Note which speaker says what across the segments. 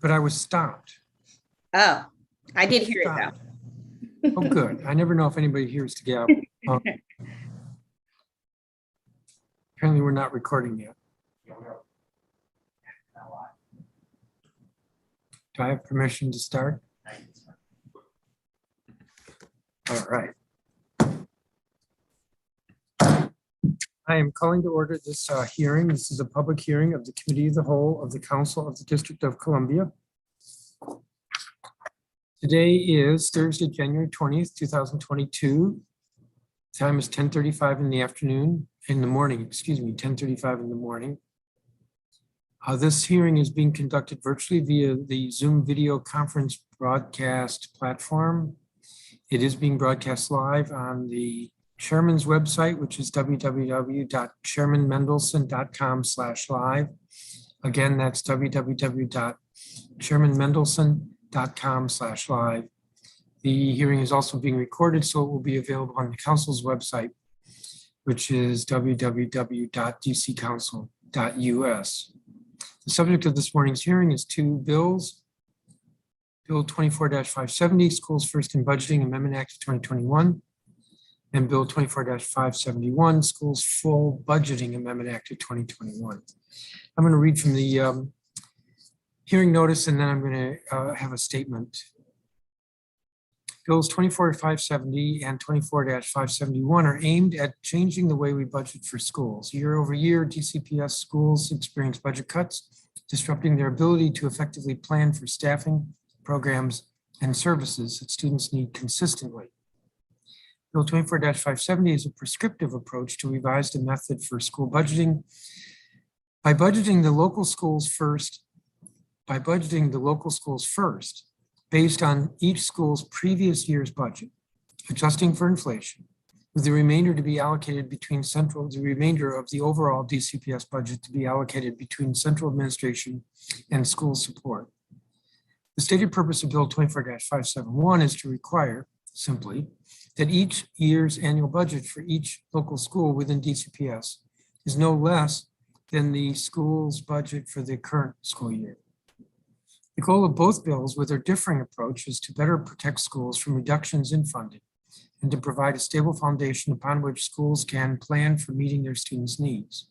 Speaker 1: but I was stopped.
Speaker 2: Oh, I did hear it
Speaker 1: Stopped. Oh, good. I never know if anybody hears the gavel. Apparently we're not recording yet. Do I have permission to start? All right. I am calling to order this hearing. This is a public hearing of the Committee of the Whole of the Council of the District of Columbia. Today is Thursday, January 20th, 2022. Time is 10:35 in the afternoon, in the morning, excuse me, 10:35 in the morning. This hearing is being conducted virtually via the Zoom video conference broadcast platform. It is being broadcast live on the chairman's website, which is www.chairmanmendelson.com/live. Again, that's www.chairmanmendelson.com/live. The hearing is also being recorded, so it will be available on the council's website, which is www.dccouncil.us. The subject of this morning's hearing is two bills. Bill 24-570, Schools First in Budgeting Amendment Act of 2021, and Bill 24-571, Schools Full Budgeting Amendment Act of 2021. I'm going to read from the hearing notice, and then I'm going to have a statement. Bills 24-570 and 24-571 are aimed at changing the way we budget for schools. Year over year, DCPS schools experience budget cuts, disrupting their ability to effectively plan for staffing, programs, and services that students need consistently. Bill 24-570 is a prescriptive approach to revise the method for school budgeting. By budgeting the local schools first, based on each school's previous year's budget, adjusting for inflation, with the remainder to be allocated between the remainder of the overall DCPS budget to be allocated between central administration and school support. The stated purpose of Bill 24-571 is to require, simply, that each year's annual budget for each local school within DCPS is no less than the school's budget for the current school year. The goal of both bills, with their differing approach, is to better protect schools from reductions in funding and to provide a stable foundation upon which schools can plan for meeting their students' needs.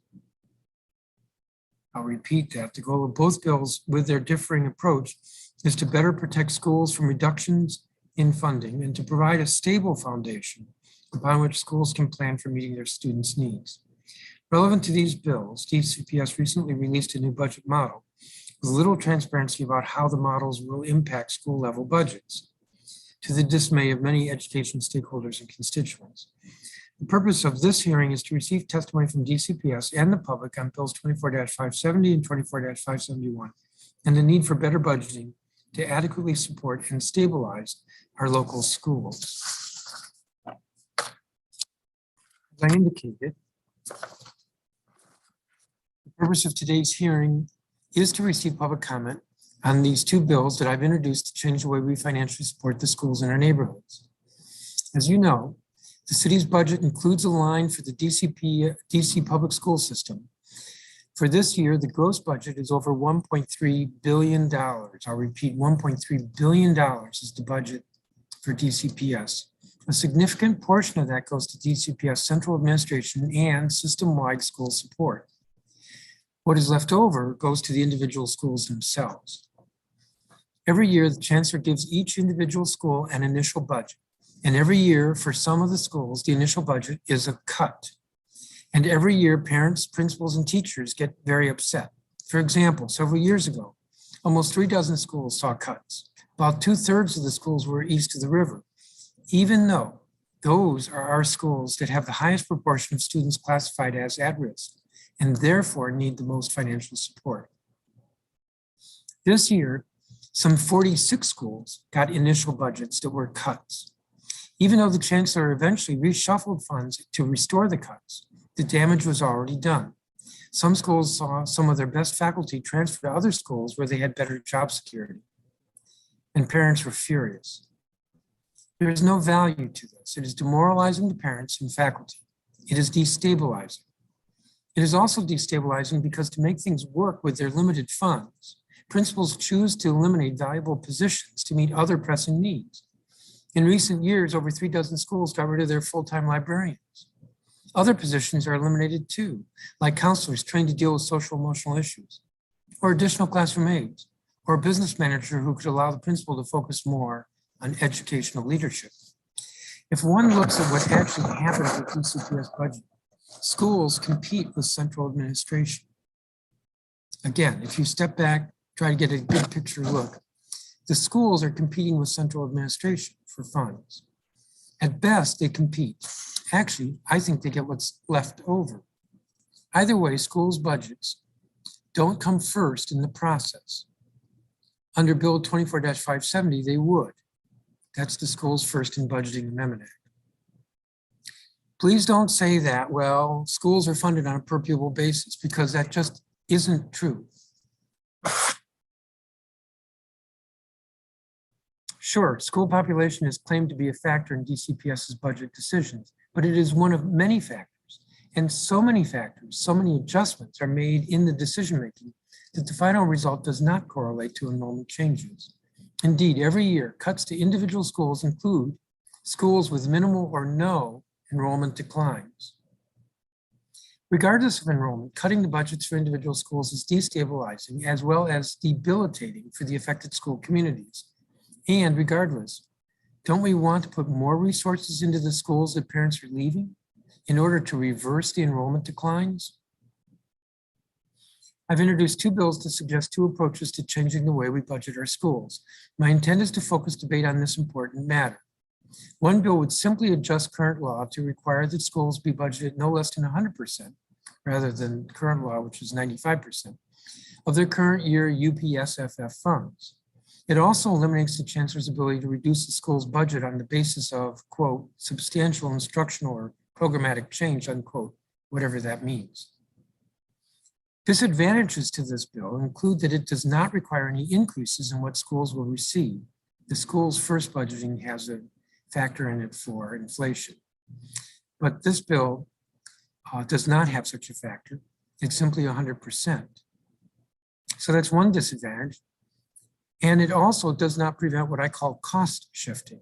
Speaker 1: I'll repeat that. The goal of both bills, with their differing approach, is to better protect schools from reductions in funding and to provide a stable foundation upon which schools can plan for meeting their students' needs. Relevant to these bills, DCPS recently released a new budget model with little transparency about how the models will impact school level budgets, to the dismay of many education stakeholders and constituents. The purpose of this hearing is to receive testimony from DCPS and the public on bills 24-570 and 24-571 and the need for better budgeting to adequately support and stabilize our local schools. As I indicated, the purpose of today's hearing is to receive public comment on these two bills that I've introduced to change the way we financially support the schools in our neighborhoods. As you know, the city's budget includes a line for the DC public school system. For this year, the gross budget is over $1.3 billion. I'll repeat, $1.3 billion is the budget for DCPS. A significant portion of that goes to DCPS central administration and system-wide school support. What is left over goes to the individual schools themselves. Every year, the chancellor gives each individual school an initial budget. And every year, for some of the schools, the initial budget is a cut. And every year, parents, principals, and teachers get very upset. For example, several years ago, almost 36 schools saw cuts. About 2/3 of the schools were east of the river, even though those are our schools that have the highest proportion of students classified as at risk and therefore need the most financial support. This year, some 46 schools got initial budgets that were cuts. Even though the chancellor eventually reshuffled funds to restore the cuts, the damage was already done. Some schools saw some of their best faculty transfer to other schools where they had better job security, and parents were furious. There is no value to this. It is demoralizing to parents and faculty. It is destabilizing. It is also destabilizing because to make things work with their limited funds, Principals choose to eliminate valuable positions to meet other pressing needs. In recent years, over 3 dozen schools got rid of their full-time librarians. Other positions are eliminated too, like counselors trained to deal with social emotional issues, or additional classroom aides, or a business manager who could allow the principal to focus more on educational leadership. If one looks at what actually happens with DCPS budget, schools compete with central administration. Again, if you step back, try to get a big picture look, the schools are competing with central administration for funds. At best, they compete. Actually, I think they get what's left over. Either way, schools' budgets don't come first in the process. Under Bill 24-570, they would. That's the Schools First in Budgeting Amendment Act. Please don't say that, well, schools are funded on a per pupil basis, because that just isn't true. Sure, school population is claimed to be a factor in DCPS's budget decisions, but it is one of many factors. And so many factors, so many adjustments are made in the decision-making that the final result does not correlate to enrollment changes. Indeed, every year, cuts to individual schools include schools with minimal or no enrollment declines. Regardless of enrollment, cutting the budgets for individual schools is destabilizing as well as debilitating for the affected school communities. And regardless, don't we want to put more resources into the schools that parents are leaving in order to reverse the enrollment declines? I've introduced 2 bills to suggest 2 approaches to changing the way we budget our schools. My intent is to focus debate on this important matter. One bill would simply adjust current law to require that schools be budgeted no less than 100%, rather than current law, which is 95%, of their current year UPSFF funds. It also eliminates the chancellor's ability to reduce the school's budget on the basis of, quote, substantial instructional or programmatic change, unquote, whatever that means. Disadvantages to this bill include that it does not require any increases in what schools will receive. The school's first budgeting has a factor in it for inflation. But this bill does not have such a factor. It's simply 100%. So that's one disadvantage. And it also does not prevent what I call cost shifting.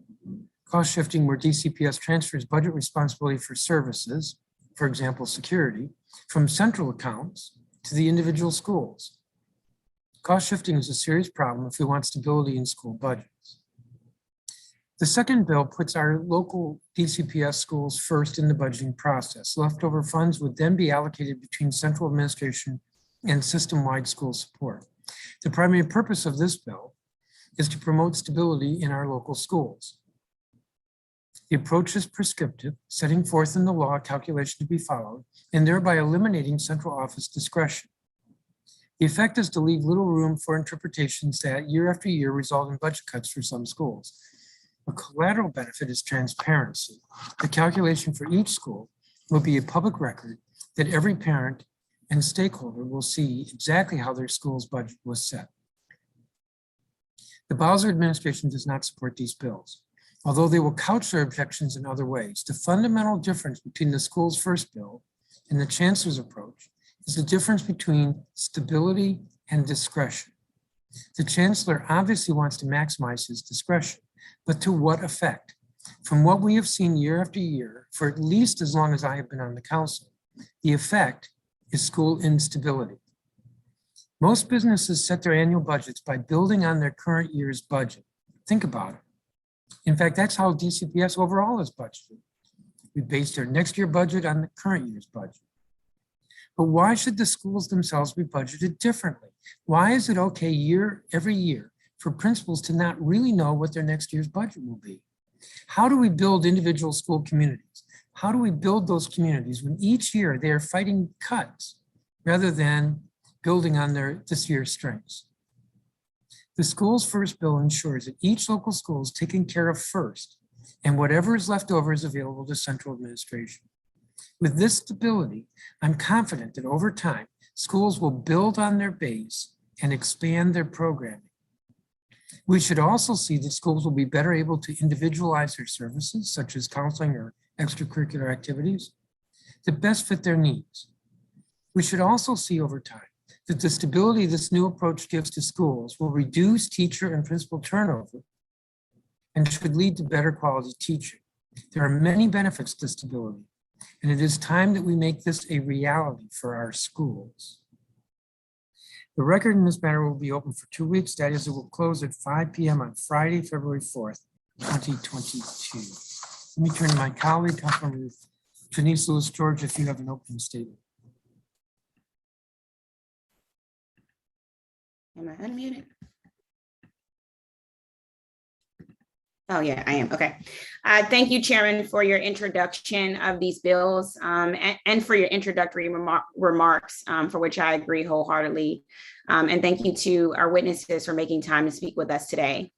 Speaker 1: Cost shifting where DCPS transfers budget responsibility for services, for example, security, from central accounts to the individual schools. Cost shifting is a serious problem if we want stability in school budgets. The second bill puts our local DCPS schools first in the budgeting process. Leftover funds would then be allocated between central administration and system-wide school support. The primary purpose of this bill is to promote stability in our local schools. The approach is prescriptive, setting forth in the law a calculation to be followed, and thereby eliminating central office discretion. The effect is to leave little room for interpretations that year after year result in budget cuts for some schools. A collateral benefit is transparency. The calculation for each school will be a public record that every parent and stakeholder will see exactly how their school's budget was set. The Bowser administration does not support these bills, although they will couch their objections in other ways. The fundamental difference between the school's first bill and the chancellor's approach is the difference between stability and discretion. The chancellor obviously wants to maximize his discretion, but to what effect? From what we have seen year after year, for at least as long as I have been on the council, the effect is school instability. Most businesses set their annual budgets by building on their current year's budget. Think about it. In fact, that's how DCPS overall is budgeted. We base their next year budget on the current year's budget. But why should the schools themselves be budgeted differently? Why is it okay every year for principals to not really know what their next year's budget will be? How do we build individual school communities? How do we build those communities when each year they are fighting cuts rather than building on this year's strengths? The school's first bill ensures that each local school is taken care of first, and whatever is left over is available to central administration. With this stability, I'm confident that over time, schools will build on their base and expand their programming. We should also see that schools will be better able to individualize their services, such as counseling or extracurricular activities, that best fit their needs. We should also see over time that the stability this new approach gives to schools will reduce teacher and principal turnover and should lead to better quality teaching. There are many benefits to stability, and it is time that we make this a reality for our schools. The record in this matter will be open for 2 weeks. That is, it will close at 5 p.m. on Friday, February 4th, 2022. Let me turn to my colleague, Councilmember Janice Lewis-George, if you have an opening statement.
Speaker 2: Am I unmuted? Oh, yeah, I am. Okay. Thank you, Chairman, for your introduction of these bills and for your introductory remarks, for which I agree wholeheartedly. And thank you to our witnesses for making time to speak with us today.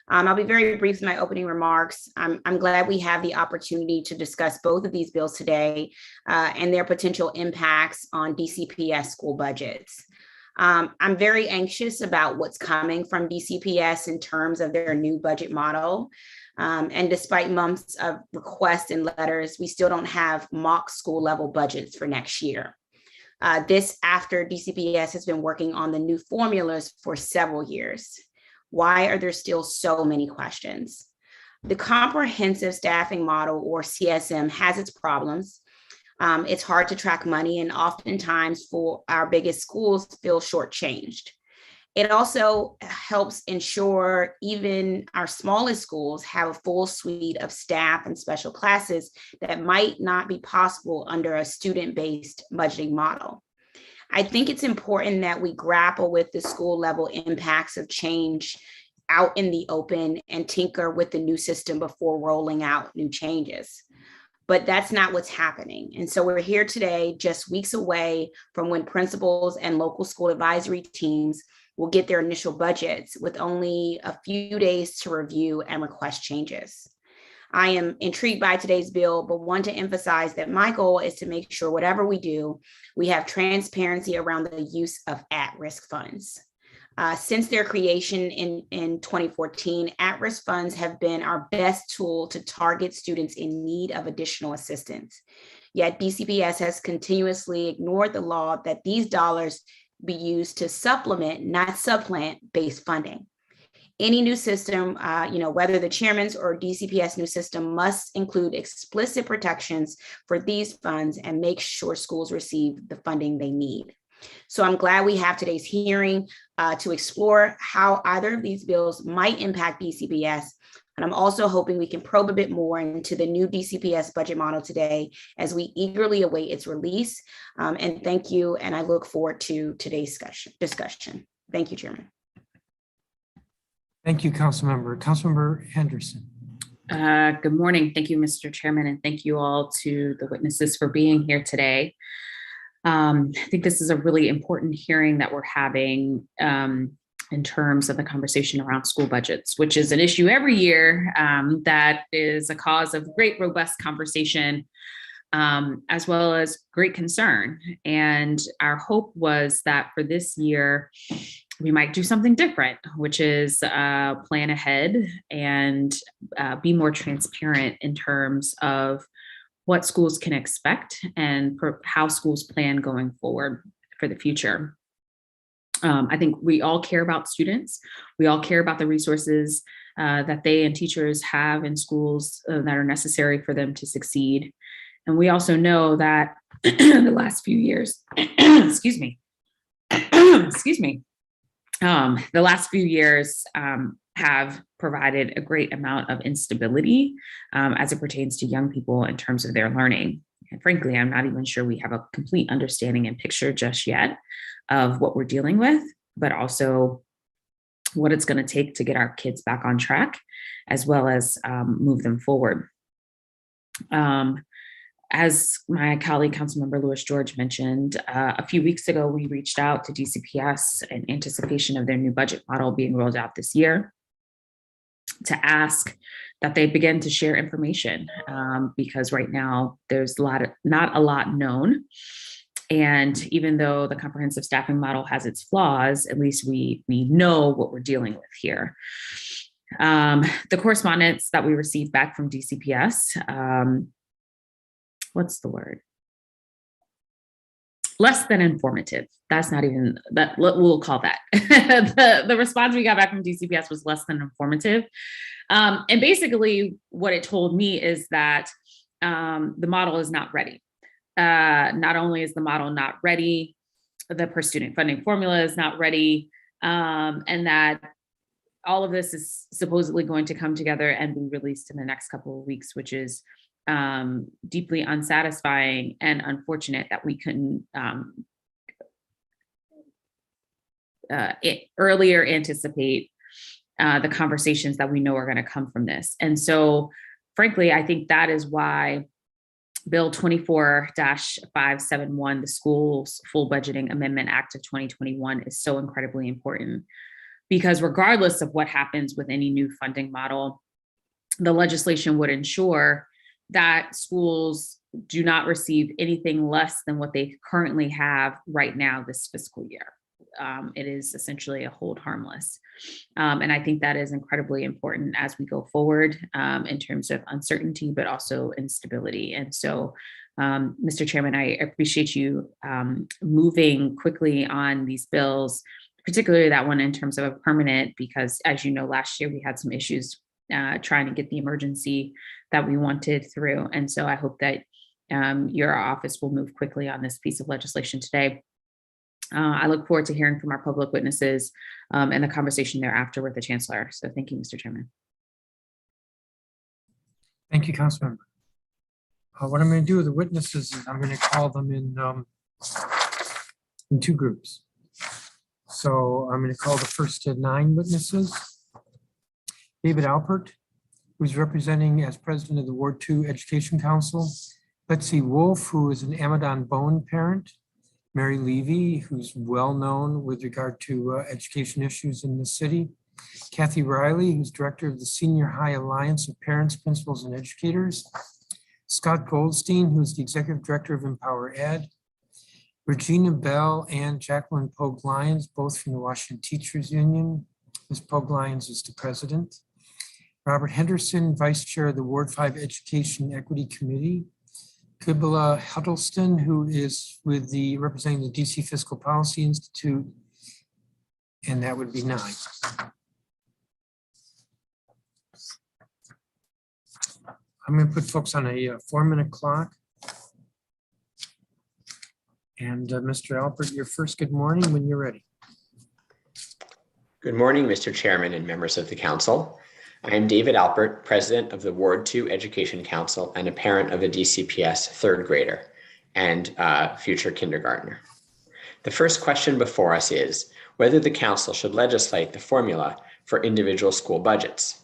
Speaker 2: I'll be very brief in my opening remarks. I'm glad we have the opportunity to discuss both of these bills today and their potential impacts on DCPS school budgets. I'm very anxious about what's coming from DCPS in terms of their new budget model. And despite months of requests and letters, we still don't have mock school level budgets for next year. This after DCPS has been working on the new formulas for several years. Why are there still so many questions? The comprehensive staffing model, or CSM, has its problems. It's hard to track money, and oftentimes for our biggest schools feel shortchanged. It also helps ensure even our smallest schools have a full suite of staff and special classes that might not be possible under a student-based budgeting model. I think it's important that we grapple with the school level impacts of change out in the open and tinker with the new system before rolling out new changes. But that's not what's happening. And so we're here today, just weeks away from when principals and local school advisory teams will get their initial budgets with only a few days to review and request changes. I am intrigued by today's bill, but want to emphasize that my goal is to make sure whatever we do, we have transparency around the use of at-risk funds. Since their creation in 2014, at-risk funds have been our best tool to target students in need of additional assistance. Yet DCPS has continuously ignored the law that these dollars be used to supplement, not supplant, base funding. Any new system, whether the chairman's or DCPS new system, must include explicit protections for these funds and make sure schools receive the funding they need. So I'm glad we have today's hearing to explore how either of these bills might impact DCPS. And I'm also hoping we can probe a bit more into the new DCPS budget model today as we eagerly await its release. And thank you. And I look forward to today's discussion. Thank you, Chairman.
Speaker 1: Thank you, Councilmember. Councilmember Henderson.
Speaker 3: Good morning. Thank you, Mr. Chairman, and thank you all to the witnesses for being here today. I think this is a really important hearing that we're having in terms of the conversation around school budgets, which is an issue every year that is a cause of great, robust conversation, as well as great concern. And our hope was that for this year, we might do something different, which is plan ahead and be more transparent in terms of what schools can expect and how schools plan going forward for the future. I think we all care about students. We all care about the resources that they and teachers have in schools that are necessary for them to succeed. And we also know that the last few years, excuse me, the last few years have provided a great amount of instability as it pertains to young people in terms of their learning. And frankly, I'm not even sure we have a complete understanding and picture just yet of what we're dealing with, but also what it's going to take to get our kids back on track, as well as move them forward. As my colleague, Councilmember Lewis-George mentioned, a few weeks ago, we reached out to DCPS in anticipation of their new budget model being rolled out this year to ask that they begin to share information because right now there's not a lot known. And even though the comprehensive staffing model has its flaws, at least we know what we're dealing with here. The correspondence that we received back from DCPS, less than informative. That's not even that, we'll call that. The response we got back from DCPS was less than informative. And basically what it told me is that the model is not ready. Not only is the model not ready, the per student funding formula is not ready, and that all of this is supposedly going to come together and be released in the next couple of weeks, which is deeply unsatisfying and unfortunate that we couldn't earlier anticipate the conversations that we know are going to come from this. And so, frankly, I think that is why Bill 24-571, the Schools Full Budgeting Amendment Act of 2021, is so incredibly important, because regardless of what happens with any new funding model, the legislation would ensure that schools do not receive anything less than what they currently have right now this fiscal year. It is essentially a hold harmless. And I think that is incredibly important as we go forward in terms of uncertainty, but also instability. And so, Mr. Chairman, I appreciate you moving quickly on these bills, particularly that one in terms of a permanent, because as you know, last year we had some issues trying to get the emergency that we wanted through. And so I hope that your office will move quickly on this piece of legislation today. I look forward to hearing from our public witnesses and the conversation thereafter with the Chancellor. So thank you, Mr. Chairman.
Speaker 1: Thank you, Councilmember. What I'm going to do with the witnesses is I'm going to call them in two groups. So I'm going to call the first 9 witnesses. David Alpert, who's representing as president of the Ward 2 Education Council. Betsy Wolf, who is an Amadon Bone parent. Mary Levy, who's well-known with regard to education issues in the city. Kathy Riley, who's director of the Senior High Alliance of Parents, Principals, and Educators. Scott Goldstein, who's the executive director of Empower Ed. Regina Bell and Jacqueline Pogue Lyons, both from the Washington Teachers Union. Ms. Pogue Lyons is the president. Robert Henderson, vice chair of the Ward 5 Education Equity Committee. Kibla Huddleston, who is with the representing the DC Fiscal Policy Institute, and that would be 9. I'm going to put folks on a 4-minute clock. And Mr. Alpert, you're first. Good morning when you're ready.
Speaker 4: Good morning, Mr. Chairman and members of the Council. I am David Alpert, President of the Ward 2 Education Council and a parent of a DCPS 3rd grader and future kindergartner. The first question before us is whether the Council should legislate the formula for individual school budgets.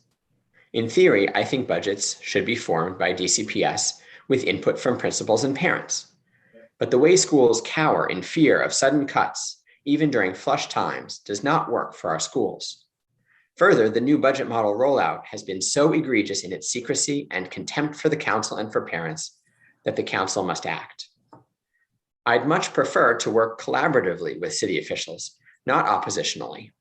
Speaker 4: In theory, I think budgets should be formed by DCPS with input from principals and parents. But the way schools cower in fear of sudden cuts, even during flush times, does not work for our schools. Further, the new budget model rollout has been so egregious in its secrecy and contempt for the Council and for parents that the Council must act. I'd much prefer to work collaboratively with city officials, not oppositionally.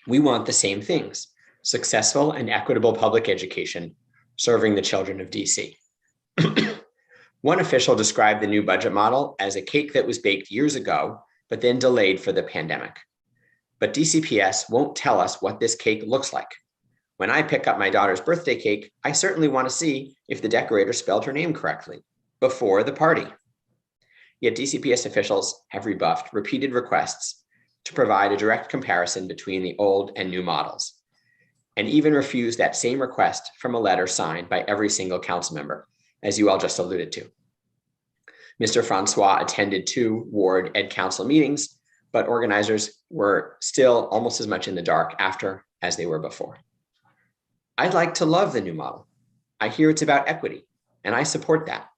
Speaker 4: We want the same things: successful and equitable public education serving the children of DC. One official described the new budget model as a cake that was baked years ago, but then delayed for the pandemic. But DCPS won't tell us what this cake looks like. When I pick up my daughter's birthday cake, I certainly want to see if the decorator spelled her name correctly before the party. Yet DCPS officials have rebuffed repeated requests to provide a direct comparison between the old and new models, and even refused that same request from a letter signed by every single council member, as you all just alluded to. Mr. Francois attended 2 Ward Ed Council meetings, but organizers were still almost as much in the dark after as they were before. I'd like to love the new model. I hear it's about equity, and I support that.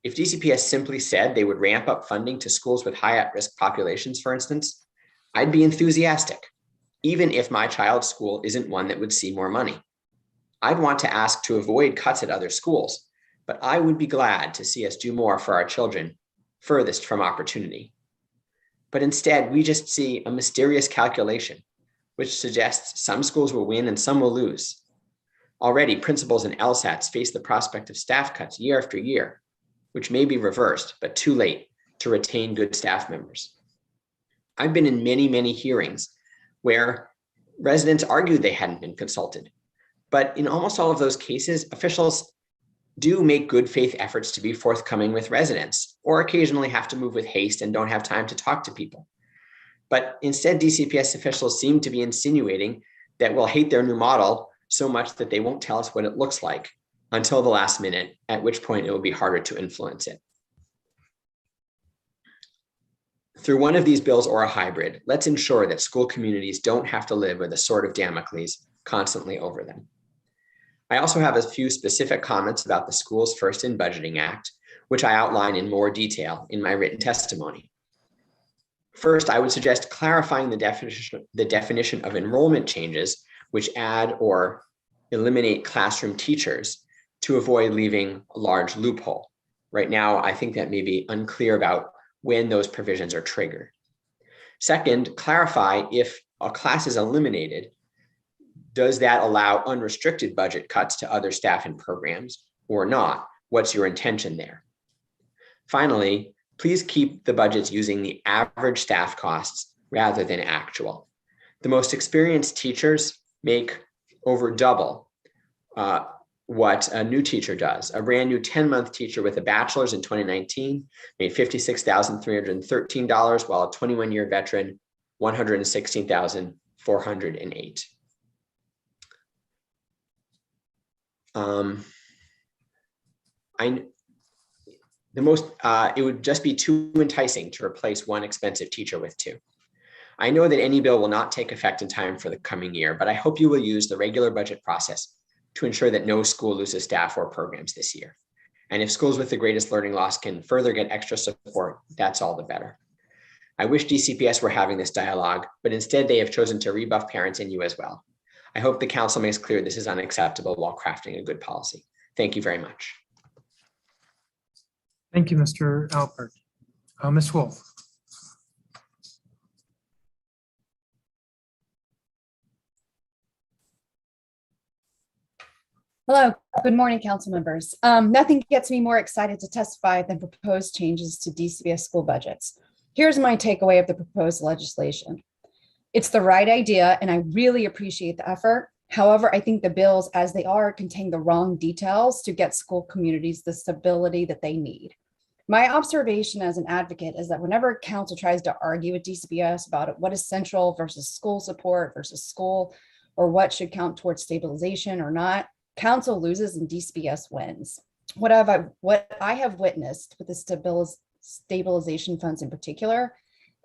Speaker 4: If DCPS simply said they would ramp up funding to schools with high at-risk populations, for instance, I'd be enthusiastic, even if my child's school isn't one that would see more money. I'd want to ask to avoid cuts at other schools, but I would be glad to see us do more for our children furthest from opportunity. But instead, we just see a mysterious calculation, which suggests some schools will win and some will lose. Already, principals and LSATs face the prospect of staff cuts year after year, which may be reversed, but too late to retain good staff members. I've been in many, many hearings where residents argued they hadn't been consulted. But in almost all of those cases, officials do make good faith efforts to be forthcoming with residents, or occasionally have to move with haste and don't have time to talk to people. But instead, DCPS officials seem to be insinuating that we'll hate their new model so much that they won't tell us what it looks like until the last minute, at which point it will be harder to influence it. Through one of these bills or a hybrid, let's ensure that school communities don't have to live with a sword of Damocles constantly over them. I also have a few specific comments about the Schools First in Budgeting Act, which I outline in more detail in my written testimony. First, I would suggest clarifying the definition of enrollment changes, which add or eliminate classroom teachers to avoid leaving a large loophole. Right now, I think that may be unclear about when those provisions are triggered. Second, clarify if a class is eliminated, does that allow unrestricted budget cuts to other staff and programs or not? What's your intention there? Finally, please keep the budgets using the average staff costs rather than actual. The most experienced teachers make over double what a new teacher does. A brand new 10-month teacher with a bachelor's in 2019 made $56,313, while a 21-year veteran, $116,408. It would just be too enticing to replace one expensive teacher with two. I know that any bill will not take effect in time for the coming year, but I hope you will use the regular budget process to ensure that no school loses staff or programs this year. And if schools with the greatest learning loss can further get extra support, that's all the better. I wish DCPS were having this dialogue, but instead they have chosen to rebuff parents and you as well. I hope the council makes clear this is unacceptable while crafting a good policy. Thank you very much.
Speaker 1: Thank you, Mr. Alpert. Ms. Wolf.
Speaker 5: Hello, good morning, council members. Nothing gets me more excited to testify than proposed changes to DCPS school budgets. Here's my takeaway of the proposed legislation. It's the right idea, and I really appreciate the effort. However, I think the bills as they are contain the wrong details to get school communities the stability that they need. My observation as an advocate is that whenever council tries to argue with DCPS about what is central versus school support versus school, or what should count towards stabilization or not, council loses and DCPS wins. What I have witnessed with the stabilization funds in particular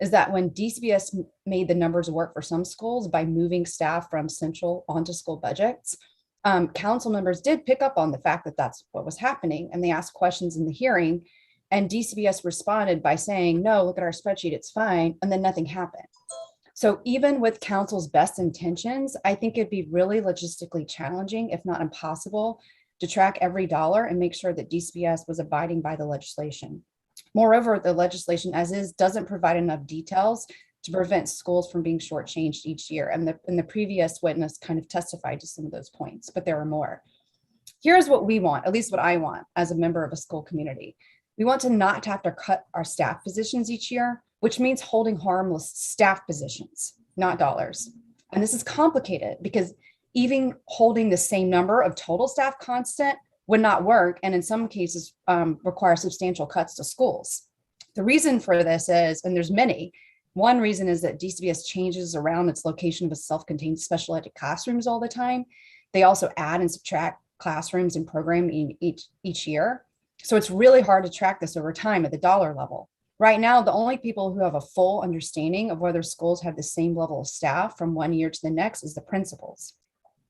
Speaker 5: is that when DCPS made the numbers work for some schools by moving staff from central onto school budgets, council members did pick up on the fact that that's what was happening, and they asked questions in the hearing, and DCPS responded by saying, no, look at our spreadsheet, it's fine, and then nothing happened. So even with council's best intentions, I think it'd be really logistically challenging, if not impossible, to track every dollar and make sure that DCPS was abiding by the legislation. Moreover, the legislation as is doesn't provide enough details to prevent schools from being shortchanged each year. And the previous witness kind of testified to some of those points, but there are more. Here's what we want, at least what I want as a member of a school community. We want to not have to cut our staff positions each year, which means holding harmless staff positions, not dollars. And this is complicated because even holding the same number of total staff constant would not work, and in some cases require substantial cuts to schools. The reason for this is, and there's many, one reason is that DCPS changes around its location of a self-contained special ed classrooms all the time. They also add and subtract classrooms and programming each year. So it's really hard to track this over time at the dollar level. Right now, the only people who have a full understanding of whether schools have the same level of staff from one year to the next is the principals.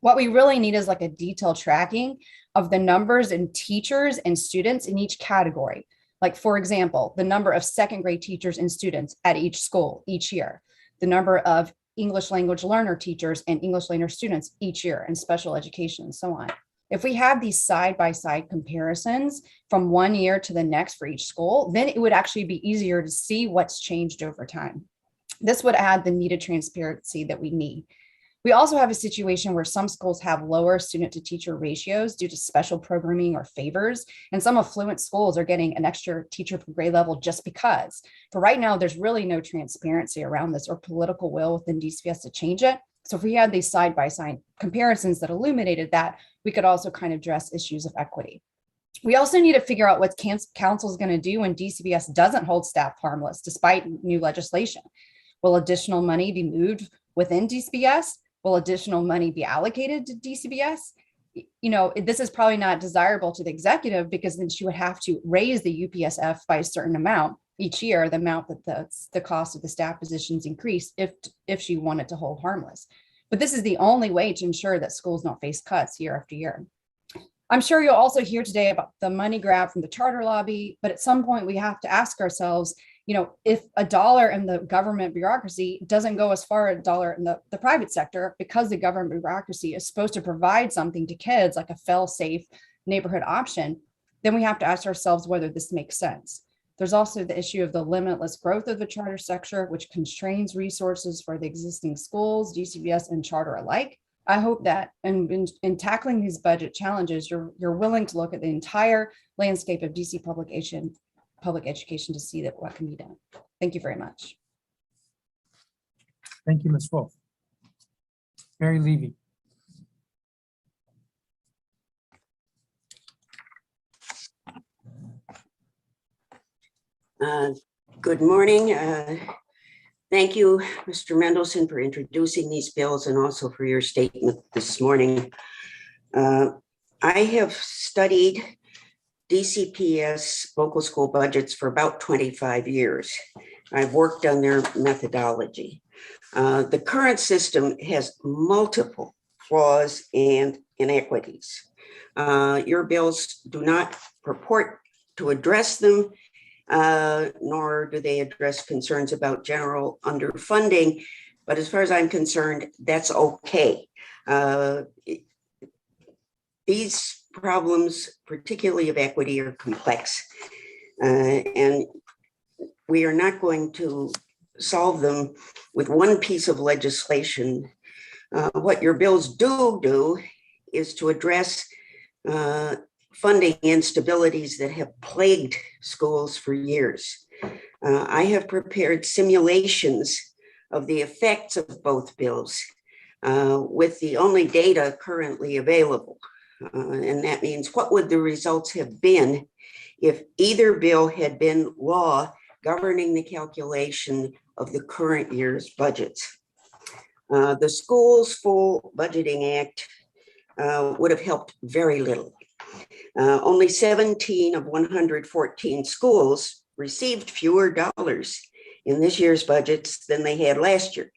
Speaker 5: What we really need is like a detailed tracking of the numbers and teachers and students in each category. Like, for example, the number of second grade teachers and students at each school each year, the number of English language learner teachers and English learner students each year, and special education and so on. If we have these side-by-side comparisons from one year to the next for each school, then it would actually be easier to see what's changed over time. This would add the needed transparency that we need. We also have a situation where some schools have lower student to teacher ratios due to special programming or favors, and some affluent schools are getting an extra teacher per grade level just because. For right now, there's really no transparency around this or political will within DCPS to change it. So if we had these side-by-side comparisons that illuminated that, we could also kind of address issues of equity. We also need to figure out what council is going to do when DCPS doesn't hold staff harmless despite new legislation. Will additional money be moved within DCPS? Will additional money be allocated to DCPS? You know, this is probably not desirable to the executive because then she would have to raise the UPSF by a certain amount each year, the amount that the cost of the staff positions increase if she wanted to hold harmless. But this is the only way to ensure that schools don't face cuts year after year. I'm sure you'll also hear today about the money grab from the charter lobby, but at some point we have to ask ourselves, you know, if $1 in the government bureaucracy doesn't go as far as $1 in the private sector, because the government bureaucracy is supposed to provide something to kids like a fail-safe neighborhood option, then we have to ask ourselves whether this makes sense. There's also the issue of the limitless growth of the charter sector, which constrains resources for the existing schools, DCPS and charter alike. I hope that in tackling these budget challenges, you're willing to look at the entire landscape of DC public education to see that what can be done. Thank you very much.
Speaker 1: Thank you, Ms. Wolf. Mary Levy.
Speaker 6: Good morning. Thank you, Mr. Mendelson, for introducing these bills and also for your statement this morning. I have studied DCPS local school budgets for about 25 years. I've worked on their methodology. The current system has multiple flaws and inequities. Your bills do not purport to address them, nor do they address concerns about general underfunding. But as far as I'm concerned, that's okay. These problems, particularly of equity, are complex. And we are not going to solve them with one piece of legislation. What your bills do is to address funding instabilities that have plagued schools for years. I have prepared simulations of the effects of both bills with the only data currently available. And that means what would the results have been if either bill had been law governing the calculation of the current year's budgets. The Schools Full Budgeting Act would have helped very little. Only 17 of 114 schools received fewer dollars in this year's budgets than they had last year.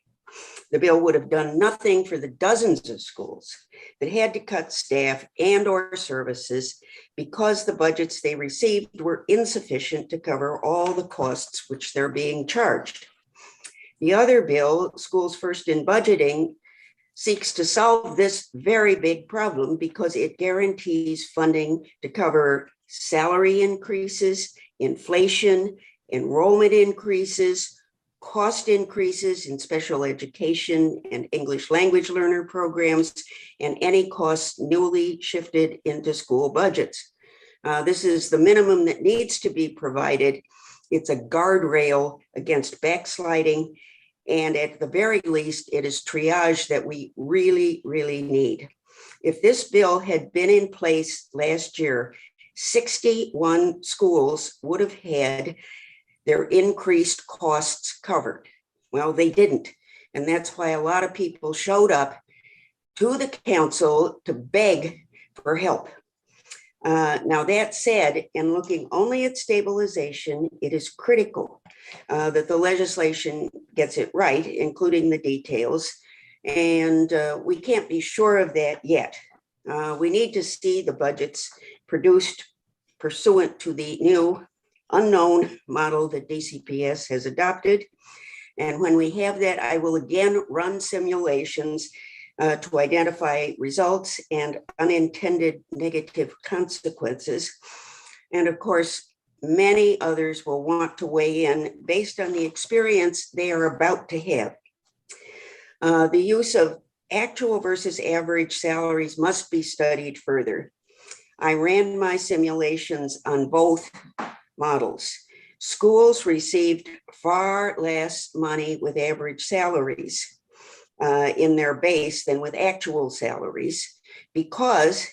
Speaker 6: The bill would have done nothing for the dozens of schools that had to cut staff and or services because the budgets they received were insufficient to cover all the costs which they're being charged. The other bill, Schools First in Budgeting, seeks to solve this very big problem because it guarantees funding to cover salary increases, inflation, enrollment increases, cost increases in special education and English language learner programs, and any costs newly shifted into school budgets. This is the minimum that needs to be provided. It's a guardrail against backsliding. And at the very least, it is triage that we really, really need. If this bill had been in place last year, 61 schools would have had their increased costs covered. Well, they didn't. And that's why a lot of people showed up to the council to beg for help. Now, that said, in looking only at stabilization, it is critical that the legislation gets it right, including the details. And we can't be sure of that yet. We need to see the budgets produced pursuant to the new unknown model that DCPS has adopted. And when we have that, I will again run simulations to identify results and unintended negative consequences. And of course, many others will want to weigh in based on the experience they are about to have. The use of actual versus average salaries must be studied further. I ran my simulations on both models. Schools received far less money with average salaries in their base than with actual salaries, because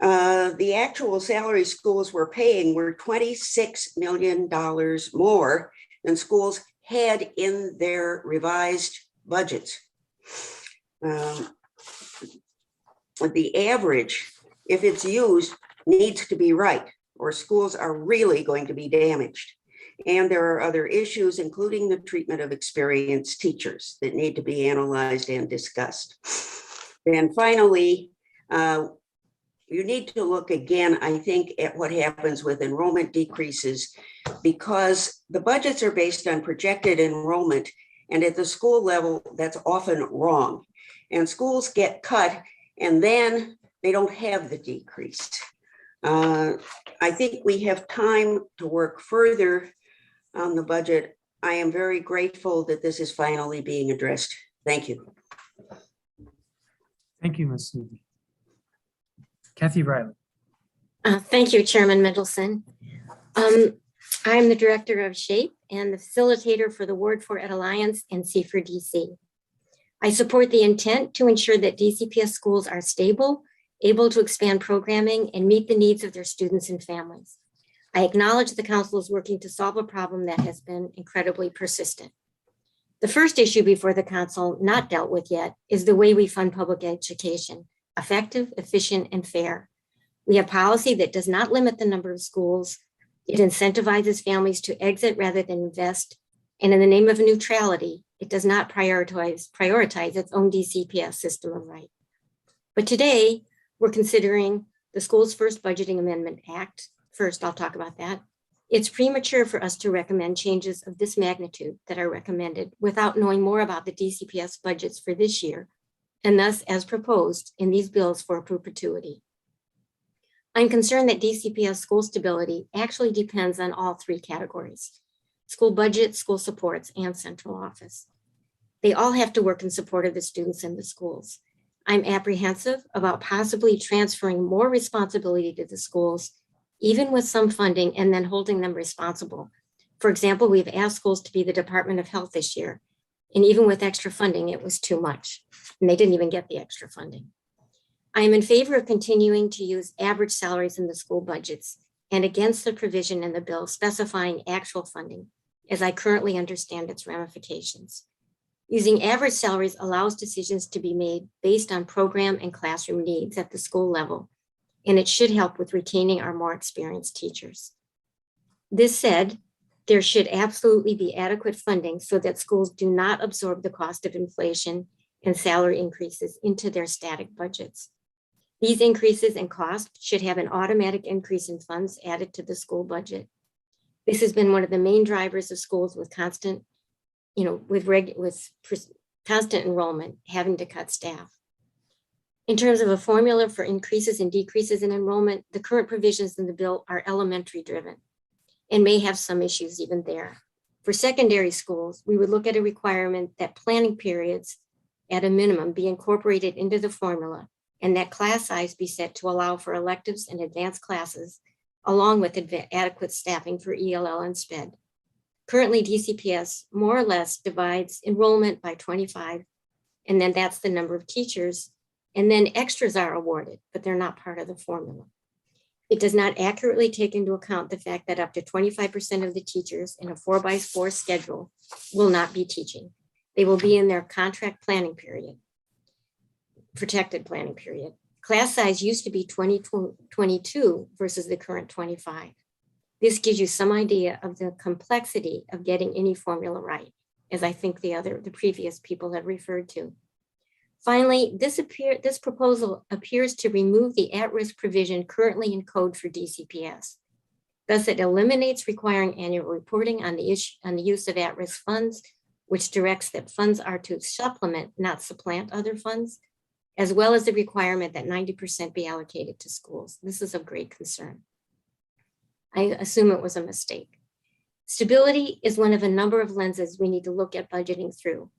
Speaker 6: the actual salary schools were paying were $26 million more than schools had in their revised budgets. The average, if it's used, needs to be right, or schools are really going to be damaged. And there are other issues, including the treatment of experienced teachers, that need to be analyzed and discussed. And finally, you need to look again, I think, at what happens with enrollment decreases, because the budgets are based on projected enrollment, and at the school level, that's often wrong. And schools get cut, and then they don't have the decrease. I think we have time to work further on the budget. I am very grateful that this is finally being addressed. Thank you.
Speaker 1: Thank you, Ms. Levy. Kathy Riley.
Speaker 7: Thank you, Chairman Middleton. I'm the Director of SHAPE and the facilitator for the Ward 4 at Lyons and C4DC. I support the intent to ensure that DCPS schools are stable, able to expand programming, and meet the needs of their students and families. I acknowledge the Council is working to solve a problem that has been incredibly persistent. The first issue before the Council, not dealt with yet, is the way we fund public education: effective, efficient, and fair. We have policy that does not limit the number of schools. It incentivizes families to exit rather than invest. And in the name of neutrality, it does not prioritize its own DCPS system of right. But today, we're considering the School's First Budgeting Amendment Act. First, I'll talk about that. It's premature for us to recommend changes of this magnitude that are recommended without knowing more about the DCPS budgets for this year, and thus as proposed in these bills for perpetuity. I'm concerned that DCPS school stability actually depends on all three categories: school budget, school supports, and central office. They all have to work in support of the students and the schools. I'm apprehensive about possibly transferring more responsibility to the schools, even with some funding, and then holding them responsible. For example, we've asked schools to be the Department of Health this year, and even with extra funding, it was too much, and they didn't even get the extra funding. I am in favor of continuing to use average salaries in the school budgets and against the provision in the bill specifying actual funding, as I currently understand its ramifications. Using average salaries allows decisions to be made based on program and classroom needs at the school level, and it should help with retaining our more experienced teachers. This said, there should absolutely be adequate funding so that schools do not absorb the cost of inflation and salary increases into their static budgets. These increases in cost should have an automatic increase in funds added to the school budget. This has been one of the main drivers of schools with constant, constant enrollment, having to cut staff. In terms of a formula for increases and decreases in enrollment, the current provisions in the bill are elementary driven and may have some issues even there. For secondary schools, we would look at a requirement that planning periods at a minimum be incorporated into the formula, and that class size be set to allow for electives and advanced classes, along with adequate staffing for ELL and SPED. Currently, DCPS more or less divides enrollment by 25, and then that's the number of teachers, and then extras are awarded, but they're not part of the formula. It does not accurately take into account the fact that up to 25% of the teachers in a 4x4 schedule will not be teaching. They will be in their contract planning period, protected planning period. Class size used to be 22 versus the current 25. This gives you some idea of the complexity of getting any formula right, as I think the previous people have referred to. Finally, this proposal appears to remove the at-risk provision currently in code for DCPS. Thus, it eliminates requiring annual reporting on the use of at-risk funds, which directs that funds are to supplement, not supplant other funds, as well as the requirement that 90% be allocated to schools. This is of great concern. I assume it was a mistake. Stability is one of a number of lenses we need to look at budgeting through.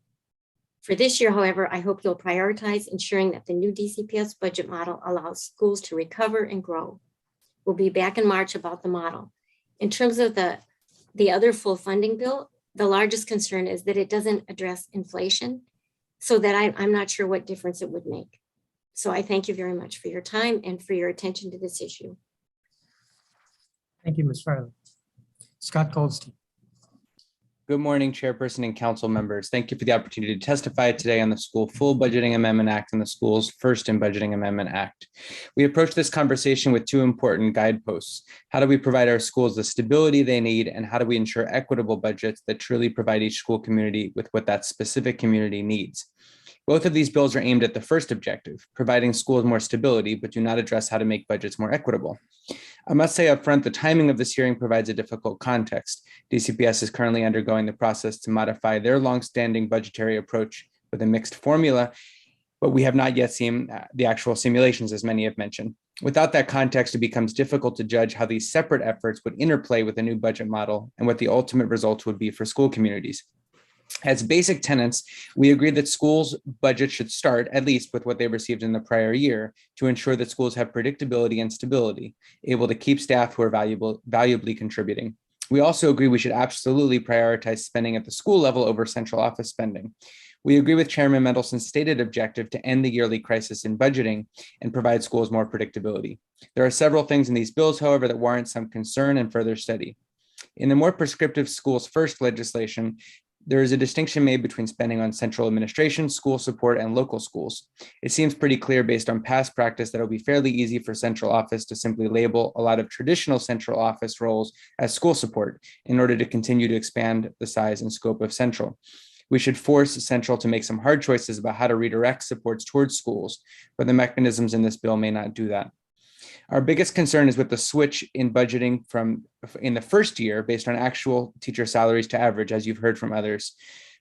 Speaker 7: For this year, however, I hope you'll prioritize ensuring that the new DCPS budget model allows schools to recover and grow. We'll be back in March about the model. In terms of the other full funding bill, the largest concern is that it doesn't address inflation, so that I'm not sure what difference it would make. So I thank you very much for your time and for your attention to this issue.
Speaker 1: Thank you, Ms. Riley. Scott Goldstein.
Speaker 8: Good morning, Chairperson and Council members. Thank you for the opportunity to testify today on the School Full Budgeting Amendment Act and the School's First in Budgeting Amendment Act. We approach this conversation with two important guideposts. How do we provide our schools the stability they need, and how do we ensure equitable budgets that truly provide each school community with what that specific community needs? Both of these bills are aimed at the first objective, providing schools more stability, but do not address how to make budgets more equitable. I must say up front, the timing of this hearing provides a difficult context. DCPS is currently undergoing the process to modify their longstanding budgetary approach with a mixed formula, but we have not yet seen the actual simulations, as many have mentioned. Without that context, it becomes difficult to judge how these separate efforts would interplay with a new budget model and what the ultimate results would be for school communities. As basic tenets, we agree that schools' budgets should start at least with what they received in the prior year to ensure that schools have predictability and stability, able to keep staff who are valuably contributing. We also agree we should absolutely prioritize spending at the school level over central office spending. We agree with Chairman Mendelson's stated objective to end the yearly crisis in budgeting and provide schools more predictability. There are several things in these bills, however, that warrant some concern and further study. In the more prescriptive schools first legislation, there is a distinction made between spending on central administration, school support, and local schools. It seems pretty clear based on past practice that it'll be fairly easy for central office to simply label a lot of traditional central office roles as school support in order to continue to expand the size and scope of central. We should force central to make some hard choices about how to redirect supports towards schools, but the mechanisms in this bill may not do that. Our biggest concern is with the switch in budgeting from in the first year based on actual teacher salaries to average, as you've heard from others.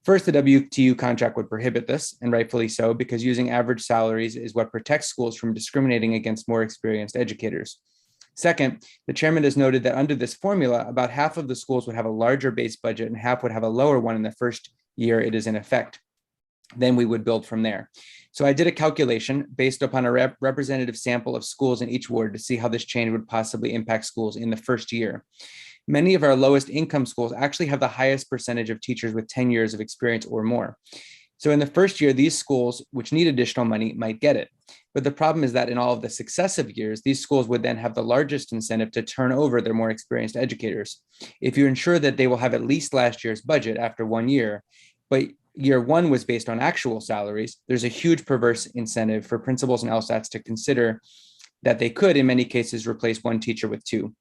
Speaker 8: First, the WTU contract would prohibit this, and rightfully so, because using average salaries is what protects schools from discriminating against more experienced educators. Second, the chairman has noted that under this formula, about half of the schools would have a larger base budget and half would have a lower one in the first year it is in effect. Then we would build from there. So I did a calculation based upon a representative sample of schools in each ward to see how this change would possibly impact schools in the first year. Many of our lowest income schools actually have the highest percentage of teachers with 10 years of experience or more. So in the first year, these schools, which need additional money, might get it. But the problem is that in all of the successive years, these schools would then have the largest incentive to turn over their more experienced educators. If you ensure that they will have at least last year's budget after 1 year, but year one was based on actual salaries, there's a huge perverse incentive for principals and LSATs to consider that they could, in many cases, replace one teacher with two.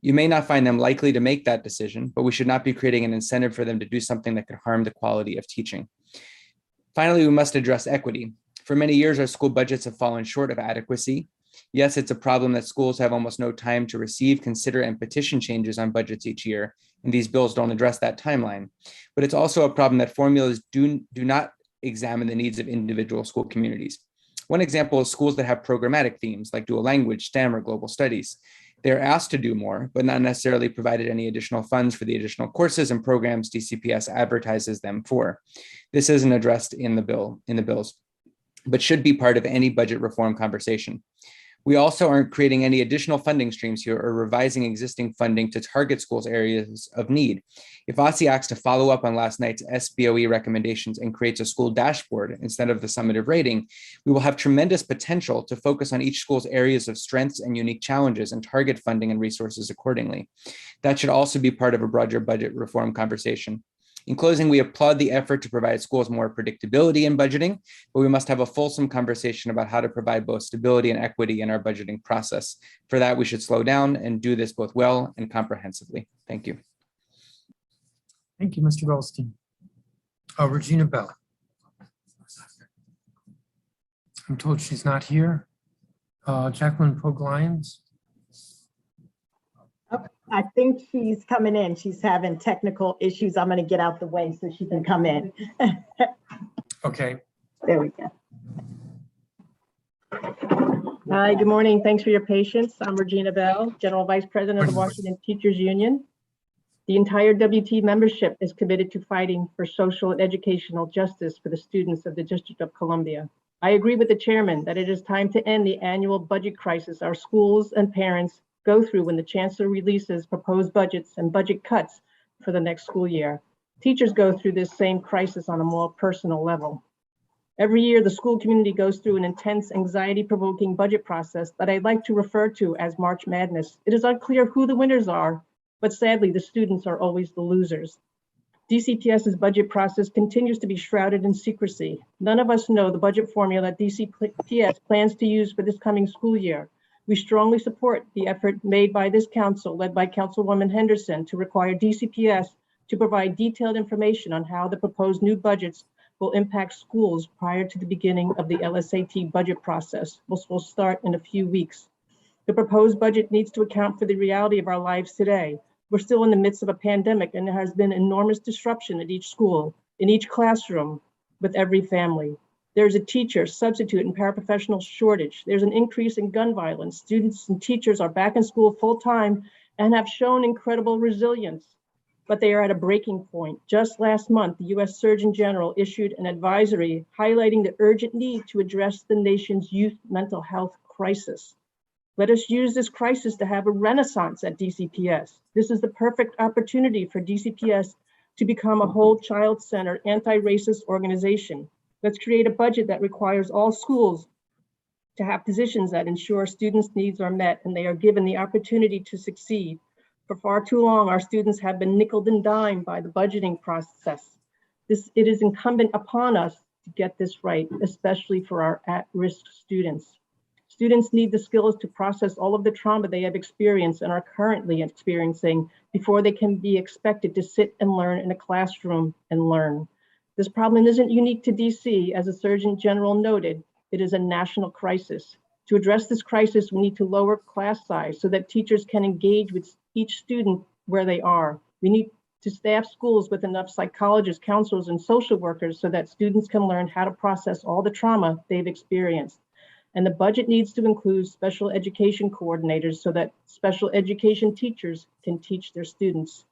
Speaker 8: You may not find them likely to make that decision, but we should not be creating an incentive for them to do something that could harm the quality of teaching. Finally, we must address equity. For many years, our school budgets have fallen short of adequacy. Yes, it's a problem that schools have almost no time to receive, consider, and petition changes on budgets each year, and these bills don't address that timeline. But it's also a problem that formulas do not examine the needs of individual school communities. One example is schools that have programmatic themes like dual language, STEM, or global studies. They're asked to do more, but not necessarily provided any additional funds for the additional courses and programs DCPS advertises them for. This isn't addressed in the bills, but should be part of any budget reform conversation. We also aren't creating any additional funding streams here or revising existing funding to target schools' areas of need. If OSSI acts to follow up on last night's SBOE recommendations and creates a school dashboard instead of the summative rating, we will have tremendous potential to focus on each school's areas of strengths and unique challenges and target funding and resources accordingly. That should also be part of a broader budget reform conversation. In closing, we applaud the effort to provide schools more predictability in budgeting, but we must have a fulsome conversation about how to provide both stability and equity in our budgeting process. For that, we should slow down and do this both well and comprehensively. Thank you.
Speaker 1: Thank you, Mr. Goldstein. Regina Bell. I'm told she's not here. Jacqueline Lyons.
Speaker 9: I think she's coming in. She's having technical issues. I'm going to get out the way so she can come in.
Speaker 1: Okay.
Speaker 9: There we go. Hi, good morning. Thanks for your patience. I'm Regina Bell, General Vice President of the Washington Teachers Union. The entire WT membership is committed to fighting for social and educational justice for the students of the District of Columbia. I agree with the chairman that it is time to end the annual budget crisis our schools and parents go through when the chancellor releases proposed budgets and budget cuts for the next school year. Teachers go through this same crisis on a more personal level. Every year, the school community goes through an intense, anxiety-provoking budget process that I'd like to refer to as March Madness. It is unclear who the winners are, but sadly, the students are always the losers. DCPS's budget process continues to be shrouded in secrecy. None of us know the budget formula DCPS plans to use for this coming school year. We strongly support the effort made by this council, led by Councilwoman Henderson, to require DCPS to provide detailed information on how the proposed new budgets will impact schools prior to the beginning of the LSAT budget process, which will start in a few weeks. The proposed budget needs to account for the reality of our lives today. We're still in the midst of a pandemic, and there has been enormous disruption at each school, in each classroom, with every family. There's a teacher, substitute, and paraprofessional shortage. There's an increase in gun violence. Students and teachers are back in school full-time and have shown incredible resilience, but they are at a breaking point. Just last month, the U.S. Surgeon General issued an advisory highlighting the urgent need to address the nation's youth mental health crisis. Let us use this crisis to have a renaissance at DCPS. This is the perfect opportunity for DCPS to become a whole child-centered, anti-racist organization. Let's create a budget that requires all schools to have positions that ensure students' needs are met and they are given the opportunity to succeed. For far too long, our students have been nickeled and dimed by the budgeting process. It is incumbent upon us to get this right, especially for our at-risk students. Students need the skills to process all of the trauma they have experienced and are currently experiencing before they can be expected to sit and learn in a classroom and learn. This problem isn't unique to DC. As the Surgeon General noted, it is a national crisis. To address this crisis, we need to lower class size so that teachers can engage with each student where they are. We need to staff schools with enough psychologists, counselors, and social workers so that students can learn how to process all the trauma they've experienced. And the budget needs to include special education coordinators so that special education teachers can teach their students.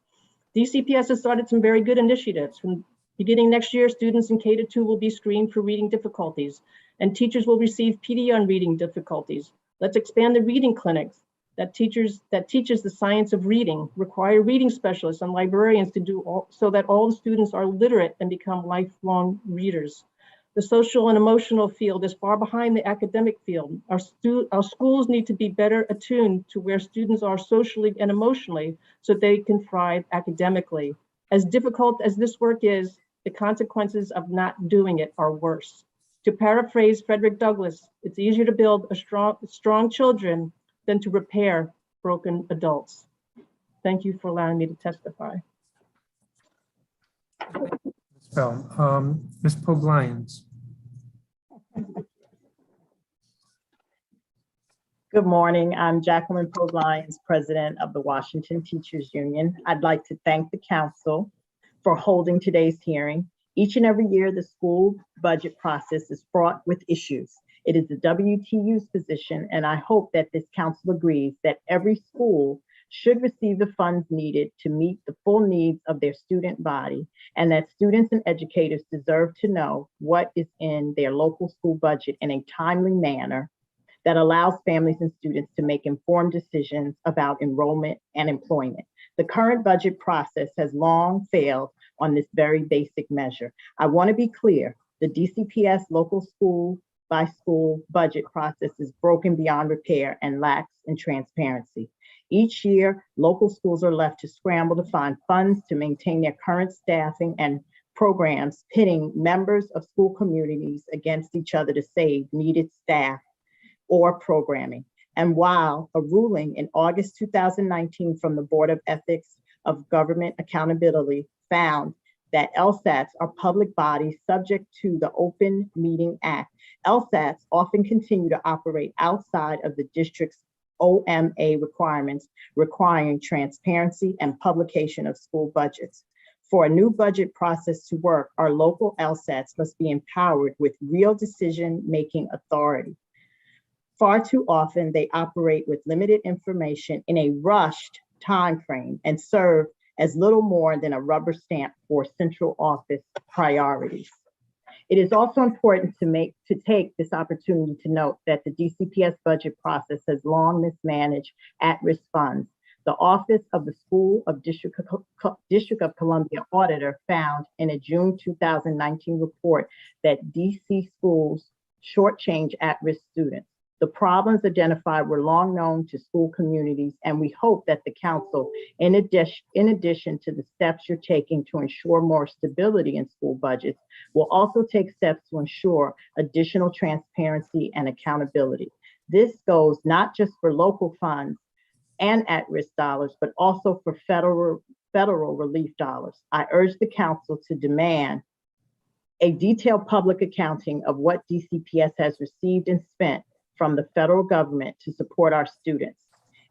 Speaker 9: DCPS has started some very good initiatives. From beginning next year, students in K-2 will be screened for reading difficulties, and teachers will receive PD on reading difficulties. Let's expand the reading clinics that teaches the science of reading, require reading specialists and librarians to do all, so that all the students are literate and become lifelong readers. The social and emotional field is far behind the academic field. Our schools need to be better attuned to where students are socially and emotionally so they can thrive academically. As difficult as this work is, the consequences of not doing it are worse. To paraphrase Frederick Douglass, it's easier to build strong children than to repair broken adults. Thank you for allowing me to testify.
Speaker 1: Ms. Pogue Lyons.
Speaker 9: Good morning. I'm Jacqueline Pogue Lyons, President of the Washington Teachers Union. I'd like to thank the council for holding today's hearing. Each and every year, the school budget process is fraught with issues. It is the WTU's position, and I hope that this council agrees that every school should receive the funds needed to meet the full needs of their student body, and that students and educators deserve to know what is in their local school budget in a timely manner that allows families and students to make informed decisions about enrollment and employment. The current budget process has long failed on this very basic measure. I want to be clear, the DCPS local school by school budget process is broken beyond repair and lacks in transparency. Each year, local schools are left to scramble to find funds to maintain their current staffing and programs, pitting members of school communities against each other to save needed staff or programming. And while a ruling in August 2019 from the Board of Ethics of Government Accountability found that LSATs are public bodies subject to the Open Meeting Act, LSATs often continue to operate outside of the district's OMA requirements, requiring transparency and publication of school budgets. For a new budget process to work, our local LSATs must be empowered with real decision-making authority. Far too often, they operate with limited information in a rushed timeframe and serve as little more than a rubber stamp for central office priorities. It is also important to take this opportunity to note that the DCPS budget process has long mismanaged at-risk funds. The Office of the School of District of Columbia Auditor found in a June 2019 report that DC schools shortchange at-risk students. The problems identified were long known to school communities, and we hope that the council, in addition to the steps you're taking to ensure more stability in school budgets, will also take steps to ensure additional transparency and accountability. This goes not just for local funds and at-risk dollars, but also for federal relief dollars. I urge the council to demand a detailed public accounting of what DCPS has received and spent from the federal government to support our students.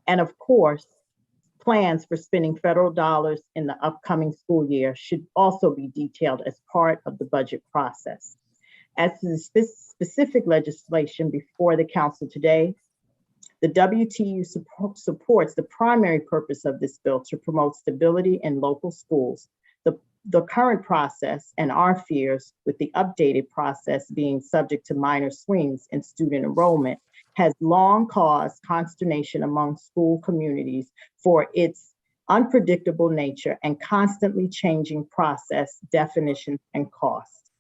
Speaker 9: And of course, plans for spending federal dollars in the upcoming school year should also be detailed as part of the budget process. As to the specific legislation before the council today, the WTU supports the primary purpose of this bill to promote stability in local schools. The current process and our fears with the updated process being subject to minor swings in student enrollment has long caused consternation among school communities for its unpredictable nature and constantly changing process, definitions, and costs.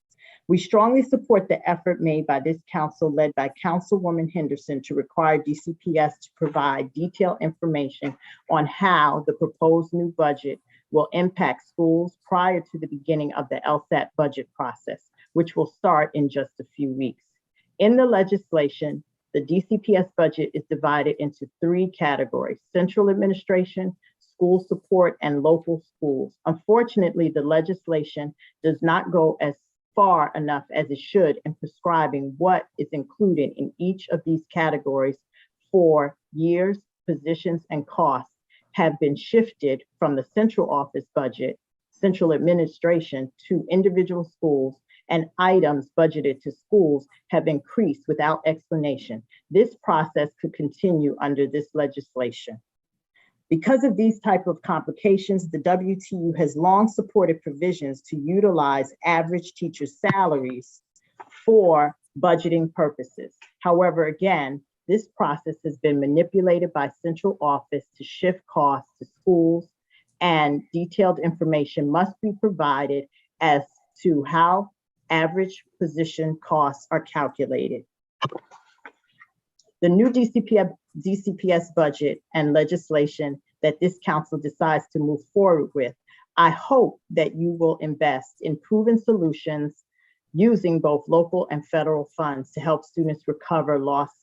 Speaker 9: We strongly support the effort made by this council led by Councilwoman Henderson to require DCPS to provide detailed information on how the proposed new budget will impact schools prior to the beginning of the LSAT budget process, which will start in just a few weeks. In the legislation, the DCPS budget is divided into three categories: central administration, school support, and local schools. Unfortunately, the legislation does not go as far enough as it should in prescribing what is included in each of these categories for years, positions, and costs have been shifted from the central office budget, central administration, to individual schools, and items budgeted to schools have increased without explanation. This process could continue under this legislation. Because of these type of complications, the WTU has long supported provisions to utilize average teacher salaries for budgeting purposes. However, again, this process has been manipulated by central office to shift costs to schools, and detailed information must be provided as to how average position costs are calculated. The new DCPS budget and legislation that this council decides to move forward with, I hope that you will invest in proven solutions using both local and federal funds to help students recover lost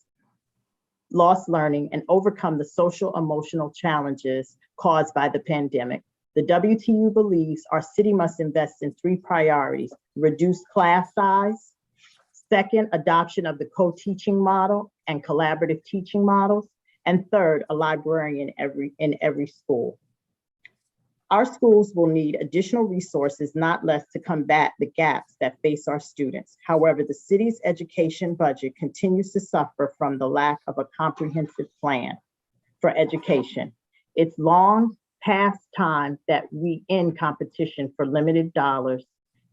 Speaker 9: learning and overcome the social emotional challenges caused by the pandemic. The WTU believes our city must invest in three priorities: reduce class size, second, adoption of the co-teaching model and collaborative teaching models, and third, a librarian in every school. Our schools will need additional resources, not less, to combat the gaps that face our students. However, the city's education budget continues to suffer from the lack of a comprehensive plan for education. It's long past time that we end competition for limited dollars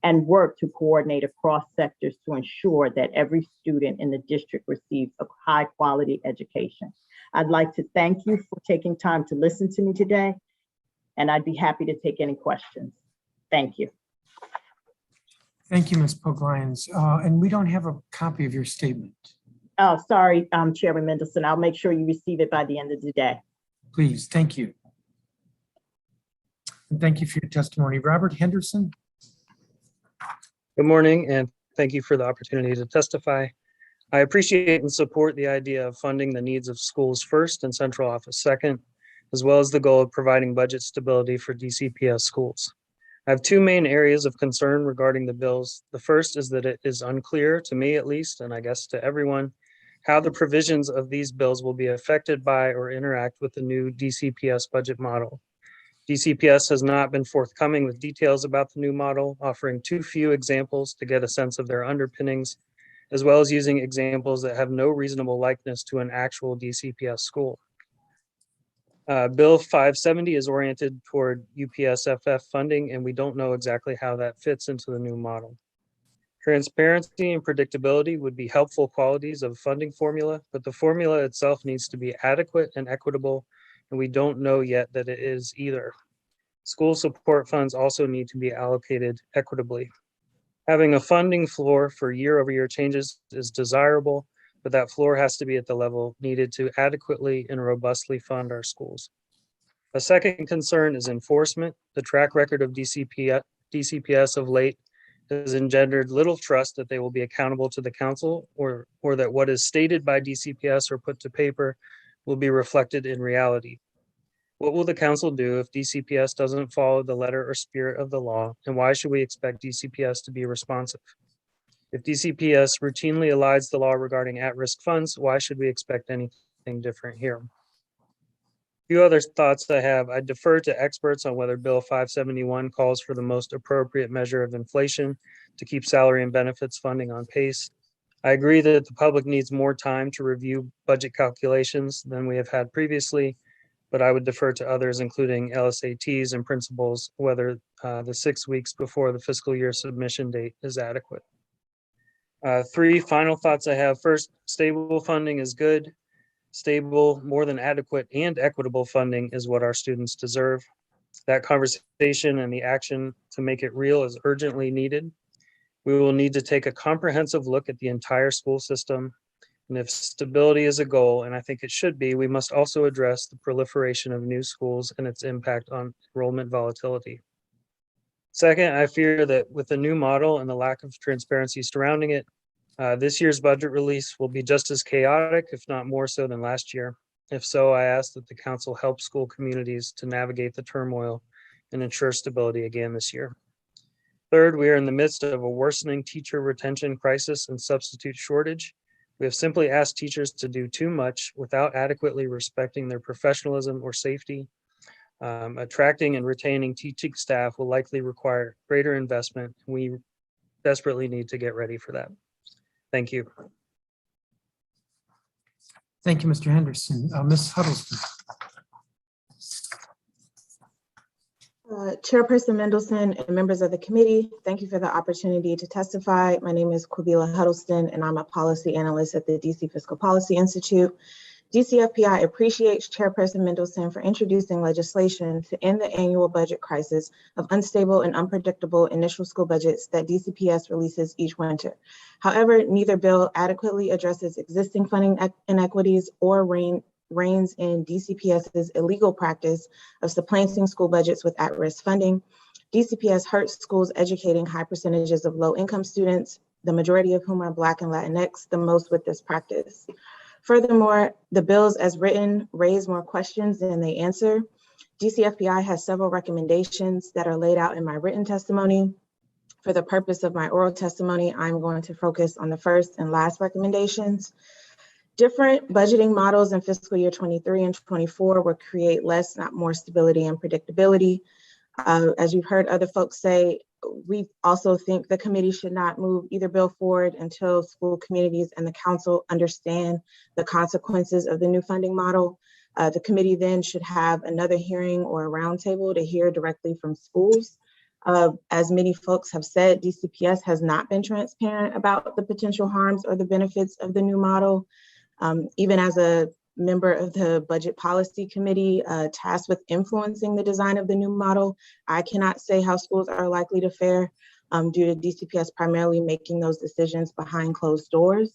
Speaker 9: and work to coordinate across sectors to ensure that every student in the district receives a high quality education. I'd like to thank you for taking time to listen to me today, and I'd be happy to take any questions. Thank you.
Speaker 1: Thank you, Ms. Pogue-Lyons. And we don't have a copy of your statement.
Speaker 9: Oh, sorry, Chairman Mendelson. I'll make sure you receive it by the end of the day.
Speaker 1: Please, thank you. And thank you for your testimony. Robert Henderson.
Speaker 10: Good morning, and thank you for the opportunity to testify. I appreciate and support the idea of funding the needs of schools first and central office second, as well as the goal of providing budget stability for DCPS schools. I have two main areas of concern regarding the bills. The first is that it is unclear, to me at least, and I guess to everyone, how the provisions of these bills will be affected by or interact with the new DCPS budget model. DCPS has not been forthcoming with details about the new model, offering too few examples to get a sense of their underpinnings, as well as using examples that have no reasonable likeness to an actual DCPS school. Bill 570 is oriented toward UPSFF funding, and we don't know exactly how that fits into the new model. Transparency and predictability would be helpful qualities of funding formula, but the formula itself needs to be adequate and equitable, and we don't know yet that it is either. School support funds also need to be allocated equitably. Having a funding floor for year-over-year changes is desirable, but that floor has to be at the level needed to adequately and robustly fund our schools. A second concern is enforcement. The track record of DCPS of late has engendered little trust that they will be accountable to the council or that what is stated by DCPS or put to paper will be reflected in reality. What will the council do if DCPS doesn't follow the letter or spirit of the law? And why should we expect DCPS to be responsive? If DCPS routinely elides the law regarding at-risk funds, why should we expect anything different here? A few other thoughts I have. I defer to experts on whether Bill 571 calls for the most appropriate measure of inflation to keep salary and benefits funding on pace. I agree that the public needs more time to review budget calculations than we have had previously, but I would defer to others, including LSATs and principals, whether the 6 weeks before the fiscal year submission date is adequate. Three final thoughts I have. First, stable funding is good. Stable, more than adequate, and equitable funding is what our students deserve. That conversation and the action to make it real is urgently needed. We will need to take a comprehensive look at the entire school system. And if stability is a goal, and I think it should be, we must also address the proliferation of new schools and its impact on enrollment volatility. Second, I fear that with the new model and the lack of transparency surrounding it, this year's budget release will be just as chaotic, if not more so than last year. If so, I ask that the council help school communities to navigate the turmoil and ensure stability again this year. Third, we are in the midst of a worsening teacher retention crisis and substitute shortage. We have simply asked teachers to do too much without adequately respecting their professionalism or safety. Attracting and retaining teaching staff will likely require greater investment. We desperately need to get ready for that. Thank you.
Speaker 1: Thank you, Mr. Henderson. Ms. Huddleston.
Speaker 11: Chairperson Mendelson and members of the committee, thank you for the opportunity to testify. My name is Quabila Huddleston, and I'm a policy analyst at the DC Fiscal Policy Institute. DCFPI appreciates Chairperson Mendelson for introducing legislation to end the annual budget crisis of unstable and unpredictable initial school budgets that DCPS releases each winter. However, neither bill adequately addresses existing funding inequities or reins in DCPS's illegal practice of supplanting school budgets with at-risk funding. DCPS hurts schools educating high percentages of low-income students, the majority of whom are Black and Latinx, the most with this practice. Furthermore, the bills as written raise more questions than they answer. DCFPI has several recommendations that are laid out in my written testimony. For the purpose of my oral testimony, I'm going to focus on the first and last recommendations. Different budgeting models in fiscal year 23 and 24 will create less, not more stability and predictability. As you've heard other folks say, we also think the committee should not move either bill forward until school communities and the council understand the consequences of the new funding model. The committee then should have another hearing or a roundtable to hear directly from schools. As many folks have said, DCPS has not been transparent about the potential harms or the benefits of the new model. Even as a member of the Budget Policy Committee tasked with influencing the design of the new model, I cannot say how schools are likely to fare due to DCPS primarily making those decisions behind closed doors.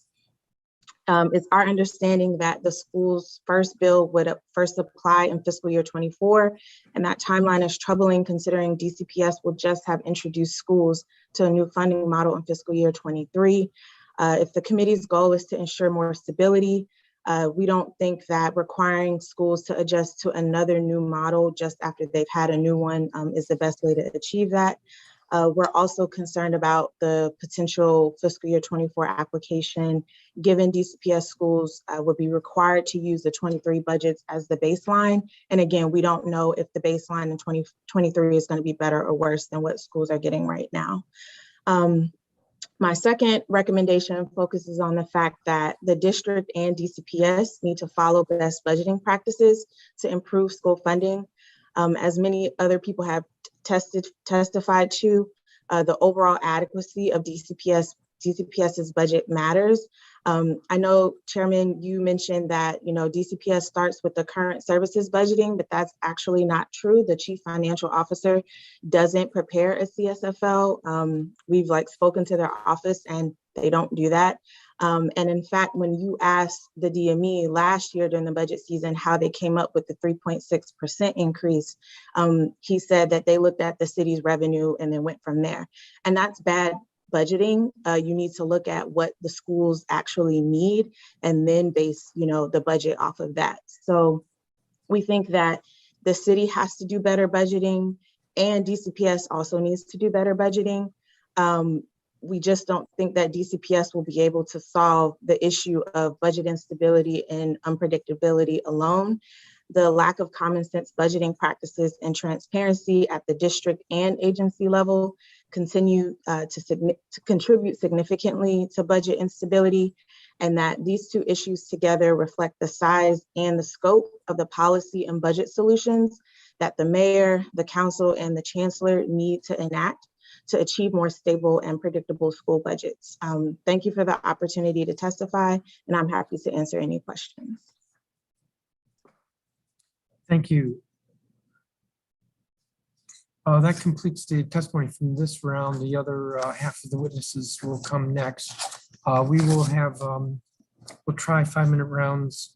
Speaker 11: It's our understanding that the school's first bill would first apply in fiscal year 24, and that timeline is troubling considering DCPS will just have introduced schools to a new funding model in fiscal year 23. If the committee's goal is to ensure more stability, we don't think that requiring schools to adjust to another new model just after they've had a new one is the best way to achieve that. We're also concerned about the potential fiscal year 24 application, given DCPS schools would be required to use the 23 budgets as the baseline. And again, we don't know if the baseline in 2023 is going to be better or worse than what schools are getting right now. My second recommendation focuses on the fact that the district and DCPS need to follow best budgeting practices to improve school funding. As many other people have testified to, the overall adequacy of DCPS's budget matters. I know, Chairman, you mentioned that DCPS starts with the current services budgeting, but that's actually not true. The Chief Financial Officer doesn't prepare a CSFL. We've spoken to their office and they don't do that. And in fact, when you asked the DME last year during the budget season how they came up with the 3.6% increase, he said that they looked at the city's revenue and then went from there. And that's bad budgeting. You need to look at what the schools actually need and then base, the budget off of that. So we think that the city has to do better budgeting and DCPS also needs to do better budgeting. We just don't think that DCPS will be able to solve the issue of budget instability and unpredictability alone. The lack of common sense budgeting practices and transparency at the district and agency level continue to contribute significantly to budget instability, and that these two issues together reflect the size and the scope of the policy and budget solutions that the mayor, the council, and the chancellor need to enact to achieve more stable and predictable school budgets. Thank you for the opportunity to testify, and I'm happy to answer any questions.
Speaker 1: Thank you. That completes the testimony from this round. The other half of the witnesses will come next. We will have, we'll try 5-minute rounds,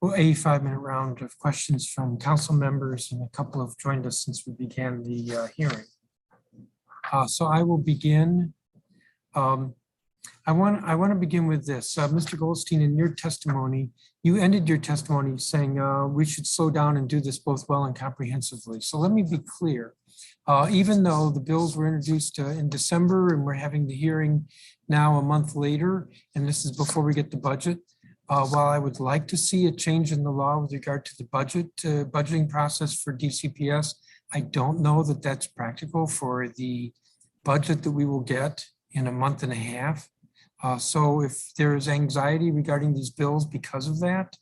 Speaker 1: or a 5-minute round of questions from council members, and a couple have joined us since we began the hearing. So I will begin. I want to begin with this. Mr. Goldstein, in your testimony, you ended your testimony saying we should slow down and do this both well and comprehensively. So let me be clear. Even though the bills were introduced in December and we're having the hearing now a month later, and this is before we get the budget, while I would like to see a change in the law with regard to the budgeting process for DCPS, I don't know that that's practical for the budget that we will get in a month and a half. So if there's anxiety regarding these bills because of that,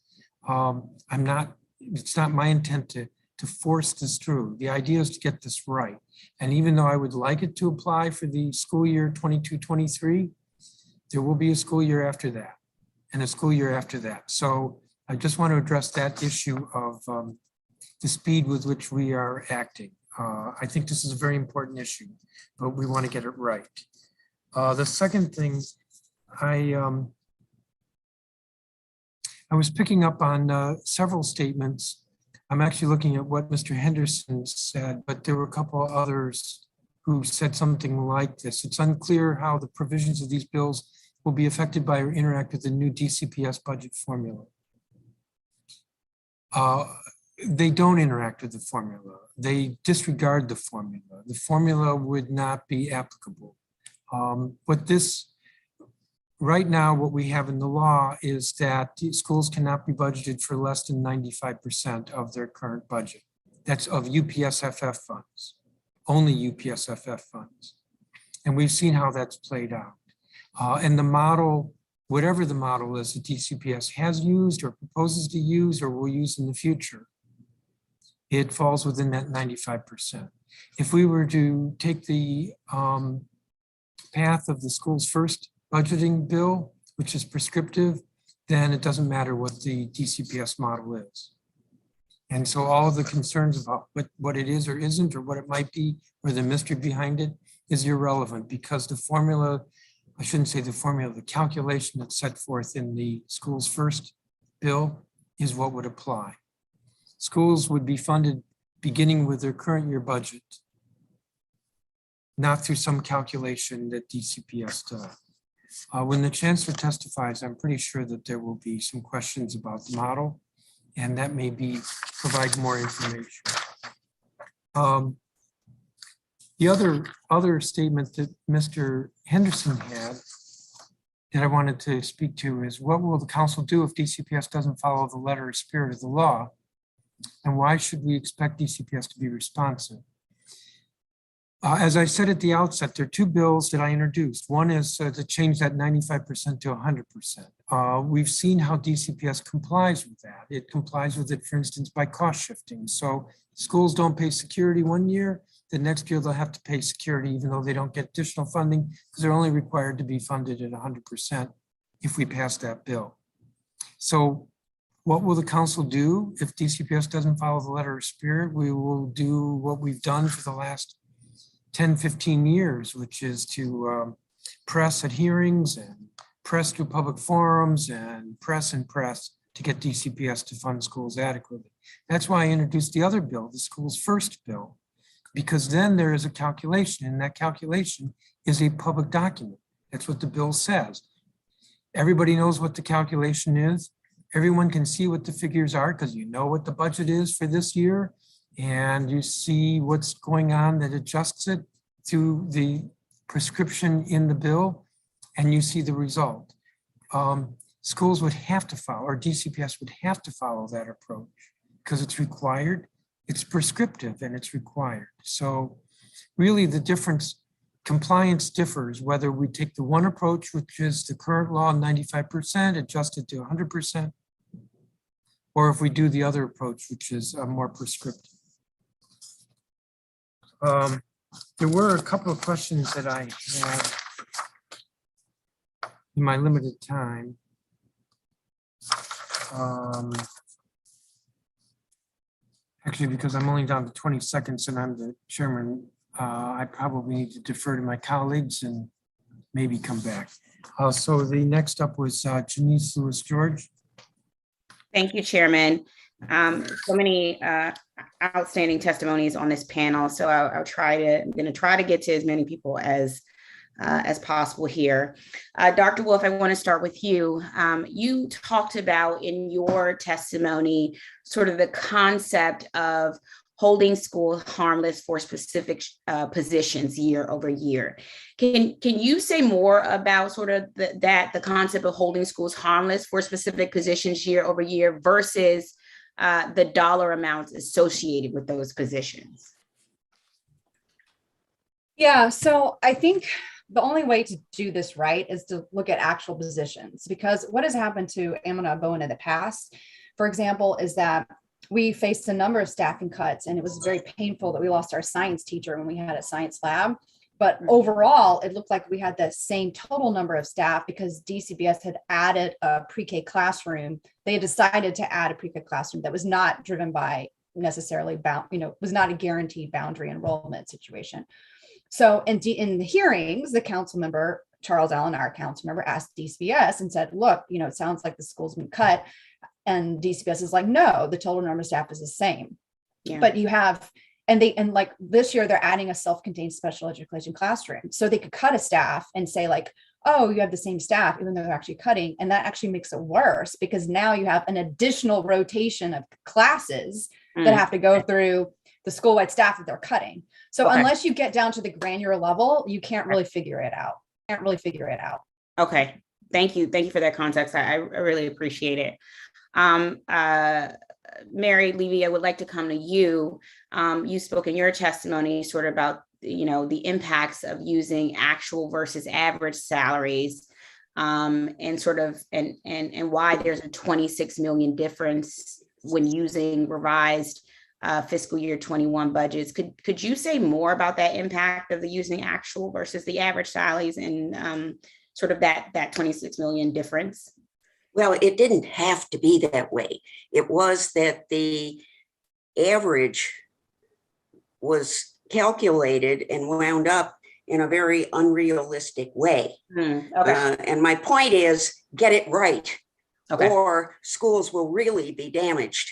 Speaker 1: it's not my intent to force this through. The idea is to get this right. And even though I would like it to apply for the school year 22-23, there will be a school year after that and a school year after that. So I just want to address that issue of the speed with which we are acting. I think this is a very important issue, but we want to get it right. The second thing, I was picking up on several statements. I'm actually looking at what Mr. Henderson said, but there were a couple of others who said something like this. It's unclear how the provisions of these bills will be affected by or interact with the new DCPS budget formula. They don't interact with the formula. They disregard the formula. The formula would not be applicable. Right now, what we have in the law is that schools cannot be budgeted for less than 95% of their current budget. That's of UPSFF funds, only UPSFF funds. And we've seen how that's played out. And the model, whatever the model is that DCPS has used or proposes to use or will use in the future, it falls within that 95%. If we were to take the path of the school's first budgeting bill, which is prescriptive, then it doesn't matter what the DCPS model is. And so all of the concerns about what it is or isn't, or what it might be, or the mystery behind it is irrelevant, because the formula, I shouldn't say the formula, the calculation that's set forth in the school's first bill is what would apply. Schools would be funded beginning with their current year budget, not through some calculation that DCPS does. When the chancellor testifies, I'm pretty sure that there will be some questions about the model, and that may provide more information. The other statement that Mr. Henderson had that I wanted to speak to is, what will the council do if DCPS doesn't follow the letter or spirit of the law? And why should we expect DCPS to be responsive? As I said at the outset, there are two bills that I introduced. One is to change that 95% to 100%. We've seen how DCPS complies with that. It complies with it, for instance, by cost shifting. So schools don't pay security one year, the next year they'll have to pay security even though they don't get additional funding because they're only required to be funded at 100% if we pass that bill. So what will the council do if DCPS doesn't follow the letter of spirit? We will do what we've done for the last 10, 15 years, which is to press at hearings and press through public forums and press to get DCPS to fund schools adequately. That's why I introduced the other bill, the Schools First bill, because then there is a calculation, and that calculation is a public document. That's what the bill says. Everybody knows what the calculation is. Everyone can see what the figures are because you know what the budget is for this year. And you see what's going on that adjusts it to the prescription in the bill, and you see the result. Schools would have to follow, or DCPS would have to follow that approach because it's required, it's prescriptive, and it's required. So really the difference, compliance differs whether we take the one approach, which is the current law, 95%, adjusted to 100%, or if we do the other approach, which is more prescriptive. There were a couple of questions that I had in my limited time. Actually, because I'm only down to 20 seconds and I'm the chairman, I probably need to defer to my colleagues and maybe come back. So the next up was Janice Lewis-George.
Speaker 2: Thank you, Chairman. So many outstanding testimonies on this panel. So I'm going to try to get to as many people as possible here. Dr. Wolf, I want to start with you. You talked about in your testimony sort of the concept of holding schools harmless for specific positions year over year. Can you say more about sort of the concept of holding schools harmless for specific positions year over year versus the dollar amounts associated with those positions?
Speaker 5: Yeah, so I think the only way to do this right is to look at actual positions, because what has happened to Amina Bowen in the past, for example, is that we faced a number of staffing cuts, and it was very painful that we lost our science teacher when we had a science lab. But overall, it looked like we had the same total number of staff because DCPS had added a pre-K classroom. They had decided to add a pre-K classroom that was not driven by necessarily was not a guaranteed boundary enrollment situation. So in the hearings, the council member, Charles Allen, our council member, asked DCPS and said, look, it sounds like the school's been cut. And DCPS is like, no, the total number of staff is the same. Yeah. But you have, and like this year, they're adding a self-contained special education classroom. So they could cut a staff and say like, oh, you have the same staff, even though they're actually cutting. And that actually makes it worse because now you have an additional rotation of classes that have to go through the school-wide staff that they're cutting. So unless you get down to the granular level, you can't really figure it out. Okay.
Speaker 2: Thank you. Thank you for that context. I really appreciate it. Mary Levy, I would like to come to you. You spoke in your testimony sort of about, the impacts of using actual versus average salaries, and sort of, and why there's a 26 million difference when using revised fiscal year 21 budgets. Could you say more about that impact of the using actual versus the average salaries and sort of that 26 million difference?
Speaker 6: Well, it didn't have to be that way. It was that the average was calculated and wound up in a very unrealistic way. And my point is, get it right, or schools will really be damaged.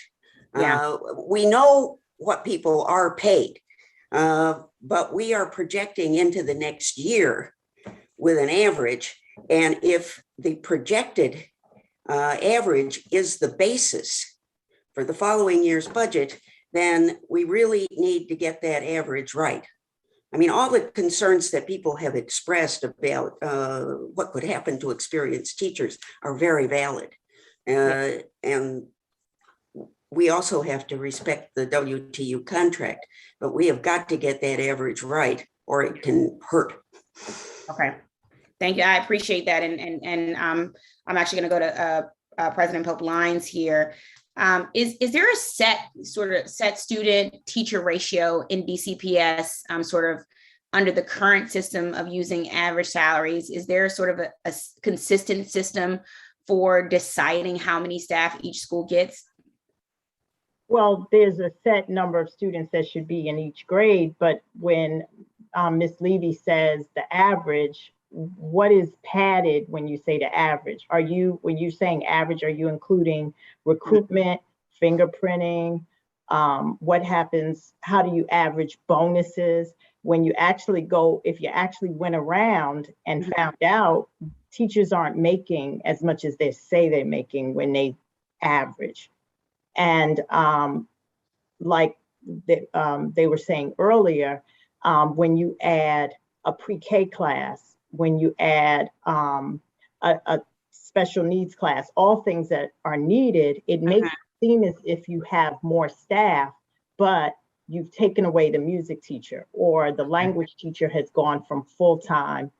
Speaker 6: We know what people are paid, but we are projecting into the next year with an average. And if the projected average is the basis for the following year's budget, then we really need to get that average right. I mean, all the concerns that people have expressed about what could happen to experienced teachers are very valid. And we also have to respect the WTU contract, but we have got to get that average right or it can hurt.
Speaker 2: Okay, thank you. I appreciate that. And I'm actually going to go to President Pope Lyons here. Is there a set student teacher ratio in DCPS sort of under the current system of using average salaries? Is there sort of a consistent system for deciding how many staff each school gets?
Speaker 9: Well, there's a set number of students that should be in each grade, but when Ms. Levy says the average, what is padded when you say the average? When you're saying average, are you including recruitment, fingerprinting? What happens? How do you average bonuses? When you actually if you actually went around and found out teachers aren't making as much as they say they're making when they average. And like they were saying earlier, when you add a pre-K class, when you add a special needs class, all things that are needed, it makes it seem as if you have more staff, but you've taken away the music teacher, or the language teacher has gone from full-time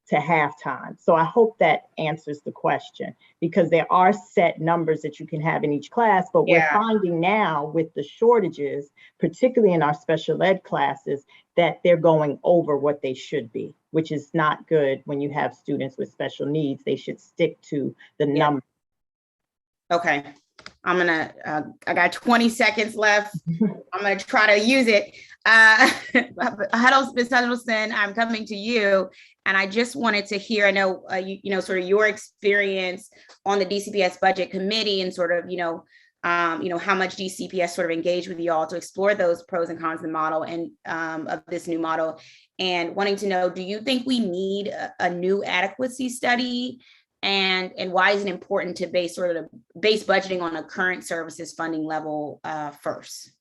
Speaker 9: to half-time. So I hope that answers the question, because there are set numbers that you can have in each class, but we're finding now with the shortages, particularly in our special ed classes, that they're going over what they should be, which is not good when you have students with special needs. They should stick to the number.
Speaker 2: Okay, I got 20 seconds left. I'm gonna try to use it. Ms. Huddleston, I'm coming to you, and I just wanted to hear, I know, sort of your experience on the DCPS budget committee, and sort of, how much DCPS sort of engaged with you all to explore those pros and cons of the model and of this new model, and wanting to know, do you think we need a new adequacy study? And why is it important to base budgeting on a current services funding level first?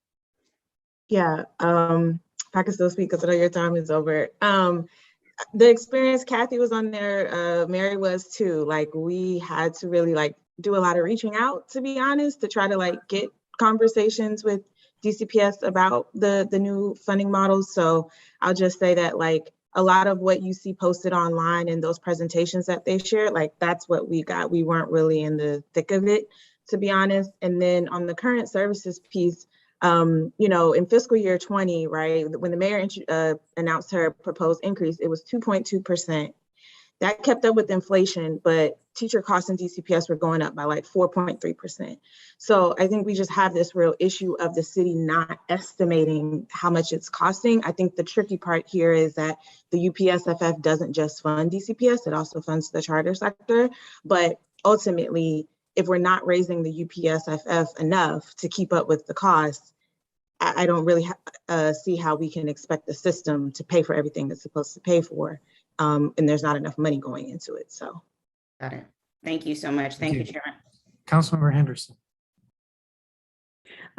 Speaker 11: Yeah, if I can still speak because I know your time is over. The experience, Kathy was on there, Mary was too. Like, we had to really do a lot of reaching out, to be honest, to try to get conversations with DCPS about the new funding models. So I'll just say that a lot of what you see posted online and those presentations that they shared, that's what we got. We weren't really in the thick of it, to be honest. And then on the current services piece, in fiscal year 20, right, when the mayor announced her proposed increase, it was 2.2%. That kept up with inflation, but teacher costs in DCPS were going up by 4.3%. So I think we just have this real issue of the city not estimating how much it's costing. I think the tricky part here is that the UPSFF doesn't just fund DCPS, it also funds the charter sector. But ultimately, if we're not raising the UPSFF enough to keep up with the costs, I don't really see how we can expect the system to pay for everything it's supposed to pay for. And there's not enough money going into it, so.
Speaker 2: Got it. Thank you so much. Thank you, Chairman.
Speaker 1: Councilmember Henderson.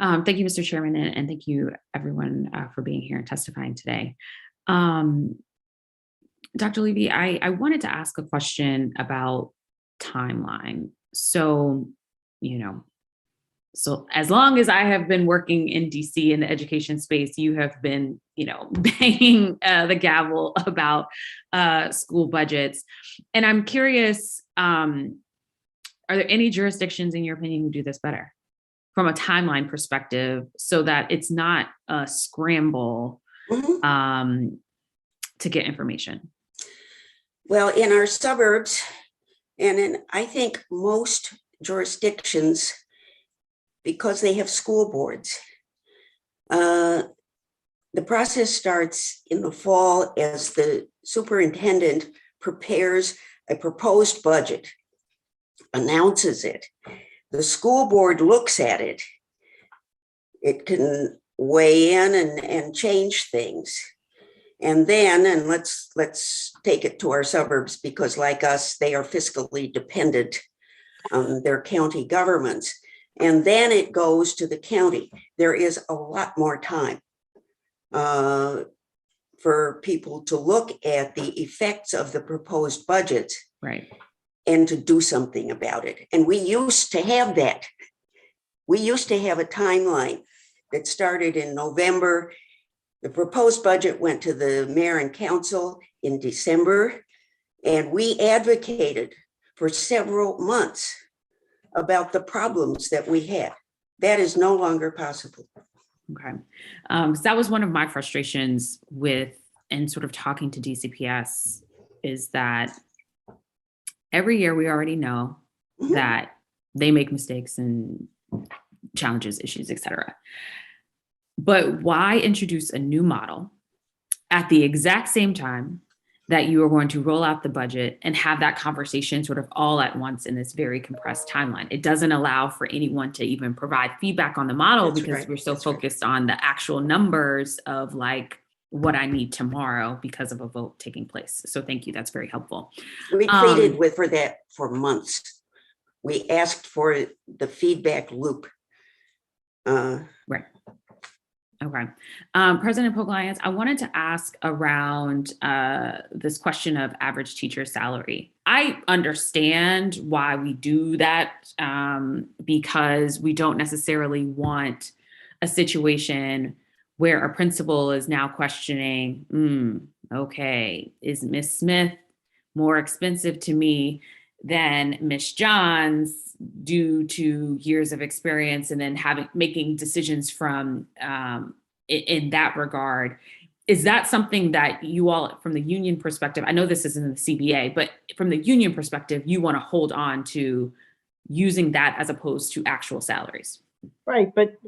Speaker 3: Thank you, Mr. Chairman, and thank you everyone for being here and testifying today. Dr. Levy, I wanted to ask a question about timeline. So, so as long as I have been working in DC in the education space, you have been, banging the gavel about school budgets. And I'm curious, are there any jurisdictions in your opinion who do this better from a timeline perspective, so that it's not a scramble to get information?
Speaker 6: Well, in our suburbs, and in, I think, most jurisdictions, because they have school boards, the process starts in the fall as the superintendent prepares a proposed budget, announces it. The school board looks at it. It can weigh in and change things. And then, and let's take it to our suburbs, because like us, they are fiscally dependent on their county governments. And then it goes to the county. There is a lot more time for people to look at the effects of the proposed budget,
Speaker 3: right,
Speaker 6: and to do something about it. And we used to have that. We used to have a timeline that started in November The proposed budget went to the mayor and council in December, and we advocated for several months about the problems that we had. That is no longer possible.
Speaker 3: Okay. So that was one of my frustrations with and sort of talking to DCPS is that every year we already know that they make mistakes and challenges, issues, et cetera. But why introduce a new model at the exact same time that you are going to roll out the budget and have that conversation sort of all at once in this very compressed timeline? It doesn't allow for anyone to even provide feedback on the model because we're so focused on the actual numbers of like what I need tomorrow because of a vote taking place. So thank you. That's very helpful.
Speaker 6: We pleaded for that for months. We asked for the feedback loop.
Speaker 3: Right. Okay. President Polk-Lyons, I wanted to ask around this question of average teacher salary. I understand why we do that because we don't necessarily want a situation where a principal is now questioning, okay, is Miss Smith more expensive to me than Miss Johns due to years of experience, and then making decisions from in that regard. Is that something that you all, from the union perspective, I know this isn't the CBA, but from the union perspective, you want to hold on to using that as opposed to actual salaries?
Speaker 9: Right, but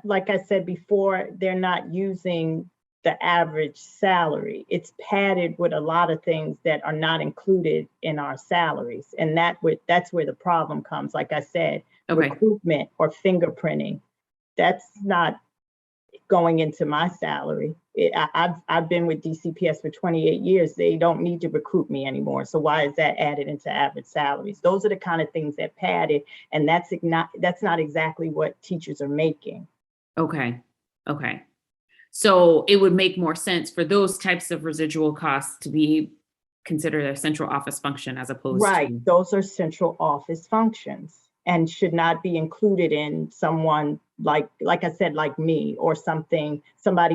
Speaker 9: like I said before, they're not using the average salary. It's padded with a lot of things that are not included in our salaries. And that's where the problem comes. Like I said, recruitment or fingerprinting, that's not going into my salary. I've been with DCPS for 28 years. They don't need to recruit me anymore. So why is that added into average salaries? Those are the kind of things that padded, and that's not exactly what teachers are making.
Speaker 3: Okay. So it would make more sense for those types of residual costs to be considered a central office function as opposed to.
Speaker 9: Those are central office functions and should not be included in someone like I said, like me, or somebody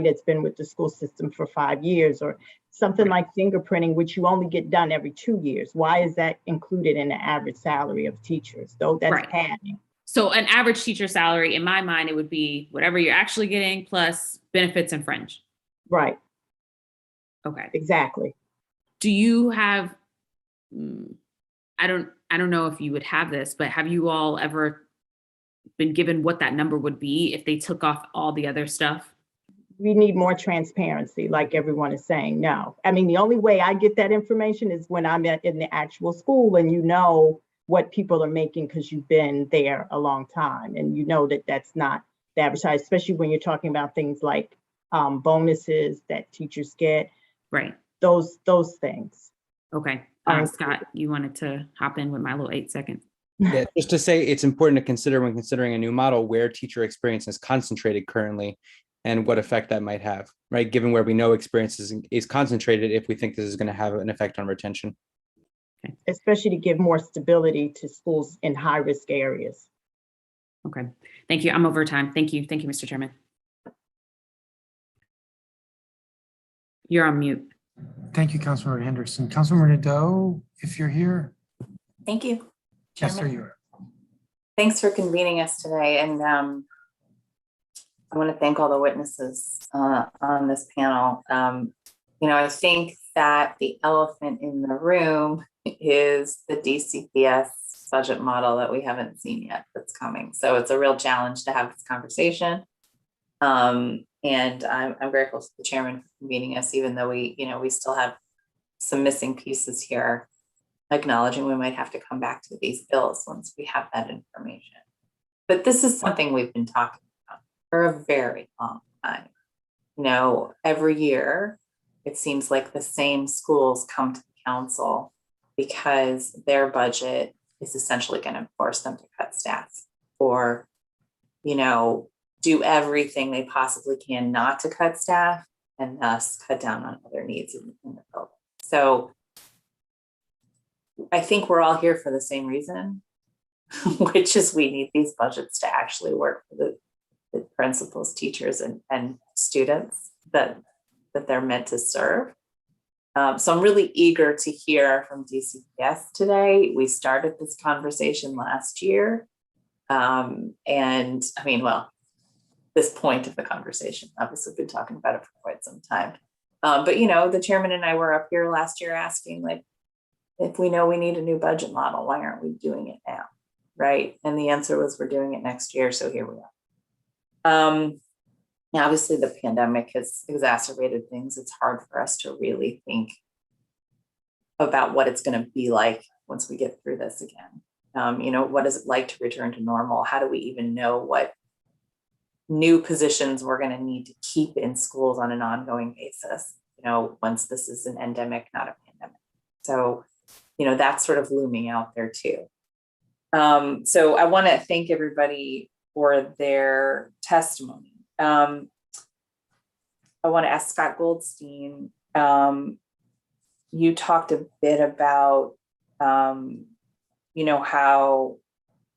Speaker 9: that's been with the school system for 5 years, or something like fingerprinting, which you only get done every 2 years. Why is that included in the average salary of teachers? Though that's padding.
Speaker 3: So an average teacher salary, in my mind, it would be whatever you're actually getting plus benefits and fringe.
Speaker 9: Right.
Speaker 3: Okay.
Speaker 9: Exactly.
Speaker 3: Do you have, I don't know if you would have this, but have you all ever been given what that number would be if they took off all the other stuff?
Speaker 9: We need more transparency, like everyone is saying. No, I mean, the only way I get that information is when I'm in the actual school and you know what people are making because you've been there a long time, and you know that that's not the average size, especially when you're talking about things like bonuses that teachers get.
Speaker 3: Right.
Speaker 9: Those things.
Speaker 3: Okay. Scott, you wanted to hop in with my little 8 seconds.
Speaker 8: Yeah, just to say it's important to consider when considering a new model where teacher experience is concentrated currently and what effect that might have, right? Given where we know experience is concentrated, if we think this is going to have an effect on retention.
Speaker 9: Okay. Especially to give more stability to schools in high-risk areas.
Speaker 3: Okay, thank you. I'm over time. Thank you, Mr. Chairman. You're on mute.
Speaker 1: Thank you, Councilmember Henderson. Councilmember Nadeau, if you're here.
Speaker 12: Thank you.
Speaker 1: Yes, there you are.
Speaker 12: Thanks for convening us today. And I want to thank all the witnesses on this panel. I think that the elephant in the room is the DCPS budget model that we haven't seen yet that's coming. So it's a real challenge to have this conversation. And I'm grateful to the chairman for convening us, even though we still have some missing pieces here, acknowledging we might have to come back to these bills once we have that information. But this is something we've been talking about for a very long time. Every year, it seems like the same schools come to the council because their budget is essentially going to force them to cut staff or, do everything they possibly can not to cut staff and thus cut down on other needs in the building. So I think we're all here for the same reason, which is we need these budgets to actually work for the principals, teachers, and students. that they're meant to serve. So I'm really eager to hear from DCPS today. We started this conversation last year. And I mean, well, this point of the conversation, obviously we've been talking about it for quite some time. But you know, the chairman and I were up here last year asking, like, if we know we need a new budget model, why aren't we doing it now? Right? And the answer was we're doing it next year. So here we are. Now, obviously the pandemic has exacerbated things. It's hard for us to really think about what it's going to be like once we get through this again. You know, what is it like to return to normal? How do we even know what new positions we're going to need to keep in schools on an ongoing basis, you know, once this is an endemic, not a pandemic. So, you know, that's sort of looming out there too. So I want to thank everybody for their testimony. I want to ask Scott Goldstein, you talked a bit about, you know, how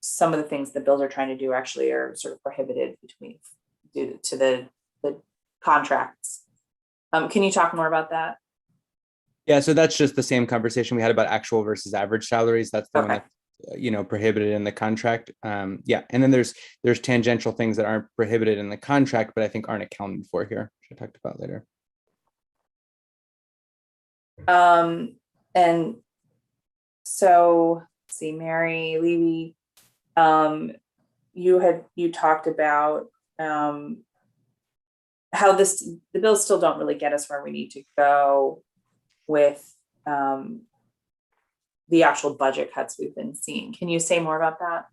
Speaker 12: some of the things the bills are trying to do actually are sort of prohibited due to the contracts. Can you talk more about that?
Speaker 8: Yeah, so that's just the same conversation we had about actual versus average salaries. That's the one that's, you know, prohibited in the contract. Yeah, and then there's tangential things that aren't prohibited in the contract, but I think aren't accounted for here, which I talked about later.
Speaker 12: And so, let's see, Mary Levy, you talked about how the bills still don't really get us where we need to go with the actual budget cuts we've been seeing. Can you say more about that?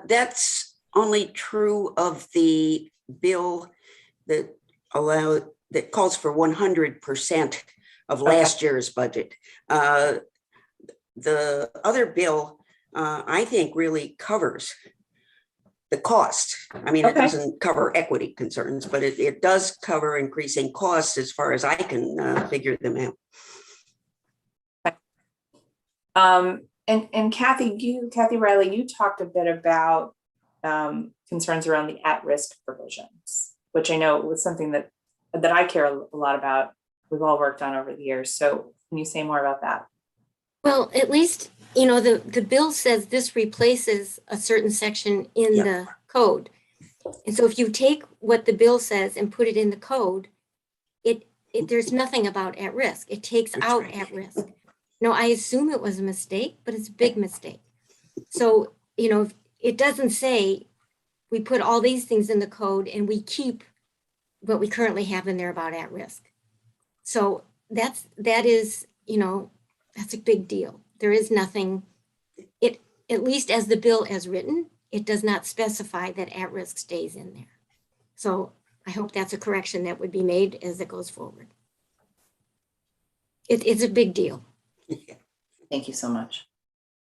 Speaker 6: That's only true of the bill that calls for 100% of last year's budget. The other bill, I think, really covers the cost. I mean, it doesn't cover equity concerns, but it does cover increasing costs as far as I can figure them out.
Speaker 12: And Kathy Riley, you talked a bit about concerns around the at-risk provisions, which I know was something that I care a lot about. We've all worked on over the years. So can you say more about that?
Speaker 7: Well, at least, you know, the bill says this replaces a certain section in the code. And so if you take what the bill says and put it in the code, there's nothing about at risk. It takes out at risk. No, I assume it was a mistake, but it's a big mistake. So, you know, it doesn't say we put all these things in the code and we keep what we currently have in there about at risk. So that is, you know, that's a big deal. There is nothing, at least as the bill as written, it does not specify that at risk stays in there. So I hope that's a correction that would be made as it goes forward. It's a big deal.
Speaker 12: Thank you so much.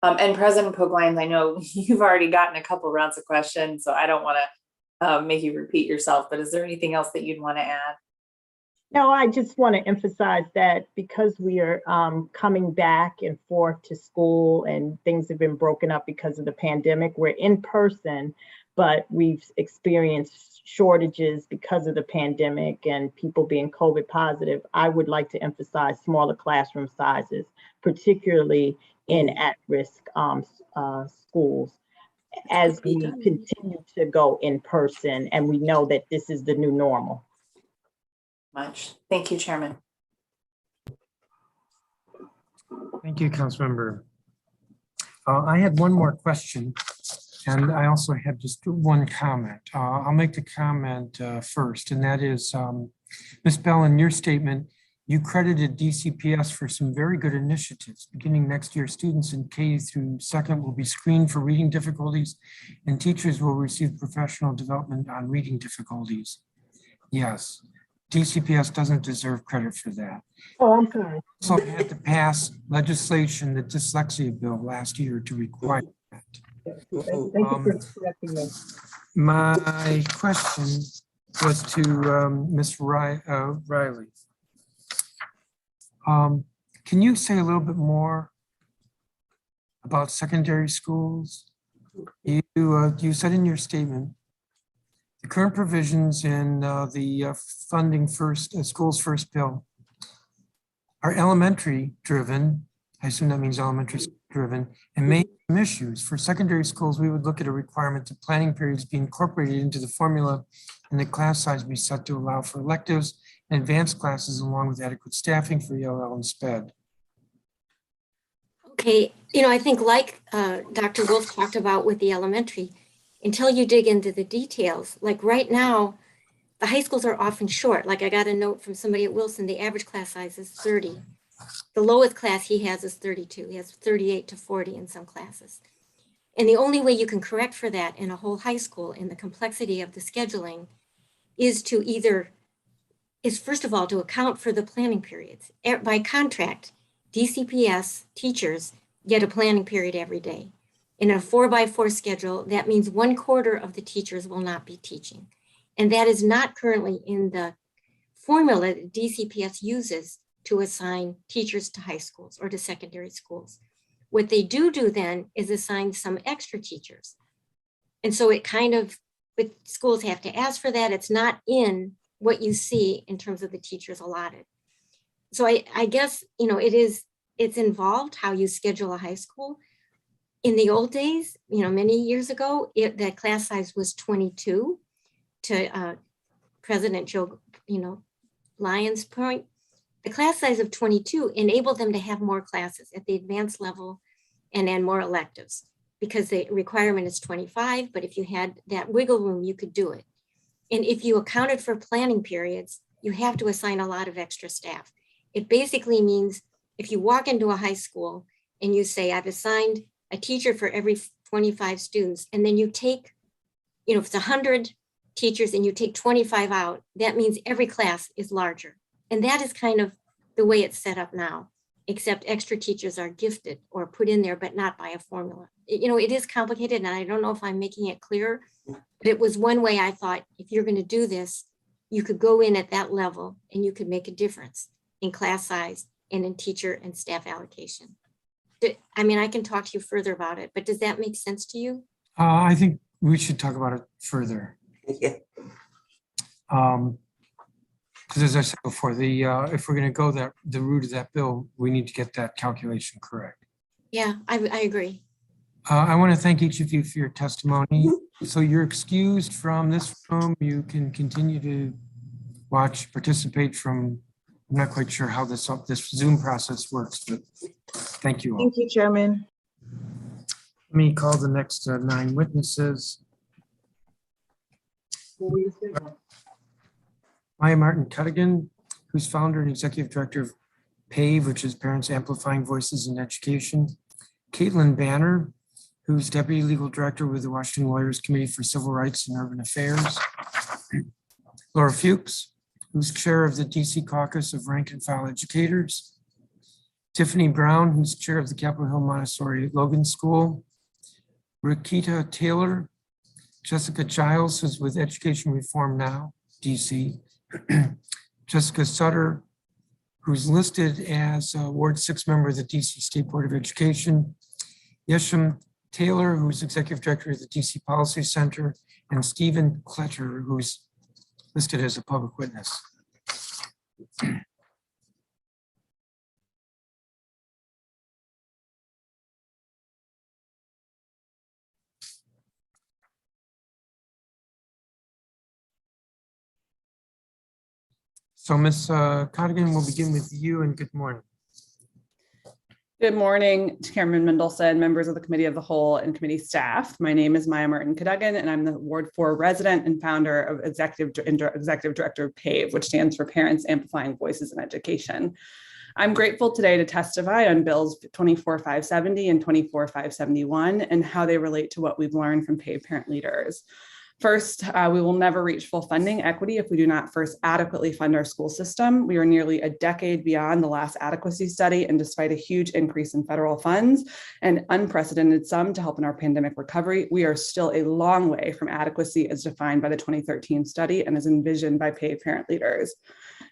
Speaker 12: And President Poglines, I know you've already gotten a couple rounds of questions, so I don't want to make you repeat yourself, but is there anything else that you'd want to add?
Speaker 9: No, I just want to emphasize that because we are coming back and forth to school and things have been broken up because of the pandemic, we're in person, but we've experienced shortages because of the pandemic and people being COVID positive. I would like to emphasize smaller classroom sizes, particularly in at-risk schools, as we continue to go in person and we know that this is the new normal.
Speaker 12: Much. Thank you, Chairman.
Speaker 1: Thank you, Councilmember. I had one more question, and I also had just one comment. I'll make the comment first, and that is, Ms. Bell, in your statement, you credited DCPS for some very good initiatives. Beginning next year, students in K through 2nd will be screened for reading difficulties, and teachers will receive professional development on reading difficulties. Yes. DCPS doesn't deserve credit for that.
Speaker 9: Oh, I'm sorry.
Speaker 1: So we had to pass legislation, the dyslexia bill last year to require that.
Speaker 9: Thank you for correcting me.
Speaker 1: My question was to Ms. Riley. Can you say a little bit more about secondary schools? You said in your statement The current provisions in the funding first, schools first bill are elementary driven. I assume that means elementary driven, and may have some issues. For secondary schools, we would look at a requirement that planning periods be incorporated into the formula and the class size be set to allow for electives and advanced classes along with adequate staffing for ELL and SPED.
Speaker 7: Okay, I think like Dr. Wolf talked about with the elementary, until you dig into the details, like right now, the high schools are often short. Like I got a note from somebody at Wilson, the average class size is 30. The lowest class he has is 32. He has 38 to 40 in some classes. And the only way you can correct for that in a whole high school in the complexity of the scheduling is first of all, to account for the planning periods. By contract, DCPS teachers get a planning period every day. In a 4x4 schedule, that means 1/4 of the teachers will not be teaching. And that is not currently in the formula that DCPS uses to assign teachers to high schools or to secondary schools. What they do then is assign some extra teachers. And so but schools have to ask for that. It's not in what you see in terms of the teachers allotted. So I guess, it's involved how you schedule a high school. In the old days, many years ago, that class size was 22 to President Joe, Lyons' point. The class size of 22 enabled them to have more classes at the advanced level and then more electives because the requirement is 25, but if you had that wiggle room, you could do it. And if you accounted for planning periods, you have to assign a lot of extra staff. It basically means if you walk into a high school and you say, I've assigned a teacher for every 25 students, and then you take, if it's 100 teachers and you take 25 out, that means every class is larger. And that is kind of the way it's set up now, except extra teachers are gifted or put in there, but not by a formula. It is complicated, and I don't know if I'm making it clear, but it was one way I thought, if you're going to do this, you could go in at that level and you could make a difference in class size and in teacher and staff allocation. I can talk to you further about it, but does that make sense to you?
Speaker 1: I think we should talk about it further.
Speaker 6: Yeah.
Speaker 1: Because as I said before, if we're going to go the route of that bill, we need to get that calculation correct.
Speaker 7: Yeah, I agree.
Speaker 1: I want to thank each of you for your testimony. So you're excused from this room. You can continue to participate from, I'm not quite sure how this Zoom process works, but thank you all.
Speaker 11: Thank you, Chairman.
Speaker 1: Let me call the next 9 witnesses. Maya Martin Cuttigan, who's founder and executive director of PAVE, which is Parents Amplifying Voices in Education. Caitlin Banner, who's deputy legal director with the Washington Lawyers Committee for Civil Rights and Urban Affairs. Laura Fuchs, who's chair of the DC Caucus of Rank and File Educators. Tiffany Brown, who's chair of the Capitol Hill Montessori Logan School. Rakita Taylor, Jessica Giles, who's with Education Reform Now, DC. Jessica Sutter, who's listed as a Ward 6 member of the DC State Board of Education. Yesham Taylor, who's executive director of the DC Policy Center, and Stephen Kletter, who's listed as a public witness. So Ms. Cottigan, we'll begin with you, and good morning.
Speaker 13: Good morning, Chairman Mendelson, members of the Committee of the Whole and committee staff. My name is Maya Martin Cuttigan, and I'm the Ward 4 resident and founder of executive director of PAVE, which stands for Parents Amplifying Voices in Education. I'm grateful today to testify on bills 24570 and 24571 and how they relate to what we've learned from PAVE parent leaders. First, we will never reach full funding equity if we do not first adequately fund our school system. We are nearly a decade beyond the last adequacy study, and despite a huge increase in federal funds and unprecedented sum to help in our pandemic recovery, we are still a long way from adequacy as defined by the 2013 study and as envisioned by PAVE parent leaders.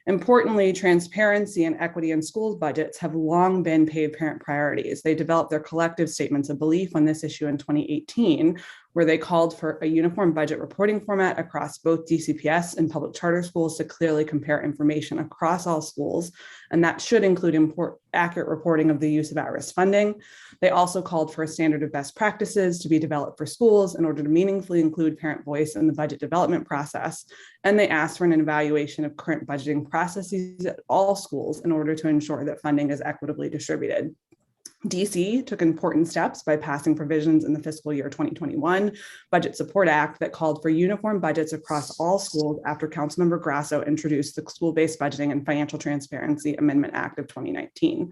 Speaker 13: Importantly, transparency and equity in schools budgets have long been PAVE parent priorities. They developed their collective statements of belief on this issue in 2018, where they called for a uniform budget reporting format across both DCPS and public charter schools to clearly compare information across all schools. And that should include accurate reporting of the use of at-risk funding. They also called for a standard of best practices to be developed for schools in order to meaningfully include parent voice in the budget development process. And they asked for an evaluation of current budgeting processes at all schools in order to ensure that funding is equitably distributed. DC took important steps by passing provisions in the fiscal year 2021 Budget Support Act that called for uniform budgets across all schools after Councilmember Grasso introduced the School-Based Budgeting and Financial Transparency Amendment Act of 2019.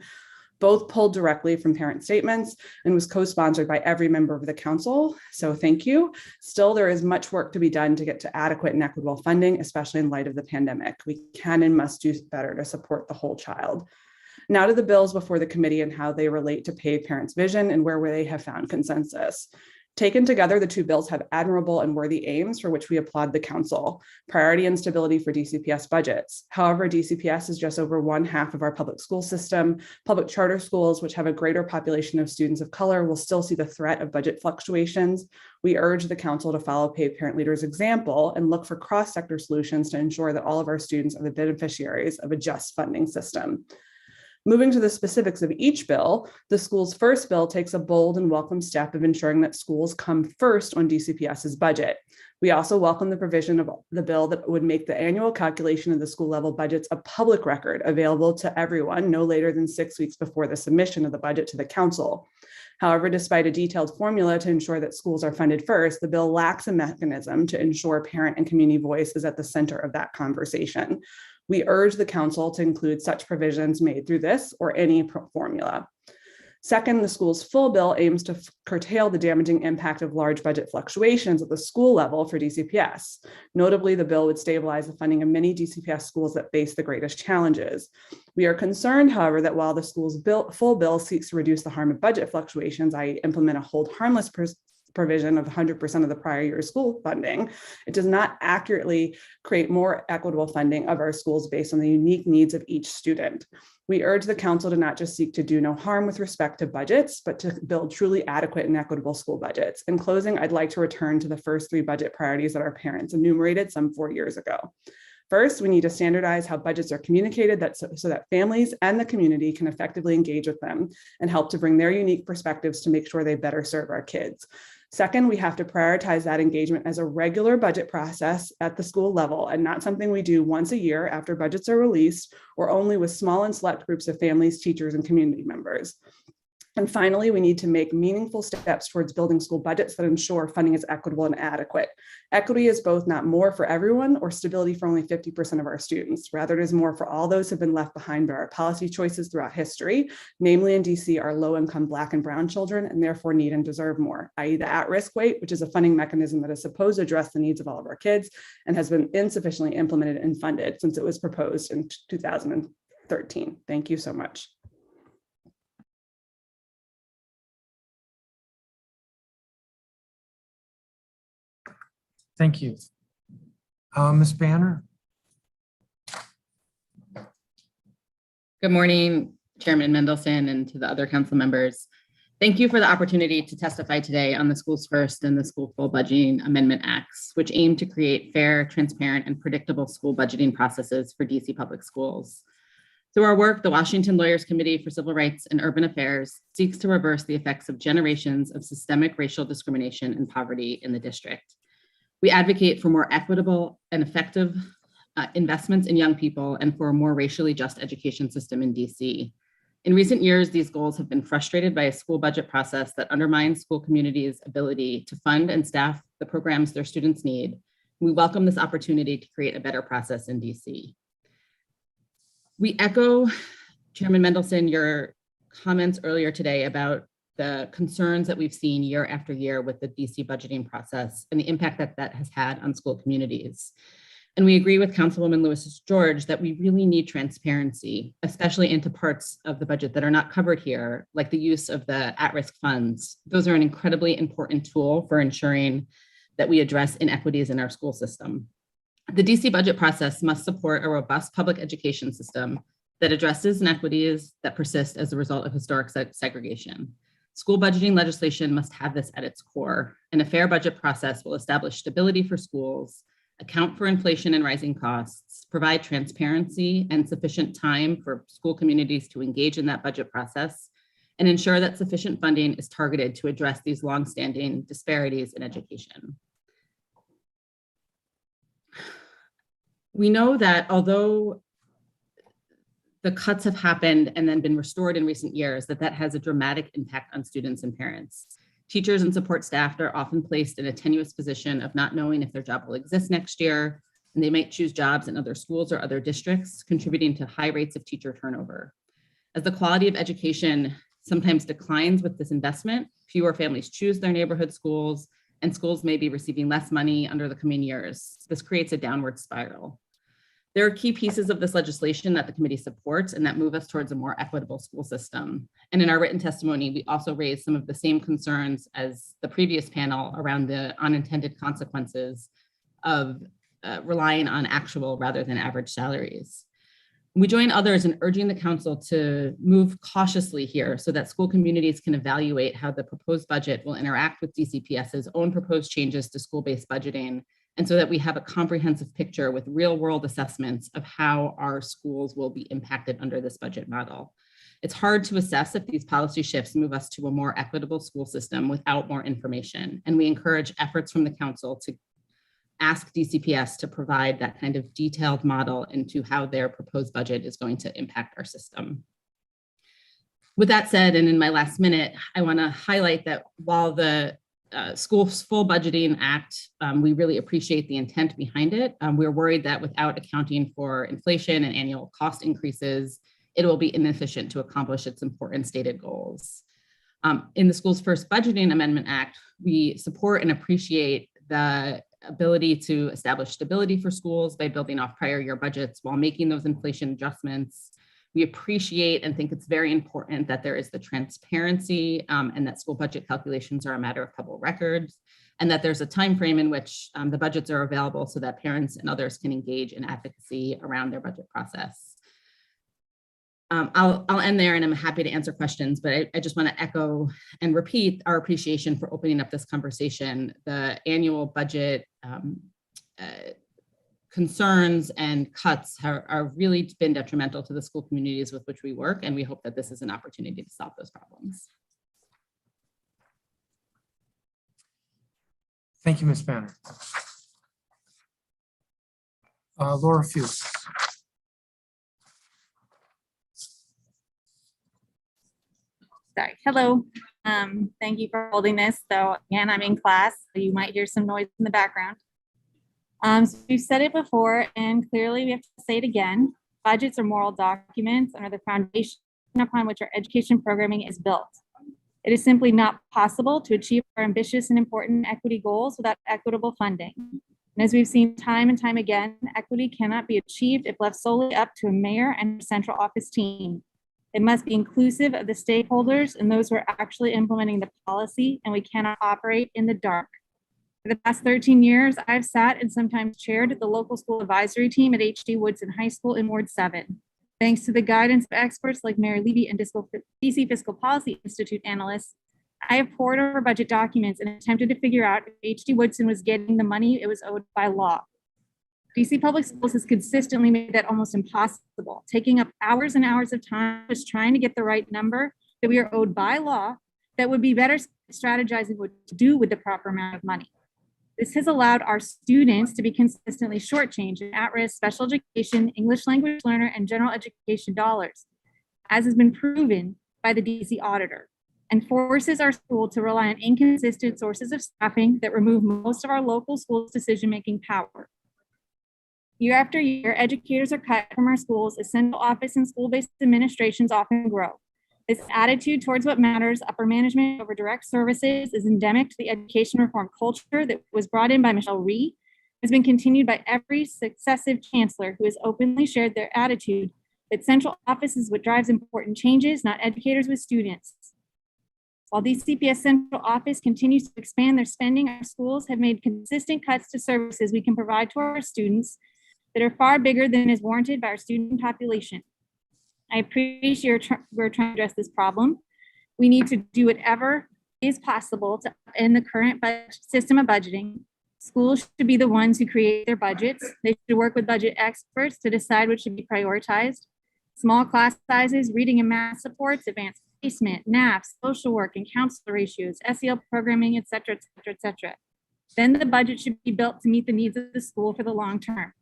Speaker 13: Both pulled directly from parent statements and was co-sponsored by every member of the council. So thank you. Still, there is much work to be done to get to adequate and equitable funding, especially in light of the pandemic. We can and must do better to support the whole child. Now to the bills before the committee and how they relate to PAVE Parents' vision and where they have found consensus. Taken together, the two bills have admirable and worthy aims for which we applaud the council: priority and stability for DCPS budgets. However, DCPS is just over 1/2 of our public school system. Public charter schools, which have a greater population of students of color, will still see the threat of budget fluctuations. We urge the council to follow PAVE Parent Leader's example and look for cross-sector solutions to ensure that all of our students are the beneficiaries of a just funding system. Moving to the specifics of each bill, the school's first bill takes a bold and welcome step of ensuring that schools come first on DCPS's budget. We also welcome the provision of the bill that would make the annual calculation of the school level budgets a public record available to everyone no later than 6 weeks before the submission of the budget to the council. However, despite a detailed formula to ensure that schools are funded first, the bill lacks a mechanism to ensure parent and community voice is at the center of that conversation. We urge the council to include such provisions made through this or any formula. Second, the school's full bill aims to curtail the damaging impact of large budget fluctuations at the school level for DCPS. Notably, the bill would stabilize the funding of many DCPS schools that face the greatest challenges. We are concerned, however, that while the school's full bill seeks to reduce the harm of budget fluctuations, i.e. implement a hold harmless provision of 100% of the prior year's school funding, it does not accurately create more equitable funding of our schools based on the unique needs of each student. We urge the council to not just seek to do no harm with respect to budgets, but to build truly adequate and equitable school budgets. In closing, I'd like to return to the first 3 budget priorities that our parents enumerated some 4 years ago. First, we need to standardize how budgets are communicated so that families and the community can effectively engage with them and help to bring their unique perspectives to make sure they better serve our kids. Second, we have to prioritize that engagement as a regular budget process at the school level and not something we do once a year after budgets are released or only with small and select groups of families, teachers, and community members. And finally, we need to make meaningful steps towards building school budgets that ensure funding is equitable and adequate. Equity is both not more for everyone or stability for only 50% of our students. Rather, it is more for all those who have been left behind by our policy choices throughout history, namely in DC, our low-income Black and Brown children, and therefore need and deserve more, i.e. the at-risk weight, which is a funding mechanism that is supposed to address the needs of all of our kids and has been insufficiently implemented and funded since it was proposed in 2013. Thank you so much.
Speaker 1: Thank you. Ms. Banner?
Speaker 14: Good morning, Chairman Mendelson, and to the other council members. Thank you for the opportunity to testify today on the Schools First and the School Full Budgeting Amendment Acts, which aim to create fair, transparent, and predictable school budgeting processes for DC public schools. Through our work, the Washington Lawyers Committee for Civil Rights and Urban Affairs seeks to reverse the effects of generations of systemic racial discrimination and poverty in the district. We advocate for more equitable and effective investments in young people and for a more racially just education system in DC. In recent years, these goals have been frustrated by a school budget process that undermines school communities' ability to fund and staff the programs their students need. We welcome this opportunity to create a better process in DC. We echo, Chairman Mendelson, your comments earlier today about the concerns that we've seen year after year with the DC budgeting process and the impact that that has had on school communities. And we agree with Councilwoman Lewis-George that we really need transparency, especially into parts of the budget that are not covered here, like the use of the at-risk funds. Those are an incredibly important tool for ensuring that we address inequities in our school system. The DC budget process must support a robust public education system that addresses inequities that persist as a result of historic segregation. School budgeting legislation must have this at its core, and a fair budget process will establish stability for schools, account for inflation and rising costs, provide transparency and sufficient time for school communities to engage in that budget process, and ensure that sufficient funding is targeted to address these longstanding disparities in education. We know that although the cuts have happened and then been restored in recent years, that has a dramatic impact on students and parents. Teachers and support staff are often placed in a tenuous position of not knowing if their job will exist next year, and they might choose jobs in other schools or other districts, contributing to high rates of teacher turnover. As the quality of education sometimes declines with this investment, fewer families choose their neighborhood schools, and schools may be receiving less money under the coming years. This creates a downward spiral. There are key pieces of this legislation that the committee supports and that move us towards a more equitable school system. And in our written testimony, we also raised some of the same concerns as the previous panel around the unintended consequences of relying on actual rather than average salaries. We join others in urging the council to move cautiously here so that school communities can evaluate how the proposed budget will interact with DCPS's own proposed changes to school-based budgeting, and so that we have a comprehensive picture with real-world assessments of how our schools will be impacted under this budget model. It's hard to assess if these policy shifts move us to a more equitable school system without more information, and we encourage efforts from the council to ask DCPS to provide that kind of detailed model into how their proposed budget is going to impact our system. With that said, and in my last minute, I want to highlight that while the School's Full Budgeting Act, we really appreciate the intent behind it. We're worried that without accounting for inflation and annual cost increases, it will be inefficient to accomplish its important stated goals. In the School's First Budgeting Amendment Act, we support and appreciate the ability to establish stability for schools by building off prior year budgets while making those inflation adjustments. We appreciate and think it's very important that there is the transparency and that school budget calculations are a matter of public records, and that there's a time frame in which the budgets are available so that parents and others can engage in advocacy around their budget process. I'll end there, and I'm happy to answer questions, but I just want to echo and repeat our appreciation for opening up this conversation. The annual budget concerns and cuts are really been detrimental to the school communities with which we work, and we hope that this is an opportunity to solve those problems.
Speaker 1: Thank you, Ms. Banner. Laura Fuchs.
Speaker 15: Sorry. Hello. Thank you for holding this. So again, I'm in class, so you might hear some noise in the background. So we've said it before, and clearly we have to say it again. Budgets are moral documents and are the foundation upon which our education programming is built. It is simply not possible to achieve our ambitious and important equity goals without equitable funding. And as we've seen time and time again, equity cannot be achieved if left solely up to a mayor and a central office team. It must be inclusive of the stakeholders and those who are actually implementing the policy, and we cannot operate in the dark. For the past 13 years, I've sat and sometimes chaired the local school advisory team at H.D. Woodson High School in Ward 7. Thanks to the guidance of experts like Mary Levy and DC Fiscal Policy Institute analysts, I have pored over budget documents and attempted to figure out if H.D. Woodson was getting the money it was owed by law. DC Public Schools has consistently made that almost impossible, taking up hours and hours of time just trying to get the right number that we are owed by law that would be better strategizing what to do with the proper amount of money. This has allowed our students to be consistently shortchanged in at-risk special education, English language learner, and general education dollars, as has been proven by the DC auditor, and forces our school to rely on inconsistent sources of staffing that remove most of our local schools' decision-making power. Year after year, educators are cut from our schools as central office and school-based administrations often grow. This attitude towards what matters, upper management over direct services, is endemic to the education reform culture that was brought in by Michelle Rhee, has been continued by every successive chancellor who has openly shared their attitude that central office is what drives important changes, not educators with students. While DCPS central office continues to expand their spending, our schools have made consistent cuts to services we can provide to our students that are far bigger than is warranted by our student population. I appreciate we're trying to address this problem. We need to do whatever is possible to end the current system of budgeting. Schools should be the ones who create their budgets. They should work with budget experts to decide what should be prioritized. Small class sizes, reading and math supports, advanced placement, NAPs, social work, and counselor ratios, SEL programming, et cetera, et cetera, et cetera. Then the budget should be built to meet the needs of the school for the long term.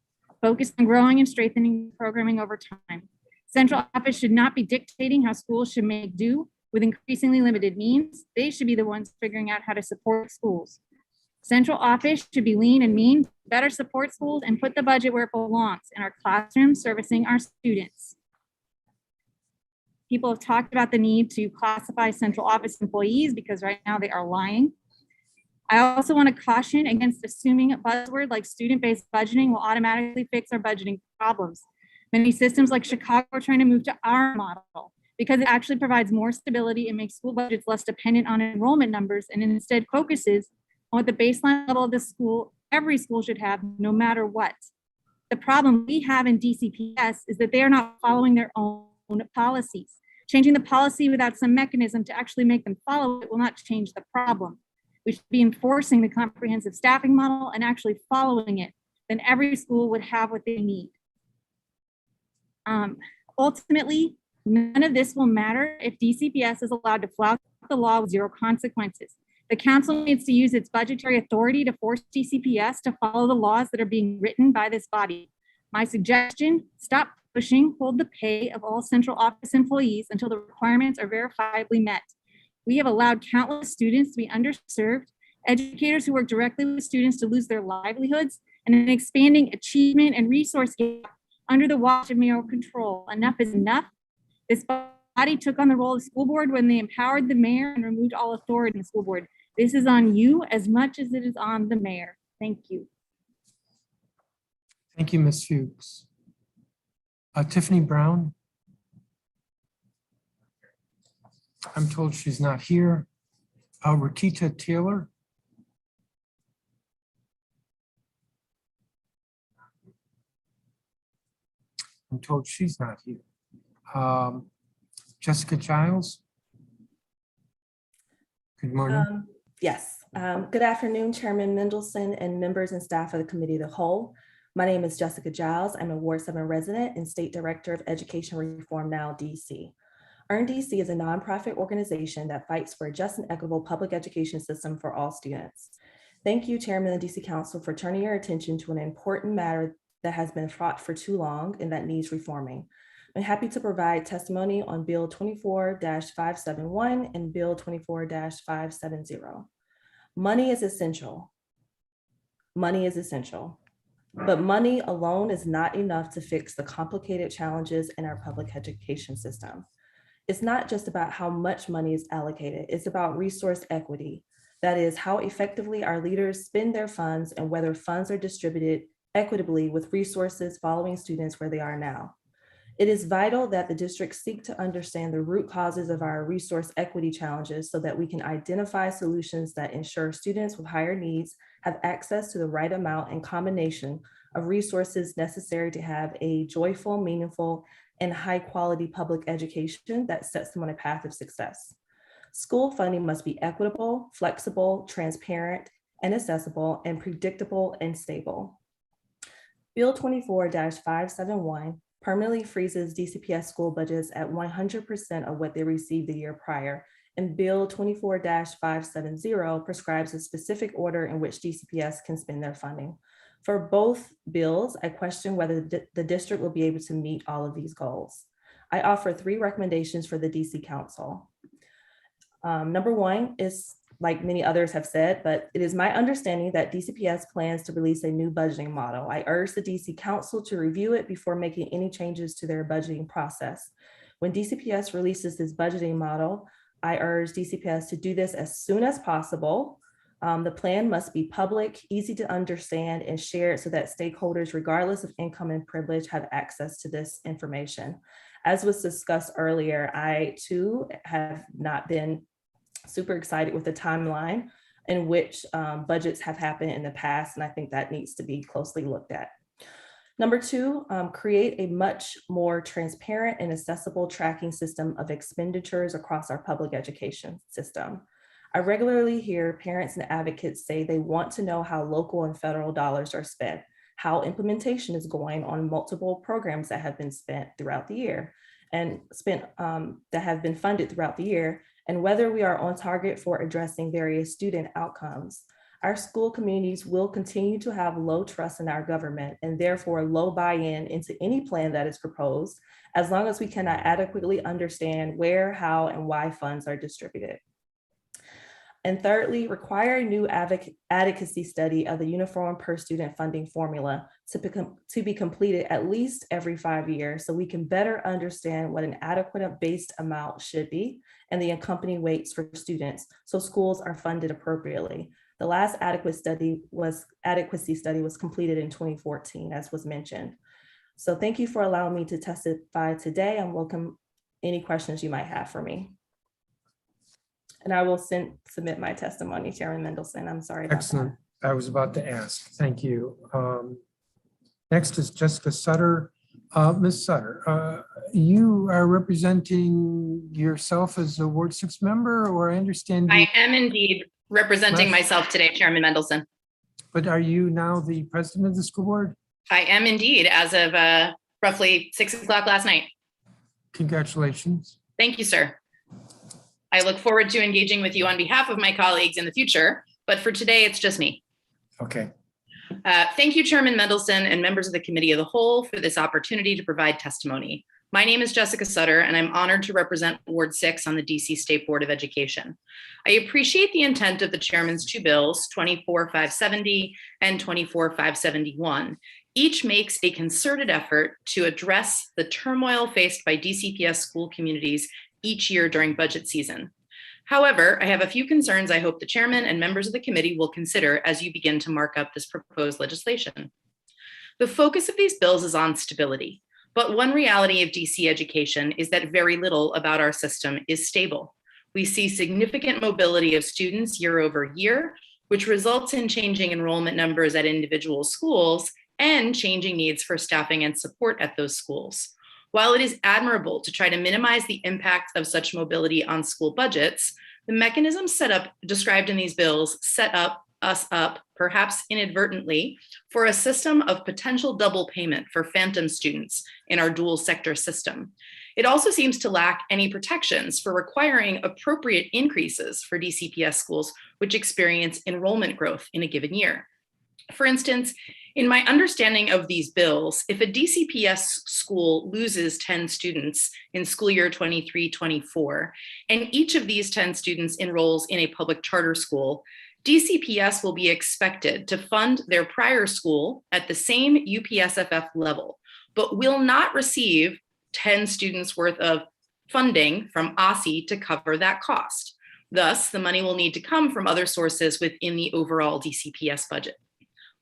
Speaker 15: Focus on growing and strengthening programming over time. Central office should not be dictating how schools should make do with increasingly limited means. They should be the ones figuring out how to support schools. Central office should be lean and mean, better support schools and put the budget where it belongs, in our classrooms servicing our students. People have talked about the need to classify central office employees because right now they are lying. I also want to caution against assuming a buzzword like student-based budgeting will automatically fix our budgeting problems. Many systems like Chicago are trying to move to our model because it actually provides more stability and makes school budgets less dependent on enrollment numbers and instead focuses on what the baseline level of the school, every school should have no matter what. The problem we have in DCPS is that they are not following their own policies. Changing the policy without some mechanism to actually make them follow it will not change the problem. We should be enforcing the comprehensive staffing model and actually following it. Then every school would have what they need. Ultimately, none of this will matter if DCPS is allowed to flout the law with zero consequences. The council needs to use its budgetary authority to force DCPS to follow the laws that are being written by this body. My suggestion, stop pushing, hold the pay of all central office employees until the requirements are verifiably met. We have allowed countless students to be underserved, educators who work directly with students to lose their livelihoods, and an expanding achievement and resource gap under the watch of mayoral control. Enough is enough. This body took on the role of school board when they empowered the mayor and removed all authority in the school board. This is on you as much as it is on the mayor. Thank you.
Speaker 1: Thank you, Ms. Fuchs. Tiffany Brown. I'm told she's not here. Rakita Taylor. I'm told she's not here. Jessica Giles. Good morning.
Speaker 16: Yes. Good afternoon, Chairman Mendelson and members and staff of the Committee of the Whole. My name is Jessica Giles. I'm a Ward 7 resident and State Director of Education Reform Now, DC. Earn DC is a nonprofit organization that fights for a just and equitable public education system for all students. Thank you, Chairman of the DC Council, for turning your attention to an important matter that has been fraught for too long and that needs reforming. I'm happy to provide testimony on Bill 24-571 and Bill 24-570. Money is essential. Money is essential. But money alone is not enough to fix the complicated challenges in our public education system. It's not just about how much money is allocated, it's about resource equity. That is, how effectively our leaders spend their funds and whether funds are distributed equitably with resources following students where they are now. It is vital that the district seek to understand the root causes of our resource equity challenges so that we can identify solutions that ensure students with higher needs have access to the right amount and combination of resources necessary to have a joyful, meaningful, and high quality public education that sets them on a path of success. School funding must be equitable, flexible, transparent, and accessible, and predictable and stable. Bill 24-571 permanently freezes DCPS school budgets at 100% of what they received the year prior, and Bill 24-570 prescribes a specific order in which DCPS can spend their funding. For both bills, I question whether the district will be able to meet all of these goals. I offer 3 recommendations for the DC Council. Number 1 is, like many others have said, but it is my understanding that DCPS plans to release a new budgeting model. I urge the DC Council to review it before making any changes to their budgeting process. When DCPS releases this budgeting model, I urge DCPS to do this as soon as possible. The plan must be public, easy to understand, and shared so that stakeholders, regardless of income and privilege, have access to this information. As was discussed earlier, I too have not been super excited with the timeline in which budgets have happened in the past, and I think that needs to be closely looked at. Number two, create a much more transparent and accessible tracking system of expenditures across our public education system. I regularly hear parents and advocates say they want to know how local and federal dollars are spent, how implementation is going on multiple programs that have been spent throughout the year and that have been funded throughout the year, and whether we are on target for addressing various student outcomes. Our school communities will continue to have low trust in our government and therefore low buy-in into any plan that is proposed, as long as we cannot adequately understand where, how, and why funds are distributed. And thirdly, require a new advocacy study of the uniform per student funding formula to be completed at least every 5 years so we can better understand what an adequate based amount should be and the accompanying weights for students so schools are funded appropriately. The last adequacy study was completed in 2014, as was mentioned. So thank you for allowing me to testify today and welcome any questions you might have for me. And I will submit my testimony, Chairman Mendelson. I'm sorry about
Speaker 1: Excellent. I was about to ask. Thank you. Next is Jessica Sutter. Ms. Sutter, you are representing yourself as a Ward 6 member, or I understand you,
Speaker 17: I am indeed representing myself today, Chairman Mendelson.
Speaker 1: but are you now the president of the school board?
Speaker 17: I am indeed, as of roughly 6 o'clock last night.
Speaker 1: Congratulations.
Speaker 17: Thank you, sir. I look forward to engaging with you on behalf of my colleagues in the future, but for today, it's just me.
Speaker 1: Okay.
Speaker 17: Thank you, Chairman Mendelson and members of the Committee of the Whole for this opportunity to provide testimony. My name is Jessica Sutter, and I'm honored to represent Ward 6 on the DC State Board of Education. I appreciate the intent of the chairman's two bills, 24-570 and 24-571. Each makes a concerted effort to address the turmoil faced by DCPS school communities each year during budget season. However, I have a few concerns I hope the chairman and members of the committee will consider as you begin to mark up this proposed legislation. The focus of these bills is on stability, but one reality of DC education is that very little about our system is stable. We see significant mobility of students year over year, which results in changing enrollment numbers at individual schools and changing needs for staffing and support at those schools. While it is admirable to try to minimize the impact of such mobility on school budgets, the mechanisms described in these bills set us up, perhaps inadvertently, for a system of potential double payment for phantom students in our dual sector system. It also seems to lack any protections for requiring appropriate increases for DCPS schools which experience enrollment growth in a given year. For instance, in my understanding of these bills, if a DCPS school loses 10 students in school year 23-24, and each of these 10 students enrolls in a public charter school, DCPS will be expected to fund their prior school at the same UPSFF level, but will not receive 10 students worth of funding from OSSI to cover that cost. Thus, the money will need to come from other sources within the overall DCPS budget.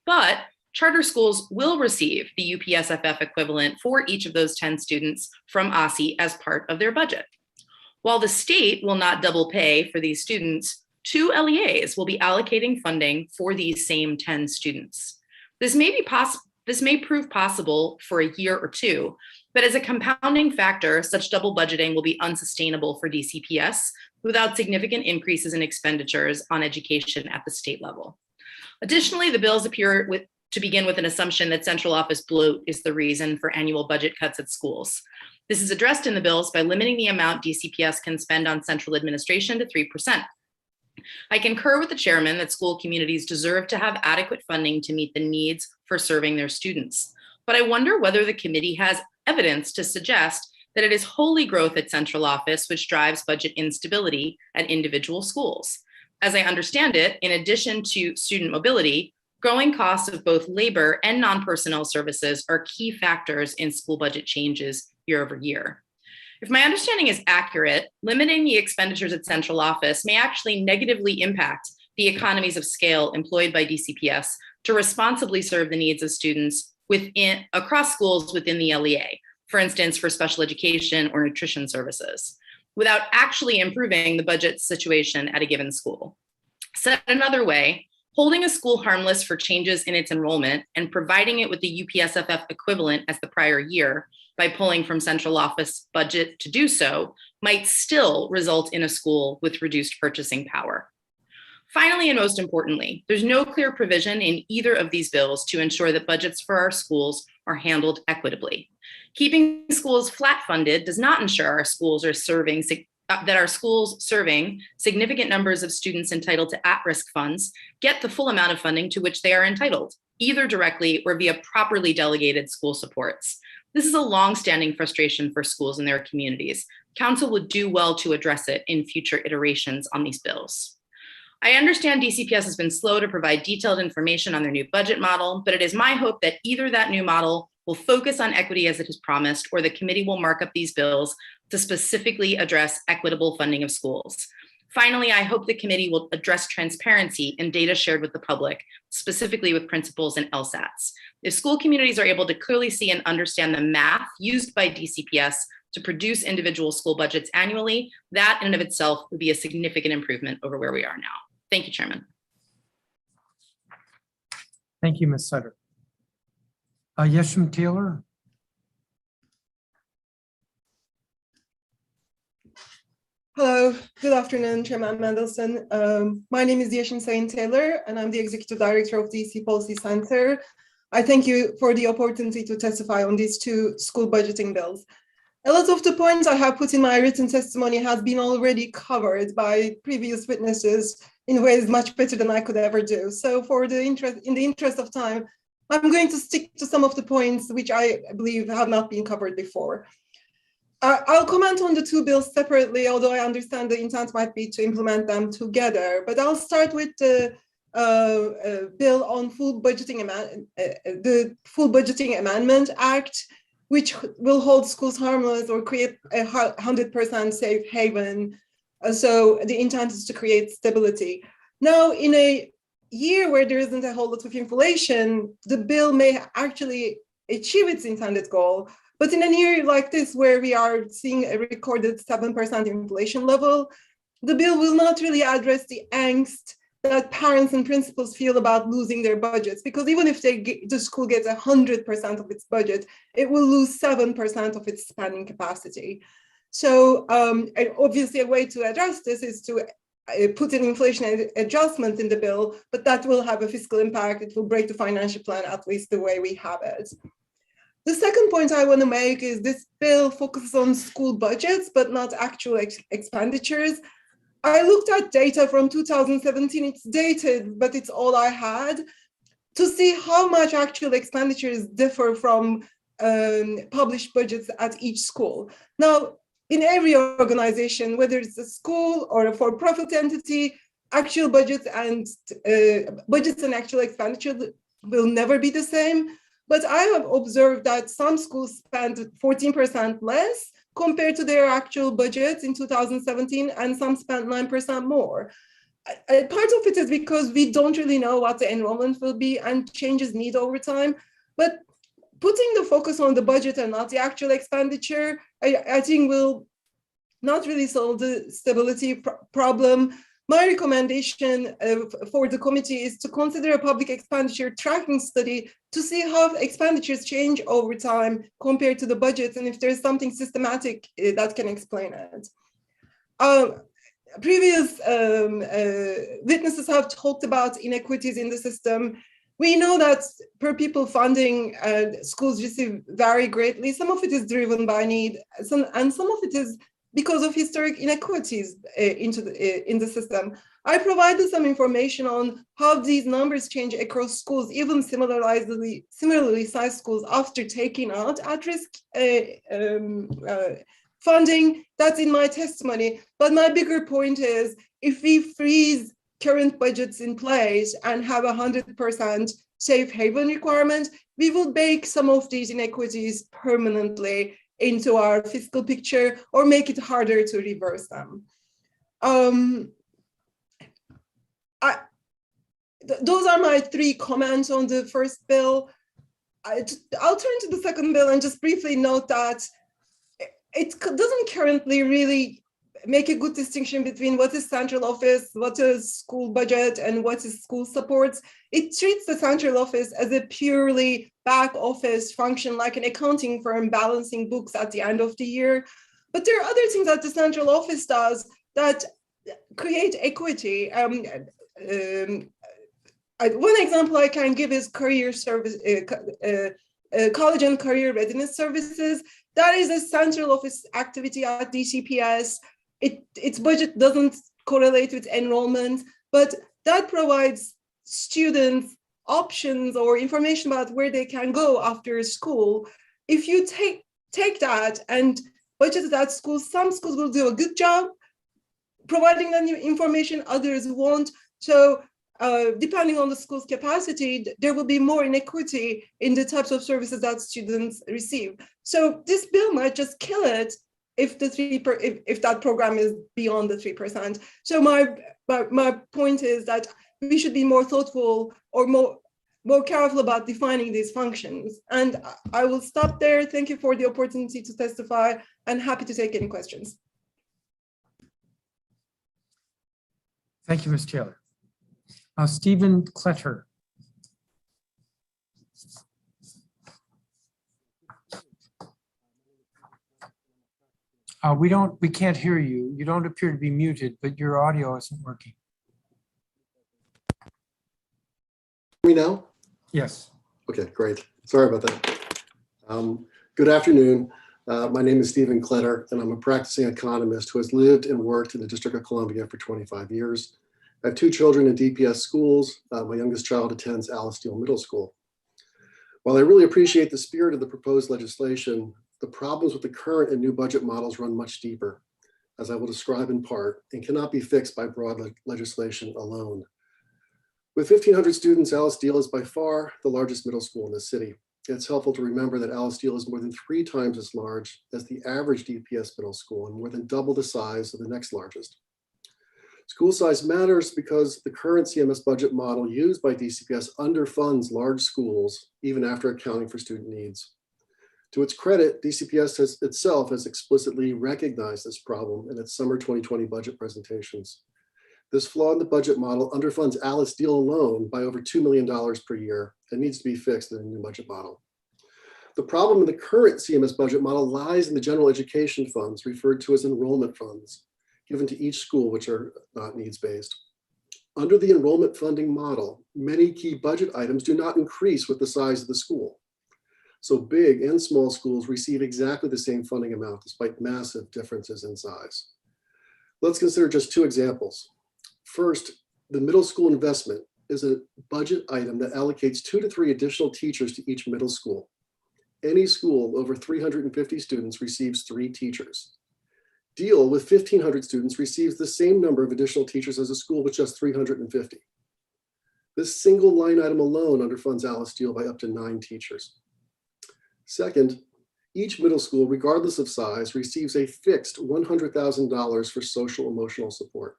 Speaker 17: But charter schools will receive the UPSFF equivalent for each of those 10 students from OSSI as part of their budget. While the state will not double pay for these students, 2 LEAs will be allocating funding for these same 10 students. This may prove possible for a year or two, but as a compounding factor, such double budgeting will be unsustainable for DCPS without significant increases in expenditures on education at the state level. Additionally, the bills appear to begin with an assumption that central office bloat is the reason for annual budget cuts at schools. This is addressed in the bills by limiting the amount DCPS can spend on central administration to 3%. I concur with the chairman that school communities deserve to have adequate funding to meet the needs for serving their students. But I wonder whether the committee has evidence to suggest that it is wholly growth at central office which drives budget instability at individual schools. As I understand it, in addition to student mobility, growing costs of both labor and non-personnel services are key factors in school budget changes year over year. If my understanding is accurate, limiting the expenditures at central office may actually negatively impact the economies of scale employed by DCPS to responsibly serve the needs of students across schools within the LEA, for instance, for special education or nutrition services, without actually improving the budget situation at a given school. Said another way, Holding a school harmless for changes in its enrollment and providing it with the UPSFF equivalent as the prior year by pulling from central office budget to do so might still result in a school with reduced purchasing power. Finally, and most importantly, there's no clear provision in either of these bills to ensure that budgets for our schools are handled equitably. Keeping schools flat funded does not ensure our schools are serving significant numbers of students entitled to at-risk funds get the full amount of funding to which they are entitled, either directly or via properly delegated school supports. This is a long-standing frustration for schools and their communities. Council would do well to address it in future iterations on these bills. I understand DCPS has been slow to provide detailed information on their new budget model, but it is my hope that either that new model will focus on equity as it has promised, or the committee will mark up these bills to specifically address equitable funding of schools. Finally, I hope the committee will address transparency in data shared with the public, specifically with principals and LSATs. If school communities are able to clearly see and understand the math used by DCPS to produce individual school budgets annually, that in and of itself would be a significant improvement over where we are now. Thank you, Chairman.
Speaker 1: Thank you, Ms. Sutter. Yesham Taylor.
Speaker 18: Hello, good afternoon, Chairman Mendelson. My name is Yesham Sain Taylor, and I'm the Executive Director of DC Policy Center. I thank you for the opportunity to testify on these two school budgeting bills. A lot of the points I have put in my written testimony has been already covered by previous witnesses in ways much better than I could ever do. So in the interest of time, I'm going to stick to some of the points which I believe have not been covered before. I'll comment on the two bills separately, although I understand the intent might be to implement them together. But I'll start with the bill on the Full Budgeting Amendment Act, which will hold schools harmless or create a 100% safe haven. So the intent is to create stability. Now, in a year where there isn't a whole lot of inflation, the bill may actually achieve its intended goal. But in a year like this, where we are seeing a recorded 7% inflation level, the bill will not really address the angst that parents and principals feel about losing their budgets, because even if the school gets 100% of its budget, it will lose 7% of its spending capacity. So obviously a way to address this is to put an inflation adjustment in the bill, but that will have a fiscal impact. It will break the financial plan, at least the way we have it. The second point I want to make is this bill focuses on school budgets, but not actual expenditures. I looked at data from 2017, it's dated, but it's all I had, to see how much actual expenditures differ from published budgets at each school. Now, in every organization, whether it's a school or a for-profit entity, actual budgets and actual expenditure will never be the same. But I have observed that some schools spend 14% less compared to their actual budgets in 2017, and some spent 9% more. Part of it is because we don't really know what the enrollment will be, and changes need over time. But putting the focus on the budget and not the actual expenditure, I think will not really solve the stability problem. My recommendation for the committee is to consider a public expenditure tracking study to see how expenditures change over time compared to the budgets, and if there's something systematic that can explain it. Previous witnesses have talked about inequities in the system. We know that per pupil funding schools receive vary greatly. Some of it is driven by need, and some of it is because of historic inequities in the system. I provided some information on how these numbers change across schools, even similarly sized schools, after taking out at-risk funding. That's in my testimony. But my bigger point is, if we freeze current budgets in place and have 100% safe haven requirement, we will bake some of these inequities permanently into our fiscal picture or make it harder to reverse them. Those are my three comments on the first bill. I'll turn to the second bill and just briefly note that it doesn't currently really make a good distinction between what is central office, what is school budget, and what is school supports. It treats the central office as a purely back office function, like an accounting firm balancing books at the end of the year. But there are other things that the central office does that create equity. One example I can give is career service, college and career readiness services. That is a central office activity at DCPS. Its budget doesn't correlate with enrollment, but that provides students options or information about where they can go after school. If you take that and budget that school, some schools will do a good job providing that new information, others won't. So depending on the school's capacity, there will be more inequity in the types of services that students receive. So this bill might just kill it if if that program is beyond the 3%. So my point is that we should be more thoughtful or more careful about defining these functions. And I will stop there. Thank you for the opportunity to testify, and happy to take any questions.
Speaker 1: Thank you, Ms. Taylor. Stephen Kletter. We can't hear you. You don't appear to be muted, but your audio isn't working.
Speaker 19: Me now?
Speaker 1: Yes.
Speaker 19: Okay, great. Sorry about that. Good afternoon. My name is Stephen Kletter, and I'm a practicing economist who has lived and worked in the District of Columbia for 25 years. I have 2 children in DPS schools. My youngest child attends Alice Steele Middle School. While I really appreciate the spirit of the proposed legislation, the problems with the current and new budget models run much deeper, as I will describe in part, and cannot be fixed by broad legislation alone. With 1,500 students, Alice Steele is by far the largest middle school in the city. It's helpful to remember that Alice Steele is more than 3 times as large as the average DPS middle school and more than double the size of the next largest. School size matters because the current CMS budget model used by DCPS underfunds large schools, even after accounting for student needs. To its credit, DCPS itself has explicitly recognized this problem in its summer 2020 budget presentations. This flaw in the budget model underfunds Alice Steele alone by over $2 million per year and needs to be fixed in a new budget model. The problem in the current CMS budget model lies in the general education funds, referred to as enrollment funds, given to each school, which are not needs-based. Under the enrollment funding model, many key budget items do not increase with the size of the school. So big and small schools receive exactly the same funding amount despite massive differences in size. Let's consider just 2 examples. First, the middle school investment is a budget item that allocates 2 to 3 additional teachers to each middle school. Any school over 350 students receives 3 teachers. Deal with 1,500 students receives the same number of additional teachers as a school with just 350. This single line item alone underfunds Alice Steele by up to 9 teachers. Second, each middle school, regardless of size, receives a fixed $100,000 for social emotional support.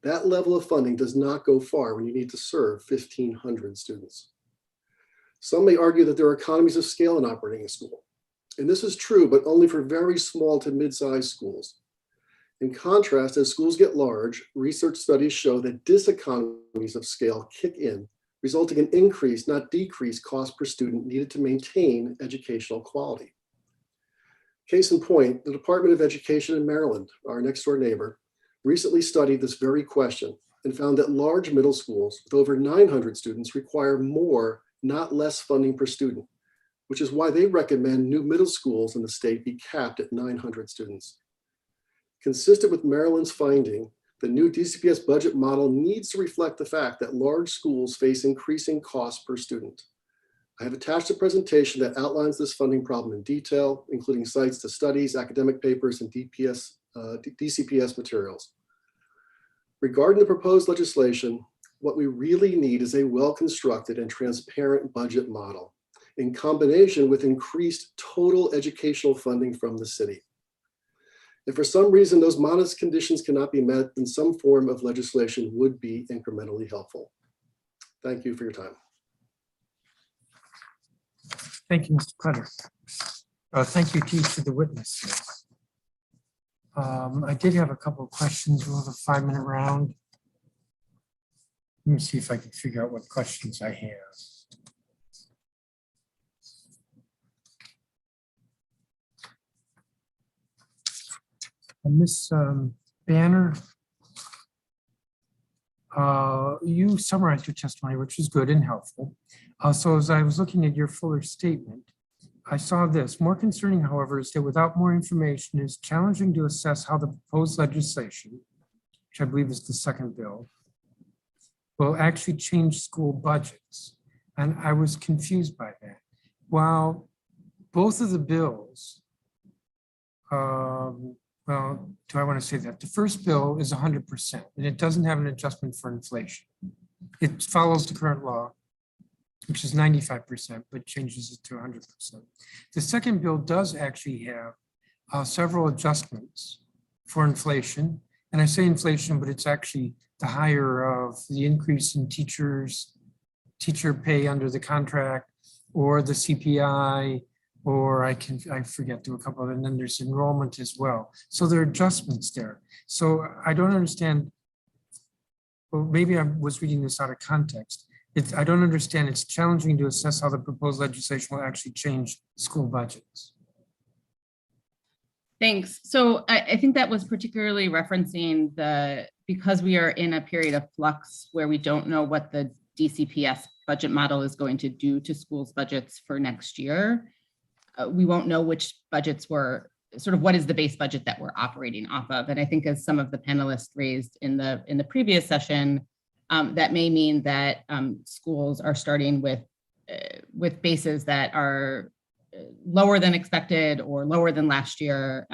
Speaker 19: That level of funding does not go far when you need to serve 1,500 students. Some may argue that there are economies of scale in operating a school. And this is true, but only for very small to mid-sized schools. In contrast, as schools get large, research studies show that diseconomies of scale kick in, resulting in increased, not decreased, cost per student needed to maintain educational quality. Case in point, the Department of Education in Maryland, our next door neighbor, recently studied this very question and found that large middle schools with over 900 students require more, not less funding per student, which is why they recommend new middle schools in the state be capped at 900 students. Consistent with Maryland's finding, the new DCPS budget model needs to reflect the fact that large schools face increasing costs per student. I have attached a presentation that outlines this funding problem in detail, including sites to studies, academic papers, and DCPS materials. Regarding the proposed legislation, what we really need is a well-constructed and transparent budget model in combination with increased total educational funding from the city. If for some reason those modest conditions cannot be met, then some form of legislation would be incrementally helpful. Thank you for your time.
Speaker 1: Thank you, Mr. Kletter. Thank you to each of the witnesses. I did have a couple of questions. We'll have a 5-minute round. Let me see if I can figure out what questions I have. Ms. Banner, you summarized your testimony, which is good and helpful. So as I was looking at your fuller statement, I saw this. More concerning, however, is that without more information, it is challenging to assess how the proposed legislation, which I believe is the second bill, will actually change school budgets. And I was confused by that. While both of the bills, well, do I want to say that? The first bill is 100%, and it doesn't have an adjustment for inflation. It follows the current law, which is 95%, but changes it to 100%. The second bill does actually have several adjustments for inflation. And I say inflation, but it's actually the higher of the increase in teacher pay under the contract, or the CPI, or I forget, do a couple of, and then there's enrollment as well. So there are adjustments there. So I don't understand, well, maybe I was reading this out of context. I don't understand. It's challenging to assess how the proposed legislation will actually change school budgets.
Speaker 14: Thanks. So I think that was particularly referencing because we are in a period of flux where we don't know what the DCPS budget model is going to do to schools' budgets for next year. We won't know which budgets were sort of what is the base budget that we're operating off of. And I think as some of the panelists raised in the previous session, that may mean that schools are starting with bases that are lower than expected or lower than last year,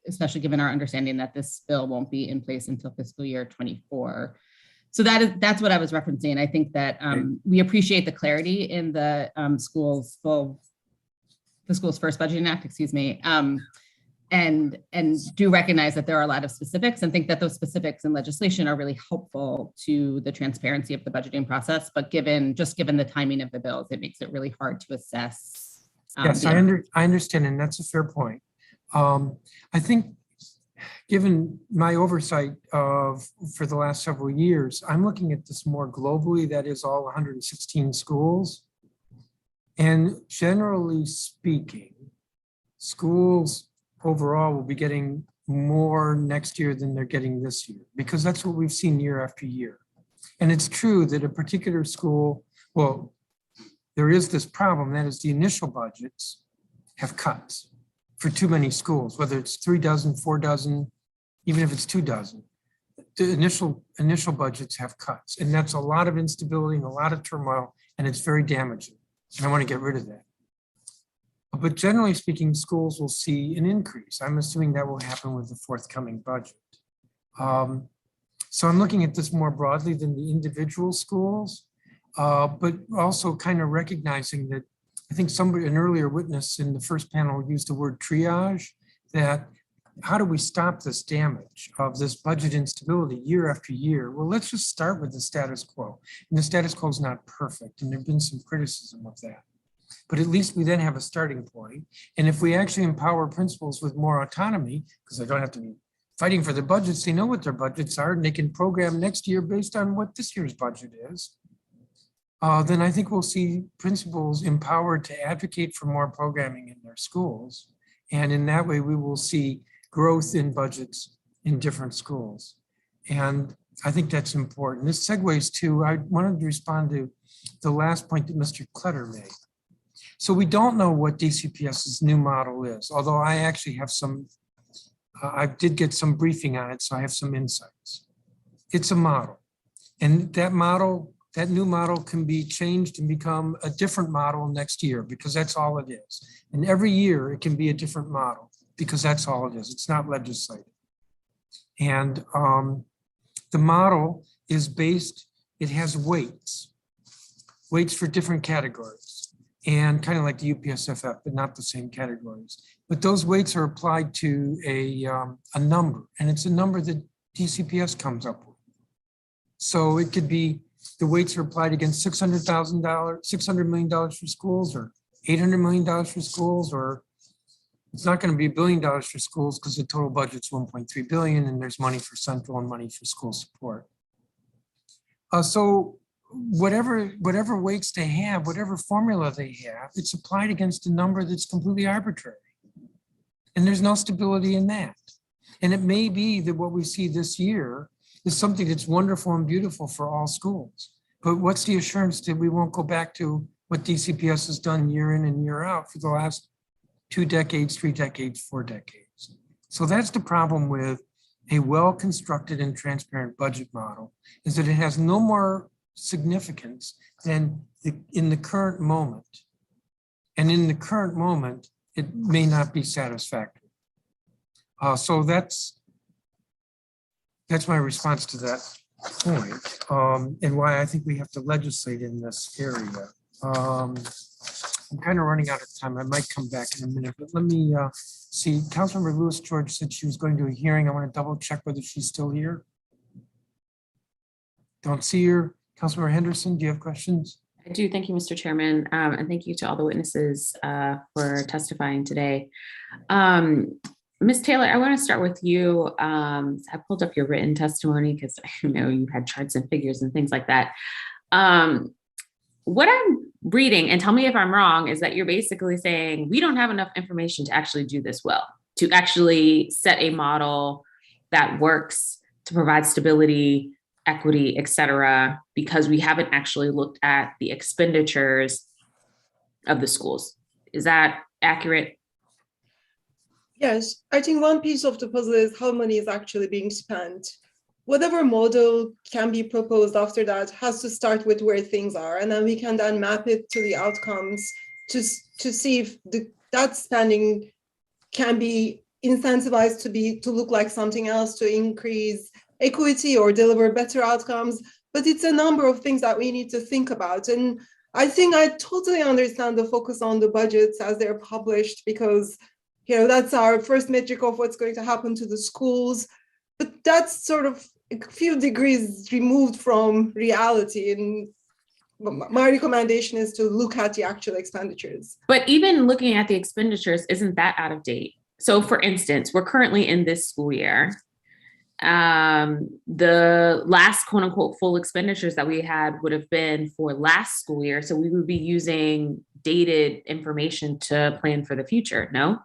Speaker 14: especially given our understanding that this bill won't be in place until fiscal year 24. So that's what I was referencing. I think that we appreciate the clarity in the school's first budgeting act, excuse me, and do recognize that there are a lot of specifics, and think that those specifics in legislation are really helpful to the transparency of the budgeting process. But given the timing of the bills, it makes it really hard to assess.
Speaker 1: Yes, I understand, and that's a fair point. I think, given my oversight for the last several years, I'm looking at this more globally. That is all 116 schools. And generally speaking, schools overall will be getting more next year than they're getting this year, because that's what we've seen year after year. And it's true that a particular school, well, there is this problem, that is the initial budgets have cuts for too many schools, whether it's 3 dozen, 4 dozen, even if it's 2 dozen. The initial budgets have cuts, and that's a lot of instability and a lot of turmoil, and it's very damaging. And I want to get rid of that. But generally speaking, schools will see an increase. I'm assuming that will happen with the forthcoming budget. So I'm looking at this more broadly than the individual schools, but also kind of recognizing that I think an earlier witness in the first panel used the word triage, that how do we stop this damage of this budget instability year after year? Well, let's just start with the status quo. And the status quo is not perfect, and there's been some criticism of that. But at least we then have a starting point. And if we actually empower principals with more autonomy, because they don't have to be fighting for their budgets, they know what their budgets are, and they can program next year based on what this year's budget is, then I think we'll see principals empowered to advocate for more programming in their schools. And in that way, we will see growth in budgets in different schools. And I think that's important. This segues to, I wanted to respond to the last point that Mr. Clutter made. So we don't know what DCPS's new model is, although I actually have some, I did get some briefing on it, so I have some insights. It's a model, and that new model can be changed and become a different model next year, because that's all it is. And every year it can be a different model, because that's all it is. It's not legislative. And the model is based, it has weights for different categories, and kind of like the UPSFF, but not the same categories. But those weights are applied to a number, and it's a number that DCPS comes up with. So it could be, the weights are applied against $600 million for schools, or $800 million for schools, or It's not going to be $1 billion for schools because the total budget's 1.3 billion and there's money for central and money for school support. So whatever weights they have, whatever formula they have, it's applied against a number that's completely arbitrary. And there's no stability in that. And it may be that what we see this year is something that's wonderful and beautiful for all schools. But what's the assurance that we won't go back to what DCPS has done year in and year out for the last 2 decades, 3 decades, 4 decades? So that's the problem with a well-constructed and transparent budget model, is that it has no more significance than in the current moment. And in the current moment, it may not be satisfactory. So that's my response to that point, and why I think we have to legislate in this area. I'm kind of running out of time. I might come back in a minute, but let me see. Councilmember Lewis George said she was going to a hearing. I want to double check whether she's still here. Don't see her. Councilmember Henderson, do you have questions?
Speaker 3: I do. Thank you, Mr. Chairman. And thank you to all the witnesses for testifying today. Ms. Taylor, I want to start with you. I pulled up your written testimony because I know you had charts and figures and things like that. What I'm reading, and tell me if I'm wrong, is that you're basically saying we don't have enough information to actually do this well, to actually set a model that works to provide stability, equity, et cetera, because we haven't actually looked at the expenditures of the schools. Is that accurate?
Speaker 18: Yes, I think one piece of the puzzle is how money is actually being spent. Whatever model can be proposed after that has to start with where things are, and then we can then map it to the outcomes to see if that spending can be incentivized to look like something else, to increase equity or deliver better outcomes. But it's a number of things that we need to think about. And I think I totally understand the focus on the budgets as they're published, because that's our first metric of what's going to happen to the schools. But that's sort of a few degrees removed from reality. And my recommendation is to look at the actual expenditures.
Speaker 3: But even looking at the expenditures, isn't that out of date? So for instance, we're currently in this school year. The last quote unquote full expenditures that we had would have been for last school year. So we would be using dated information to plan for the future, no?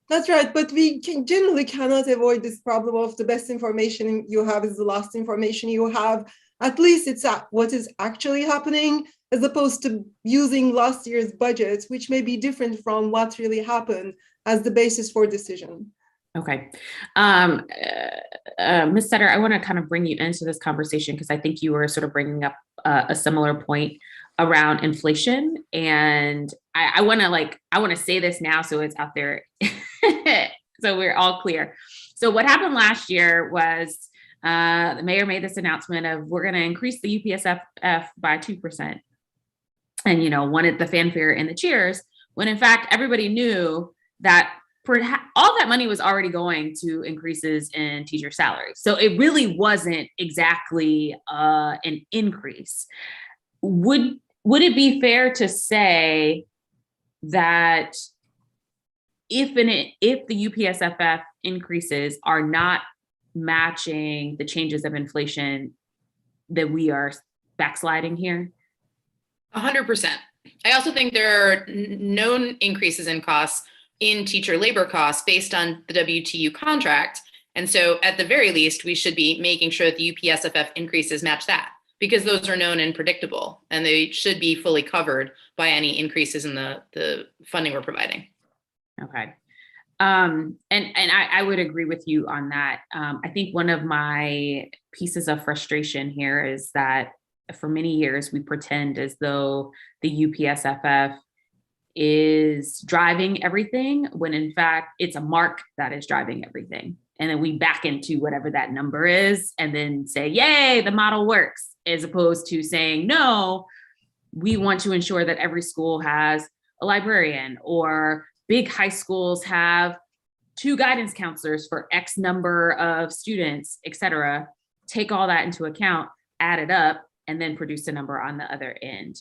Speaker 18: That's right, but we generally cannot avoid this problem of the best information you have is the last information you have. At least it's what is actually happening, as opposed to using last year's budget, which may be different from what really happened as the basis for decision.
Speaker 3: Okay. Ms. Sutter, I want to kind of bring you into this conversation because I think you were sort of bringing up a similar point around inflation. And I want to say this now so it's out there so we're all clear. So what happened last year was the mayor made this announcement of we're going to increase the UPSFF by 2%. And, wanted the fanfare and the cheers, when in fact, everybody knew that all that money was already going to increases in teacher salaries. So it really wasn't exactly an increase. Would it be fair to say that if the UPSFF increases are not matching the changes of inflation, that we are backsliding here?
Speaker 17: 100%. I also think there are known increases in costs in teacher labor costs based on the WTU contract. And so at the very least, we should be making sure that the UPSFF increases match that, because those are known and predictable, and they should be fully covered by any increases in the funding we're providing.
Speaker 3: Okay. And I would agree with you on that. I think one of my pieces of frustration here is that for many years, we pretend as though the UPSFF is driving everything, when in fact, it's a mark that is driving everything. And then we back into whatever that number is and then say, yay, the model works, as opposed to saying, no, we want to ensure that every school has a librarian, or big high schools have 2 guidance counselors for X number of students, et cetera. Take all that into account, add it up, and then produce a number on the other end.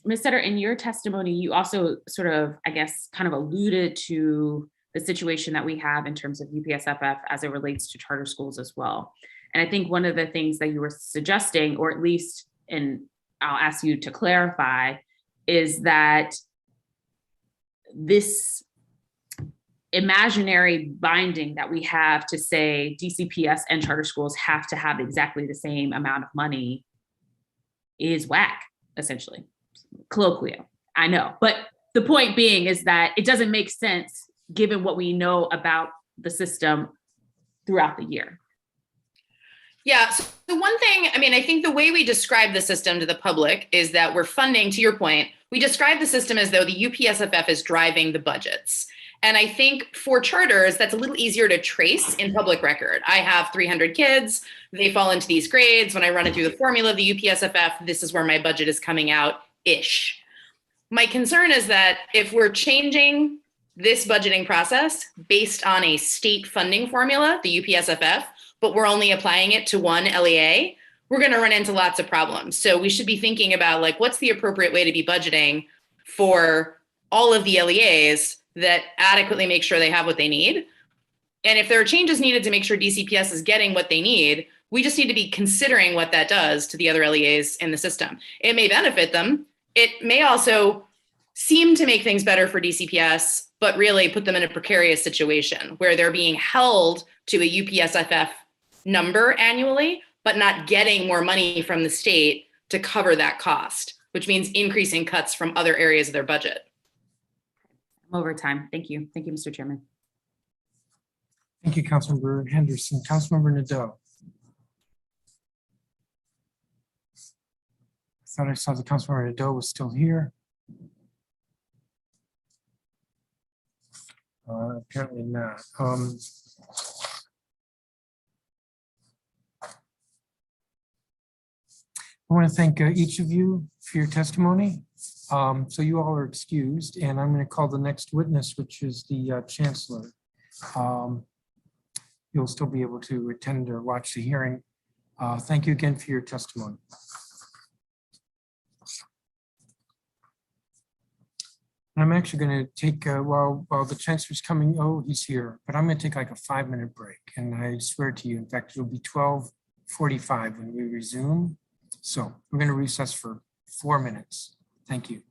Speaker 3: Ms. Sutter, in your testimony, you also sort of, I guess, kind of alluded to the situation that we have in terms of UPSFF as it relates to charter schools as well. And I think one of the things that you were suggesting, or at least, and I'll ask you to clarify, is that this imaginary binding that we have to say DCPS and charter schools have to have exactly the same amount of money is whack, essentially. Colloquial, I know. But the point being is that it doesn't make sense given what we know about the system throughout the year.
Speaker 17: Yeah, so the one thing, I mean, I think the way we describe the system to the public is that we're funding, to your point, we describe the system as though the UPSFF is driving the budgets. And I think for charters, that's a little easier to trace in public record. I have 300 kids, they fall into these grades. When I run it through the formula of the UPSFF, this is where my budget is coming out-ish. My concern is that if we're changing this budgeting process based on a state funding formula, the UPSFF, but we're only applying it to one LEA, we're going to run into lots of problems. So we should be thinking about like, what's the appropriate way to be budgeting for all of the LEAs that adequately make sure they have what they need. And if there are changes needed to make sure DCPS is getting what they need, we just need to be considering what that does to the other LEAs in the system. It may benefit them. It may also seem to make things better for DCPS, but really put them in a precarious situation where they're being held to a UPSFF number annually, but not getting more money from the state to cover that cost, which means increasing cuts from other areas of their budget.
Speaker 3: I'm over time. Thank you. Thank you, Mr. Chairman.
Speaker 1: Thank you, Councilmember Henderson. Councilmember Nadeau. I thought I saw the Councilmember Nadeau was still here. Apparently not. I want to thank each of you for your testimony. So you all are excused, and I'm going to call the next witness, which is the Chancellor. You'll still be able to attend or watch the hearing. Thank you again for your testimony. I'm actually going to take, while the Chancellor's coming, oh, he's here, but I'm going to take like a 5-minute break. And I swear to you, in fact, it'll be 12:45 when we resume. So we're going to recess for 4 minutes. Thank you.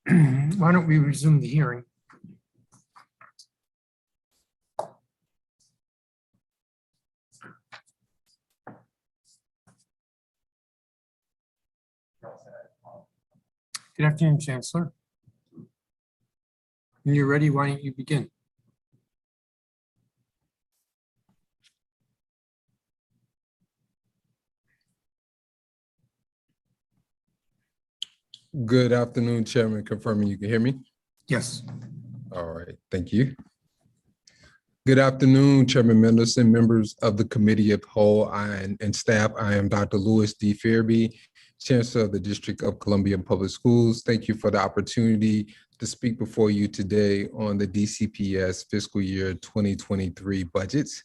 Speaker 1: Why don't we resume the hearing? Good afternoon, Chancellor. When you're ready, why don't you begin?
Speaker 20: Good afternoon, Chairman. Confirming you can hear me?
Speaker 1: Yes.
Speaker 20: All right, thank you. Good afternoon, Chairman Mendelson, members of the Committee of the Whole and staff. I am Dr. Louis D. Fairby, Chancellor of the District of Columbia Public Schools. Thank you for the opportunity to speak before you today on the DCPS fiscal year 2023 budgets.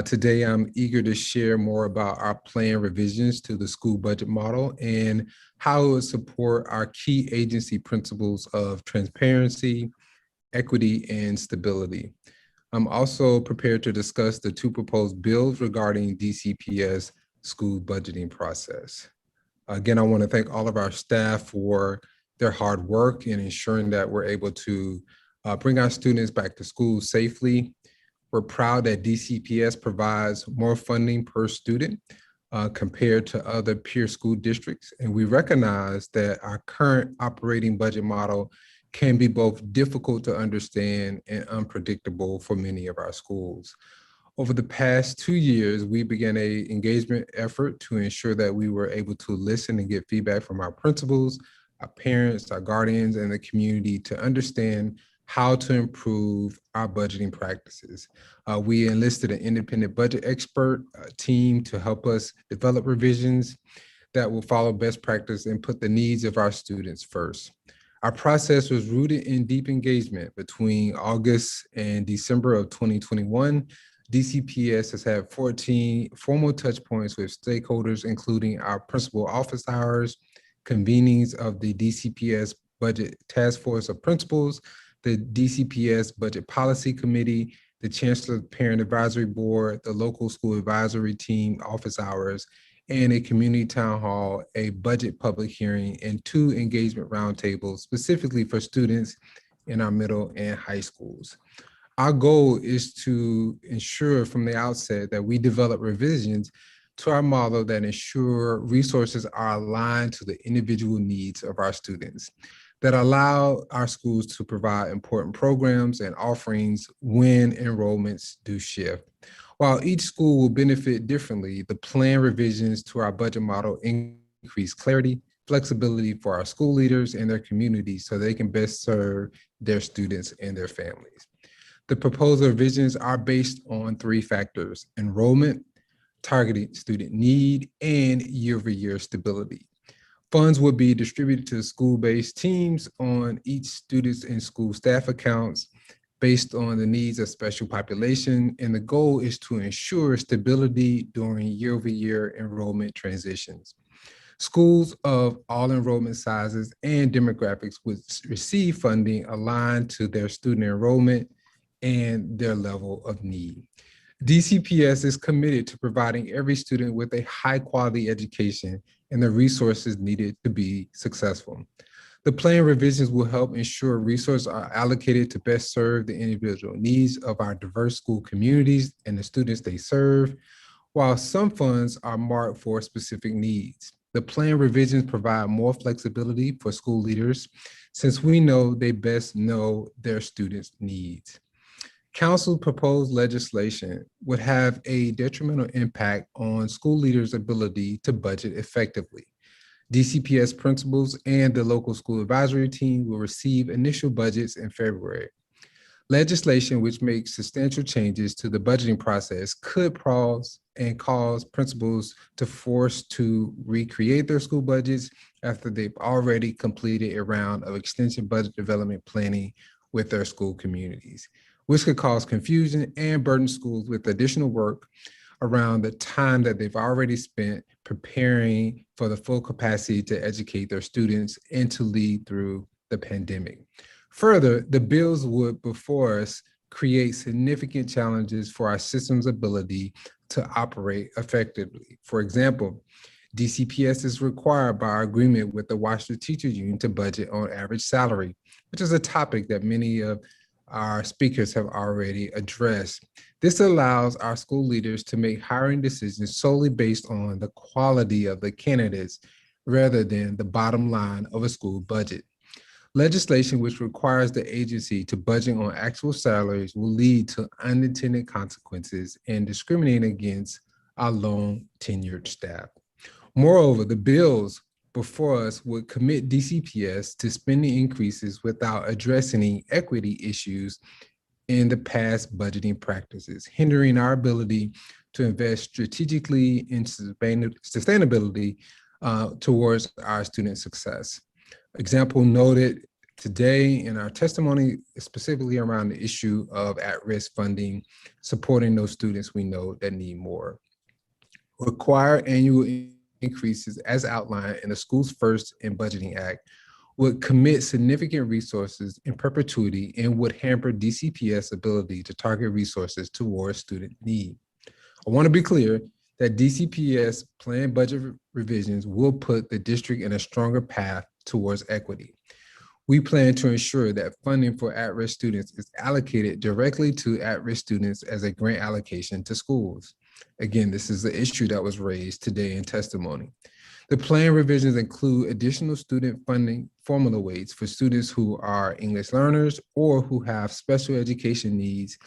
Speaker 20: Today, I'm eager to share more about our planned revisions to the school budget model and how it will support our key agency principles of transparency, equity, and stability. I'm also prepared to discuss the two proposed bills regarding DCPS school budgeting process. Again, I want to thank all of our staff for their hard work in ensuring that we're able to bring our students back to school safely. We're proud that DCPS provides more funding per student compared to other peer school districts. And we recognize that our current operating budget model can be both difficult to understand and unpredictable for many of our schools. Over the past 2 years, we began an engagement effort to ensure that we were able to listen and get feedback from our principals, our parents, our guardians, and the community to understand how to improve our budgeting practices. We enlisted an independent budget expert team to help us develop revisions that will follow best practice and put the needs of our students first. Our process was rooted in deep engagement. Between August and December of 2021, DCPS has had 14 formal touch points with stakeholders, including our principal office hours, convenings of the DCPS Budget Task Force of Principals, the DCPS Budget Policy Committee, the Chancellor Parent Advisory Board, the local school advisory team office hours, and a community town hall, a budget public hearing, and 2 engagement roundtables specifically for students in our middle and high schools. Our goal is to ensure from the outset that we develop revisions to our model that ensure resources are aligned to the individual needs of our students, that allow our schools to provide important programs and offerings when enrollments do shift. While each school will benefit differently, the planned revisions to our budget model increase clarity, flexibility for our school leaders and their communities so they can best serve their students and their families. The proposed revisions are based on 3 factors: enrollment, targeting student need, and year-over-year stability. Funds will be distributed to school-based teams on each student's and school staff accounts based on the needs of special population, and the goal is to ensure stability during year-over-year enrollment transitions. Schools of all enrollment sizes and demographics would receive funding aligned to their student enrollment and their level of need. DCPS is committed to providing every student with a high-quality education and the resources needed to be successful. The plan revisions will help ensure resources are allocated to best serve the individual needs of our diverse school communities and the students they serve, while some funds are marked for specific needs. The plan revisions provide more flexibility for school leaders since we know they best know their students' needs. Council's proposed legislation would have a detrimental impact on school leaders' ability to budget effectively. DCPS principals and the local school advisory team will receive initial budgets in February. Legislation which makes substantial changes to the budgeting process could cause principals to force to recreate their school budgets after they've already completed a round of extension budget development planning with their school communities, which could cause confusion and burden schools with additional work around the time that they've already spent preparing for the full capacity to educate their students and to lead through the pandemic. Further, the bills would before us create significant challenges for our system's ability to operate effectively. For example, DCPS is required by our agreement with the Washington Teachers Union to budget on average salary, which is a topic that many of our speakers have already addressed. This allows our school leaders to make hiring decisions solely based on the quality of the candidates rather than the bottom line of a school budget. Legislation which requires the agency to budget on actual salaries will lead to unintended consequences and discriminate against our long tenured staff. Moreover, the bills before us would commit DCPS to spending increases without addressing any equity issues in the past budgeting practices, hindering our ability to invest strategically in sustainability towards our student success. Example noted today in our testimony, specifically around the issue of at-risk funding, supporting those students we know that need more. Require annual increases as outlined in the Schools First and Budgeting Act would commit significant resources in perpetuity and would hamper DCPS ability to target resources towards student need. I want to be clear that DCPS planned budget revisions will put the district in a stronger path towards equity. We plan to ensure that funding for at-risk students is allocated directly to at-risk students as a grant allocation to schools. Again, this is the issue that was raised today in testimony. The plan revisions include additional student funding formula weights for students who are English learners or who have special education needs,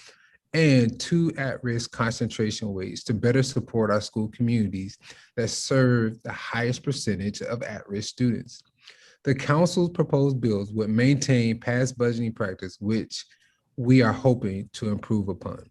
Speaker 20: and 2 at-risk concentration weights to better support our school communities that serve the highest percentage of at-risk students. The council's proposed bills would maintain past budgeting practice, which we are hoping to improve upon.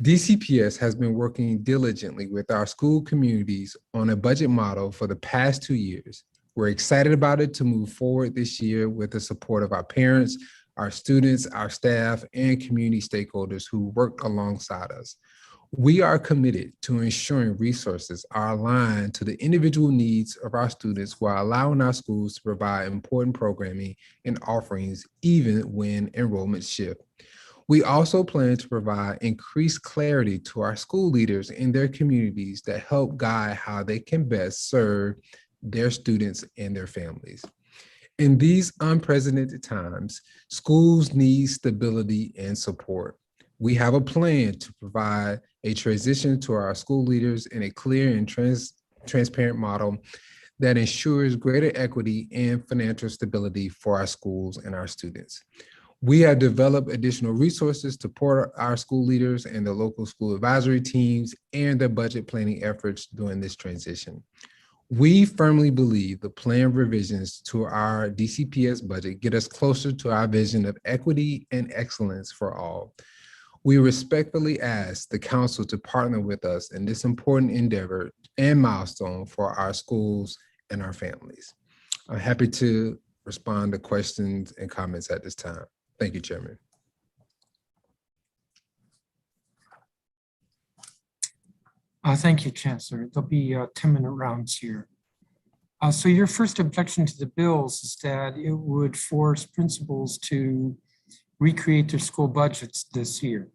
Speaker 20: DCPS has been working diligently with our school communities on a budget model for the past 2 years. We're excited about it to move forward this year with the support of our parents, our students, our staff, and community stakeholders who work alongside us. We are committed to ensuring resources are aligned to the individual needs of our students while allowing our schools to provide important programming and offerings even when enrollments shift. We also plan to provide increased clarity to our school leaders in their communities that help guide how they can best serve their students and their families. In these unprecedented times, schools need stability and support. We have a plan to provide a transition to our school leaders in a clear and transparent model that ensures greater equity and financial stability for our schools and our students. We have developed additional resources to support our school leaders and the local school advisory teams and their budget planning efforts during this transition. We firmly believe the planned revisions to our DCPS budget get us closer to our vision of equity and excellence for all. We respectfully ask the council to partner with us in this important endeavor and milestone for our schools and our families. I'm happy to respond to questions and comments at this time. Thank you, Chairman.
Speaker 1: Thank you, Chancellor. There'll be 10-minute rounds here. So your first objection to the bills is that it would force principals to recreate their school budgets this year.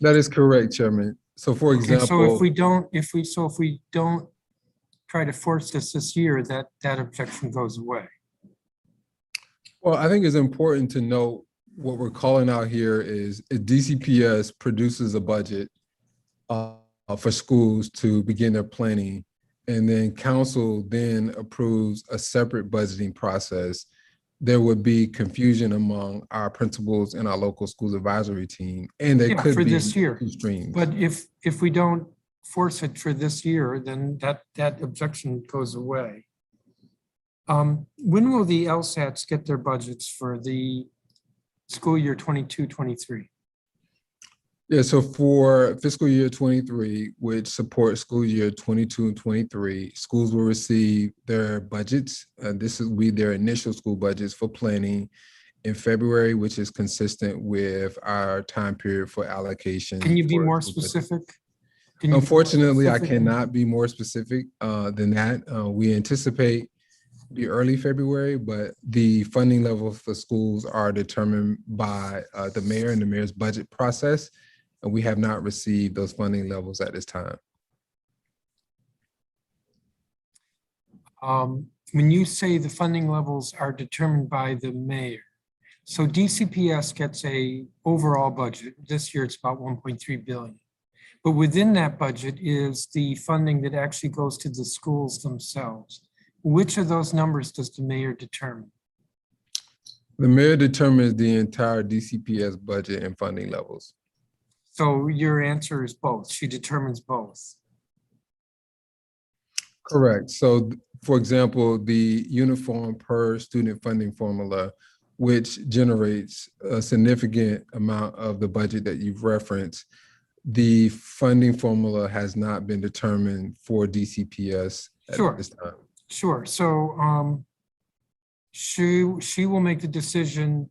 Speaker 20: That is correct, Chairman. So for example,
Speaker 1: so if we don't try to force this year, that objection goes away.
Speaker 20: Well, I think it's important to note what we're calling out here is DCPS produces a budget for schools to begin their planning, and then council then approves a separate budgeting process. There would be confusion among our principals and our local schools advisory team, and there could
Speaker 1: for
Speaker 20: be
Speaker 1: this year.
Speaker 20: two streams.
Speaker 1: But if we don't force it for this year, then that objection goes away. When will the LSATs get their budgets for the school year 22-23?
Speaker 20: Yeah, so for fiscal year 23, which supports school year 22 and 23, schools will receive their budgets. This will be their initial school budgets for planning in February, which is consistent with our time period for allocation.
Speaker 1: Can you be more specific?
Speaker 20: Unfortunately, I cannot be more specific than that. We anticipate the early February, but the funding levels for schools are determined by the mayor and the mayor's budget process. And we have not received those funding levels at this time.
Speaker 1: When you say the funding levels are determined by the mayor, so DCPS gets a overall budget. This year it's about 1.3 billion. But within that budget is the funding that actually goes to the schools themselves. Which of those numbers does the mayor determine?
Speaker 20: The mayor determines the entire DCPS budget and funding levels.
Speaker 1: So your answer is both. She determines both.
Speaker 20: Correct. So for example, the uniform per student funding formula, which generates a significant amount of the budget that you've referenced, the funding formula has not been determined for DCPS at this time.
Speaker 1: Sure. So she will make the decision.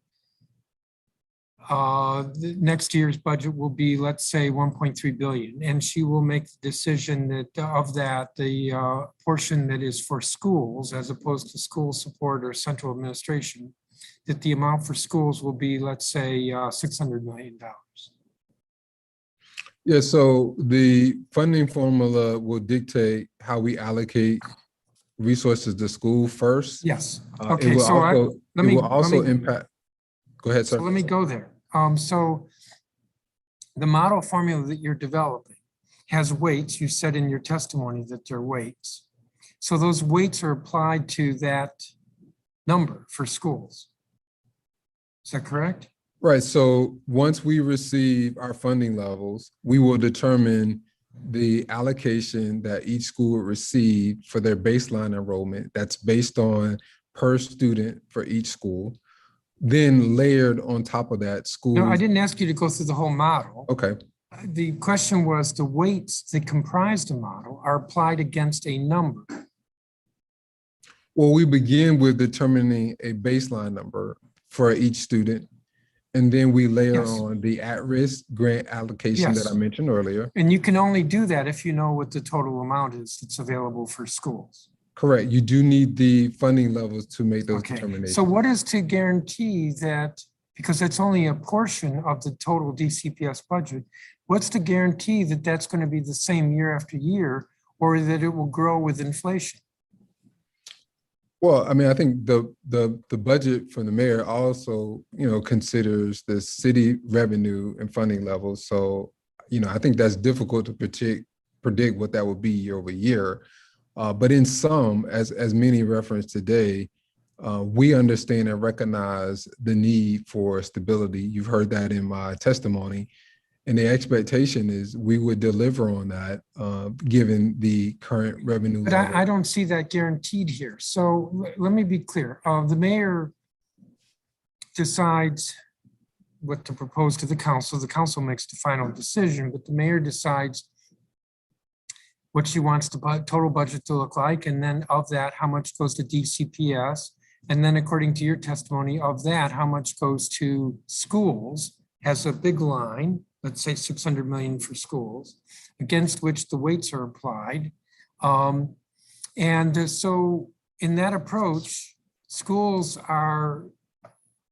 Speaker 1: The next year's budget will be, let's say, 1.3 billion, and she will make the decision that of that, the portion that is for schools as opposed to school support or central administration, that the amount for schools will be, let's say, $600 million.
Speaker 20: Yeah, so the funding formula will dictate how we allocate resources to school first.
Speaker 1: Yes.
Speaker 20: It
Speaker 1: Okay,
Speaker 20: will
Speaker 1: so
Speaker 20: also,
Speaker 1: let me
Speaker 20: it will also impact. Go ahead, sir.
Speaker 1: So let me go there. So the model formula that you're developing has weights. You said in your testimony that they're weights. So those weights are applied to that number for schools. Is that correct?
Speaker 20: Right. So once we receive our funding levels, we will determine the allocation that each school will receive for their baseline enrollment. That's based on per student for each school. Then layered on top of that, schools.
Speaker 1: No, I didn't ask you to go through the whole model.
Speaker 20: Okay.
Speaker 1: The question was the weights that comprise the model are applied against a number.
Speaker 20: Well, we begin with determining a baseline number for each student. And then we layer on the at-risk grant allocation that I mentioned earlier.
Speaker 1: And you can only do that if you know what the total amount is that's available for schools.
Speaker 20: Correct. You do need the funding levels to make those determinations.
Speaker 1: So what is to guarantee that, because that's only a portion of the total DCPS budget, what's to guarantee that that's going to be the same year after year, or that it will grow with inflation?
Speaker 20: Well, I mean, I think the budget from the mayor also, considers the city revenue and funding levels. So, I think that's difficult to predict what that will be year over year. But in some, as many referenced today, we understand and recognize the need for stability. You've heard that in my testimony. And the expectation is we would deliver on that given the current revenue.
Speaker 1: But I don't see that guaranteed here. So let me be clear. The mayor decides what to propose to the council. The council makes the final decision, but the mayor decides what she wants the total budget to look like. And then of that, how much goes to DCPS. And then according to your testimony of that, how much goes to schools has a big line, let's say 600 million for schools, against which the weights are applied. So in that approach, schools are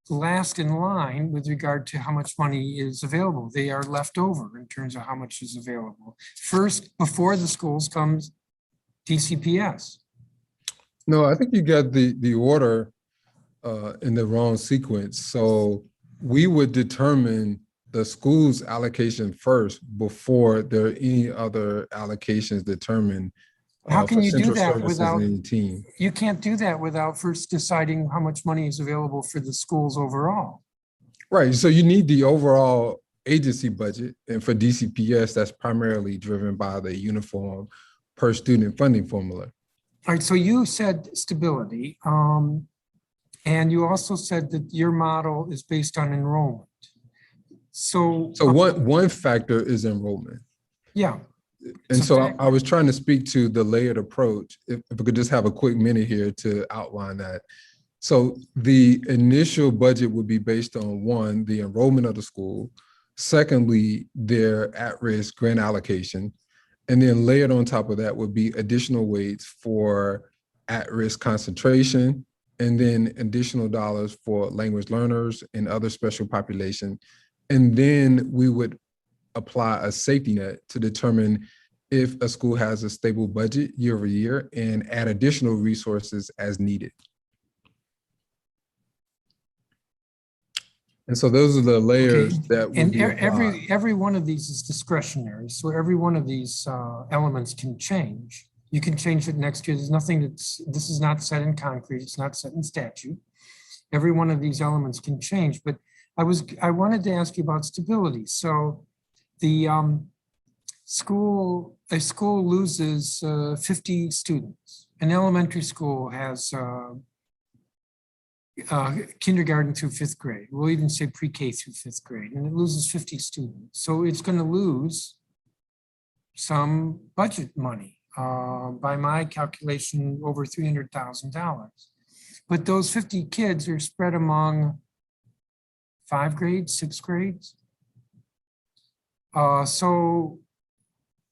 Speaker 1: last in line with regard to how much money is available. They are left over in terms of how much is available. First, before the schools comes DCPS.
Speaker 20: No, I think you got the order in the wrong sequence. So we would determine the school's allocation first before there are any other allocations determined.
Speaker 1: How can you do that
Speaker 20: without?
Speaker 1: You can't do that without first deciding how much money is available for the schools overall.
Speaker 20: Right. So you need the overall agency budget. And for DCPS, that's primarily driven by the uniform per student funding formula.
Speaker 1: All right. So you said stability. And you also said that your model is based on enrollment. So
Speaker 20: one factor is enrollment.
Speaker 1: Yeah.
Speaker 20: And so I was trying to speak to the layered approach. If we could just have a quick minute here to outline that. So the initial budget would be based on one, the enrollment of the school. Secondly, their at-risk grant allocation. And then layered on top of that would be additional weights for at-risk concentration, and then additional dollars for language learners and other special population. And then we would apply a safety net to determine if a school has a stable budget year over year and add additional resources as needed. And so those are the layers that will
Speaker 1: And
Speaker 20: be applied.
Speaker 1: every one of these is discretionary. So every one of these elements can change. You can change it next year. There's nothing this is not set in concrete. It's not set in statute. Every one of these elements can change. But I wanted to ask you about stability. So the a school loses 50 students. An elementary school has kindergarten through 5th grade. We'll even say pre-K through 5th grade, and it loses 50 students. So it's going to lose some budget money. By my calculation, over $300,000. But those 50 kids are spread among 5 grades, 6 grades. So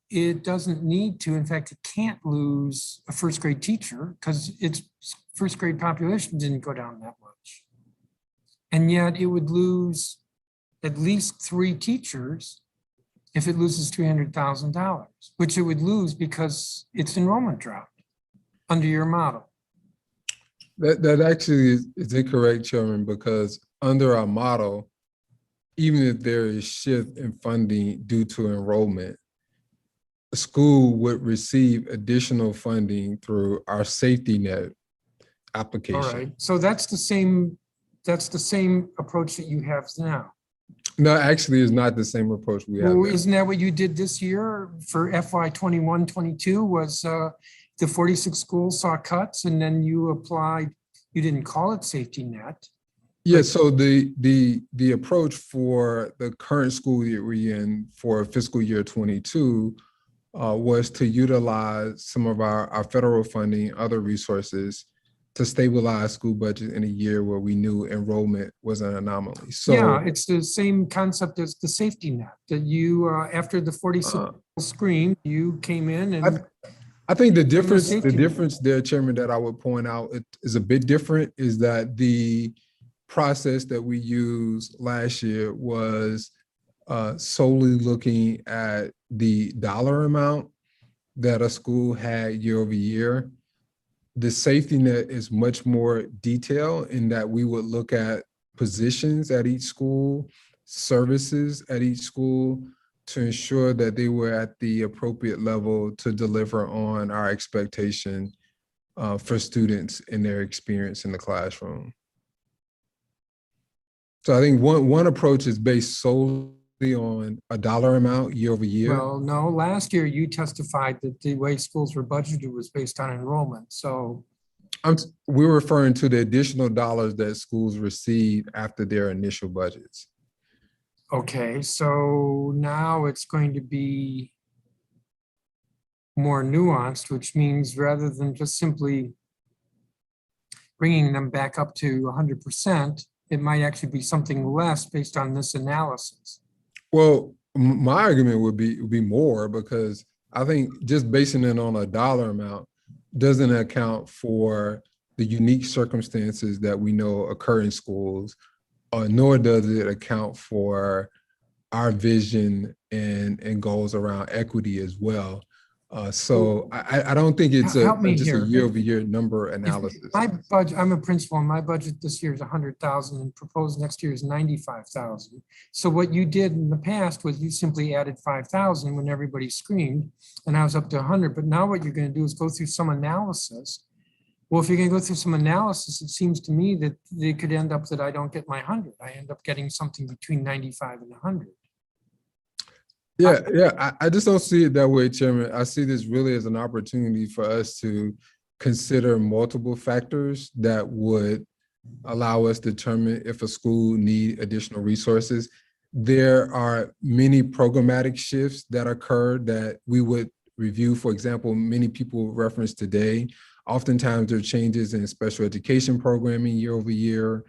Speaker 1: it doesn't need to, in fact, it can't lose a 1st grade teacher because its 1st grade population didn't go down that much. And yet it would lose at least 3 teachers if it loses $300,000, which it would lose because its enrollment dropped under your model.
Speaker 20: That actually is incorrect, Chairman, because under our model, even if there is shift in funding due to enrollment, a school would receive additional funding through our safety net application.
Speaker 1: All right, so that's the same approach that you have now.
Speaker 20: No, actually, it's not the same approach we have.
Speaker 1: Well, isn't that what you did this year for FY 21-22 was the 46 schools saw cuts and then you applied, you didn't call it safety net.
Speaker 20: Yeah, so the approach for the current school year we're in for fiscal year 22 was to utilize some of our federal funding, other resources to stabilize school budget in a year where we knew enrollment was an anomaly. So
Speaker 1: yeah, it's the same concept as the safety net that you, after the 46 scream, you came in and
Speaker 20: I think the difference there, Chairman, that I would point out is a bit different is that the process that we used last year was solely looking at the dollar amount that a school had year over year. The safety net is much more detailed in that we would look at positions at each school, services at each school to ensure that they were at the appropriate level to deliver on our expectation for students in their experience in the classroom. So I think one approach is based solely on a dollar amount year over year.
Speaker 1: well, no, last year you testified that the way schools were budgeted was based on enrollment. So
Speaker 20: we're referring to the additional dollars that schools receive after their initial budgets.
Speaker 1: okay, so now it's going to be more nuanced, which means rather than just simply bringing them back up to 100%, it might actually be something less based on this analysis.
Speaker 20: Well, my argument would be more because I think just basing it on a dollar amount doesn't account for the unique circumstances that we know occur in schools, nor does it account for our vision and goals around equity as well. So I don't think it's just a year over year number analysis.
Speaker 1: My budget, I'm a principal, and my budget this year is 100,000 and proposed next year is 95,000. So what you did in the past was you simply added 5,000 when everybody screamed and I was up to 100. But now what you're going to do is go through some analysis. Well, if you're going to go through some analysis, it seems to me that they could end up that I don't get my 100. I end up getting something between 95 and 100.
Speaker 20: Yeah, I just don't see it that way, Chairman. I see this really as an opportunity for us to consider multiple factors that would allow us to determine if a school needs additional resources. There are many programmatic shifts that occur that we would review. For example, many people reference today. Oftentimes there are changes in special education programming year over year,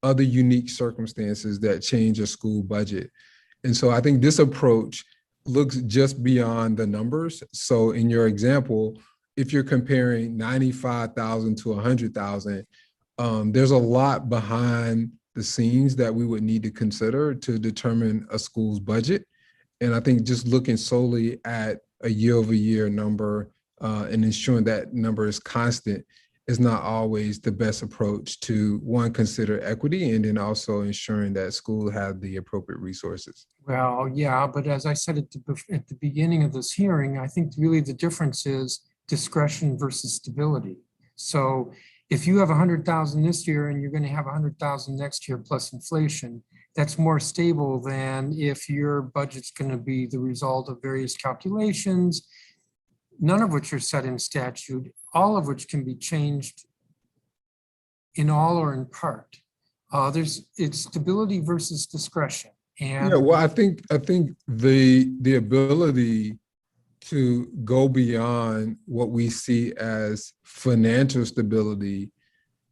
Speaker 20: other unique circumstances that change a school budget. And so I think this approach looks just beyond the numbers. So in your example, if you're comparing 95,000 to 100,000, there's a lot behind the scenes that we would need to consider to determine a school's budget. And I think just looking solely at a year-over-year number and ensuring that number is constant is not always the best approach to, one, consider equity, and then also ensuring that school have the appropriate resources.
Speaker 1: Well, yeah, but as I said at the beginning of this hearing, I think really the difference is discretion versus stability. So if you have 100,000 this year and you're going to have 100,000 next year plus inflation, that's more stable than if your budget's going to be the result of various calculations, none of which are set in statute, all of which can be changed in all or in part. It's stability versus discretion. And
Speaker 20: yeah, well, I think the ability to go beyond what we see as financial stability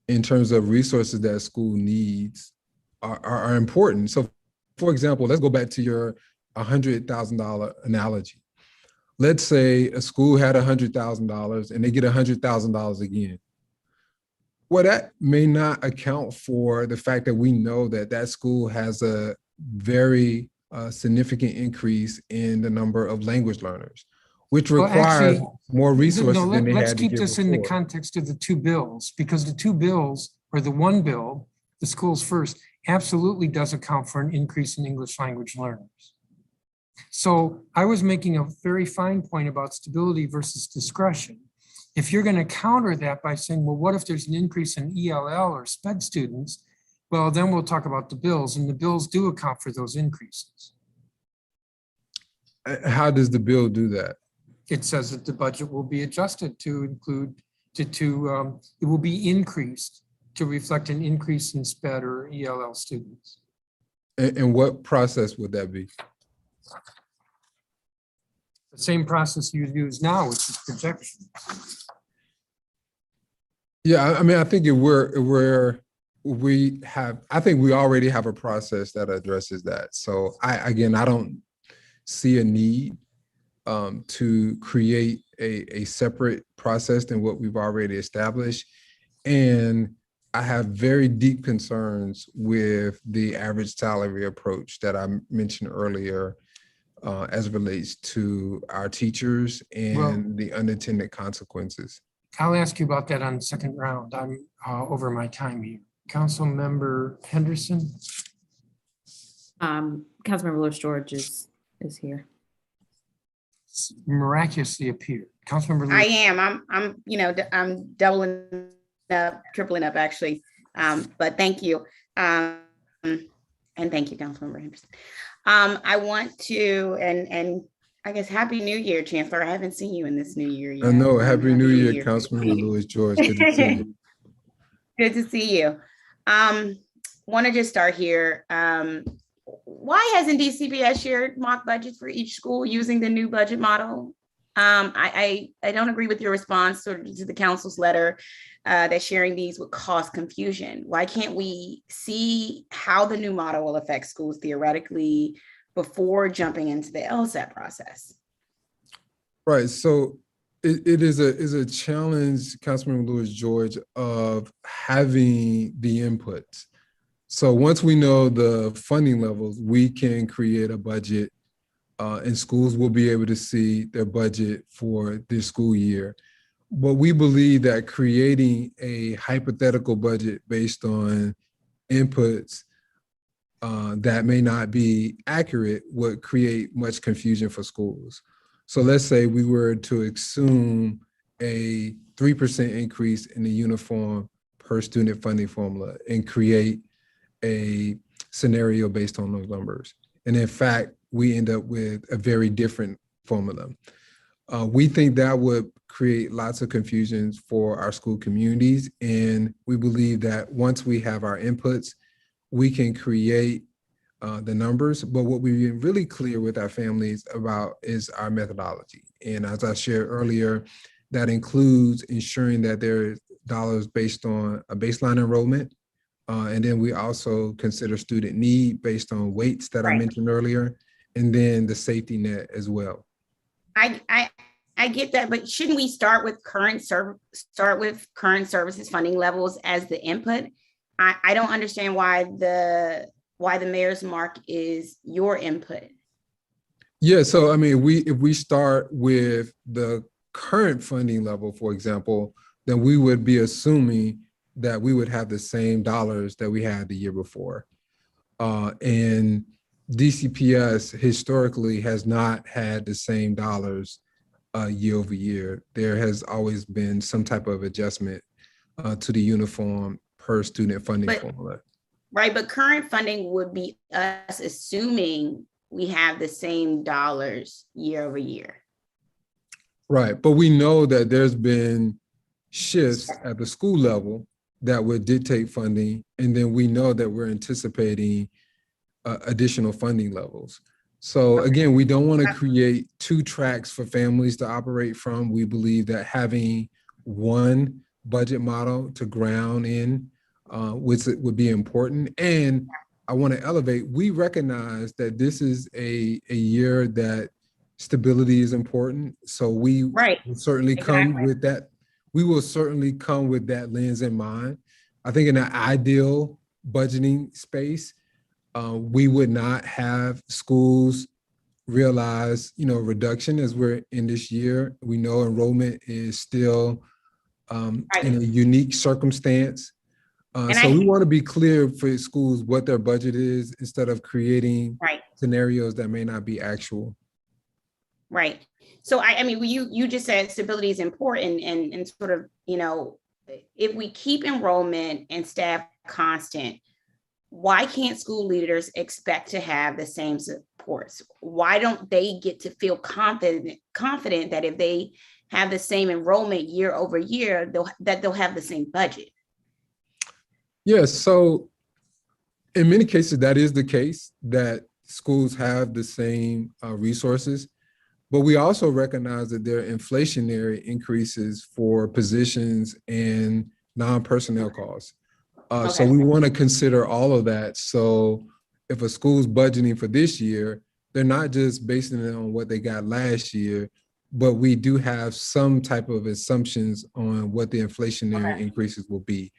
Speaker 20: in terms of resources that school needs are important. So, for example, let's go back to your $100,000 analogy. Let's say a school had $100,000 and they get $100,000 again. Well, that may not account for the fact that we know that school has a very significant increase in the number of language learners, which requires more resources than they had to give before.
Speaker 1: Let's keep this in the context of the two bills, because the two bills, or the one bill, the Schools First, absolutely does account for an increase in English language learners. So I was making a very fine point about stability versus discretion. If you're going to counter that by saying, well, what if there's an increase in ELL or SPED students? Well, then we'll talk about the bills, and the bills do account for those increases.
Speaker 20: How does the bill do that?
Speaker 1: It says that the budget will be adjusted to include, it will be increased to reflect an increase in SPED or ELL students.
Speaker 20: And what process would that be?
Speaker 1: The same process you use now, which is projection.
Speaker 20: Yeah, I mean, I think I think we already have a process that addresses that. So I don't see a need to create a separate process than what we've already established. And I have very deep concerns with the average salary approach that I mentioned earlier as it relates to our teachers and the unintended consequences.
Speaker 1: I'll ask you about that on the second round. I'm over my time here. Council Member Henderson.
Speaker 3: Councilmember Lewis George is here.
Speaker 1: Miraculously appeared. Councilmember Lewis.
Speaker 2: I am. I'm doubling up, tripling up actually. But thank you. And thank you, Councilmember Henderson. I want to, and I guess Happy New Year, Chancellor. I haven't seen you in this new year yet.
Speaker 20: I know. Happy New Year, Councilmember Lewis George. Good to see you.
Speaker 2: Good to see you. Want to just start here. Why hasn't DCPS shared mock budgets for each school using the new budget model? I don't agree with your response to the council's letter that sharing these would cause confusion. Why can't we see how the new model will affect schools theoretically before jumping into the LSAT process?
Speaker 20: Right. So it is a challenge, Councilmember Lewis George, of having the inputs. So once we know the funding levels, we can create a budget and schools will be able to see their budget for this school year. But we believe that creating a hypothetical budget based on inputs that may not be accurate would create much confusion for schools. So let's say we were to assume a 3% increase in the uniform per student funding formula and create a scenario based on those numbers. And in fact, we end up with a very different formula. We think that would create lots of confusions for our school communities. And we believe that once we have our inputs, we can create the numbers. But what we've been really clear with our families about is our methodology. And as I shared earlier, that includes ensuring that there are dollars based on a baseline enrollment. And then we also consider student need based on weights that I mentioned earlier, and then the safety net as well.
Speaker 2: I get that, but shouldn't we start with current services funding levels as the input? I don't understand why the mayor's mark is your input.
Speaker 20: Yeah, so I mean, if we start with the current funding level, for example, then we would be assuming that we would have the same dollars that we had the year before. And DCPS historically has not had the same dollars year over year. There has always been some type of adjustment to the uniform per student funding formula.
Speaker 2: Right, but current funding would be us assuming we have the same dollars year over year.
Speaker 20: Right, but we know that there's been shifts at the school level that would dictate funding, and then we know that we're anticipating additional funding levels. So again, we don't want to create two tracks for families to operate from. We believe that having one budget model to ground in would be important. And I want to elevate, we recognize that this is a year that stability is important. So we will certainly come with that. We will certainly come with that lens in mind. I think in an ideal budgeting space, we would not have schools realize, reduction as we're in this year. We know enrollment is still in a unique circumstance. So we want to be clear for schools what their budget is instead of creating scenarios that may not be actual.
Speaker 2: Right. So I mean, you just said stability is important and sort of, if we keep enrollment and staff constant, why can't school leaders expect to have the same supports? Why don't they get to feel confident that if they have the same enrollment year over year, they'll have the same budget?
Speaker 20: Yes, so in many cases, that is the case, that schools have the same resources, but we also recognize that there are inflationary increases for positions and non-personnel costs. So we want to consider all of that. So if a school's budgeting for this year, they're not just basing it on what they got last year, but we do have some type of assumptions on what the inflationary increases will be.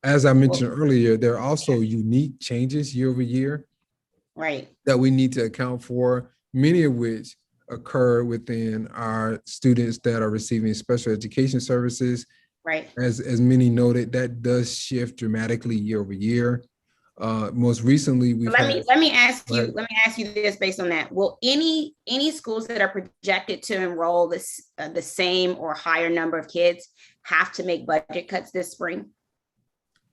Speaker 20: As I mentioned earlier, there are also unique changes year over year that we need to account for, many of which occur within our students that are receiving special education services. As many noted, that does shift dramatically year over year. Most recently,
Speaker 2: let me ask you this based on that. Will any schools that are projected to enroll the same or higher number of kids have to make budget cuts this spring?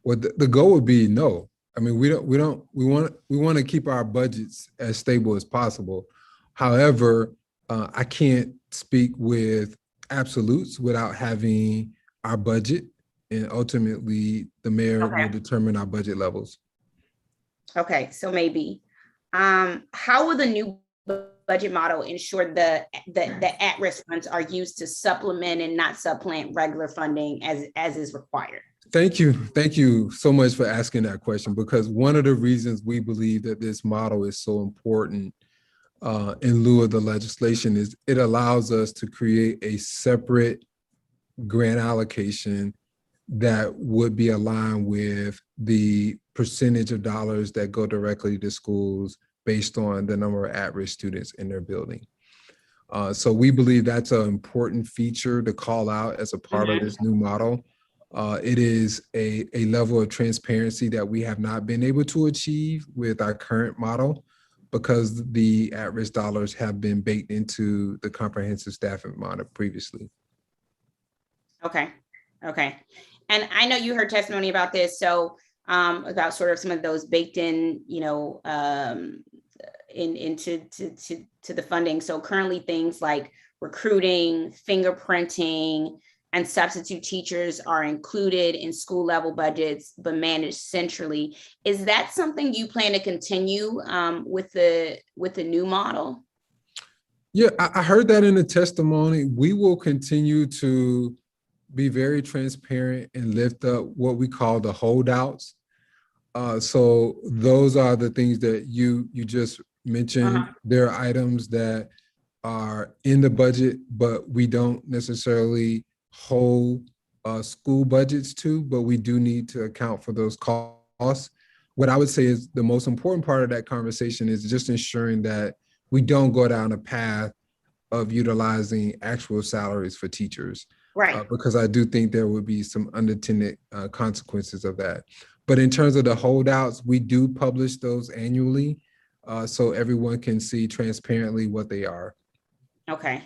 Speaker 20: Well, the goal would be no. I mean, we want to keep our budgets as stable as possible. However, I can't speak with absolutes without having our budget, and ultimately the mayor will determine our budget levels.
Speaker 2: Okay, so maybe. How will the new budget model ensure the at-risk funds are used to supplement and not supplant regular funding as is required?
Speaker 20: Thank you so much for asking that question, because one of the reasons we believe that this model is so important in lieu of the legislation is it allows us to create a separate grant allocation that would be aligned with the percentage of dollars that go directly to schools based on the number of at-risk students in their building. So we believe that's an important feature to call out as a part of this new model. It is a level of transparency that we have not been able to achieve with our current model because the at-risk dollars have been baked into the comprehensive staffing model previously.
Speaker 2: Okay. And I know you heard testimony about this, so about sort of some of those baked in, into the funding. So currently things like recruiting, fingerprinting, and substitute teachers are included in school level budgets, but managed centrally. Is that something you plan to continue with the new model?
Speaker 20: Yeah, I heard that in the testimony. We will continue to be very transparent and lift up what we call the holdouts. So those are the things that you just mentioned. There are items that are in the budget, but we don't necessarily hold school budgets to, but we do need to account for those costs. What I would say is the most important part of that conversation is just ensuring that we don't go down a path of utilizing actual salaries for teachers.
Speaker 2: Right.
Speaker 20: Because I do think there would be some unintended consequences of that. But in terms of the holdouts, we do publish those annually, so everyone can see transparently what they are.
Speaker 2: Okay.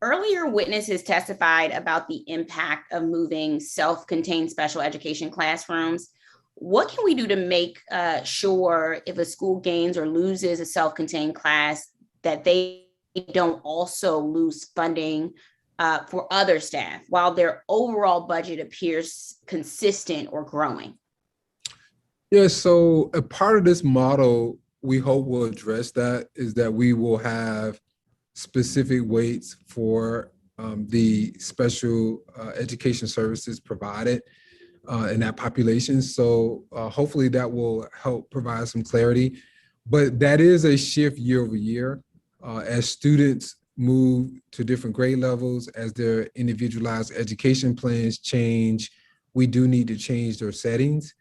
Speaker 2: Earlier witnesses testified about the impact of moving self-contained special education classrooms. What can we do to make sure if a school gains or loses a self-contained class that they don't also lose funding for other staff while their overall budget appears consistent or growing?
Speaker 20: Yeah, so a part of this model we hope will address that is that we will have specific weights for the special education services provided in that population. So hopefully that will help provide some clarity. But that is a shift year over year as students move to different grade levels, as their individualized education plans change. We do need to change their settings.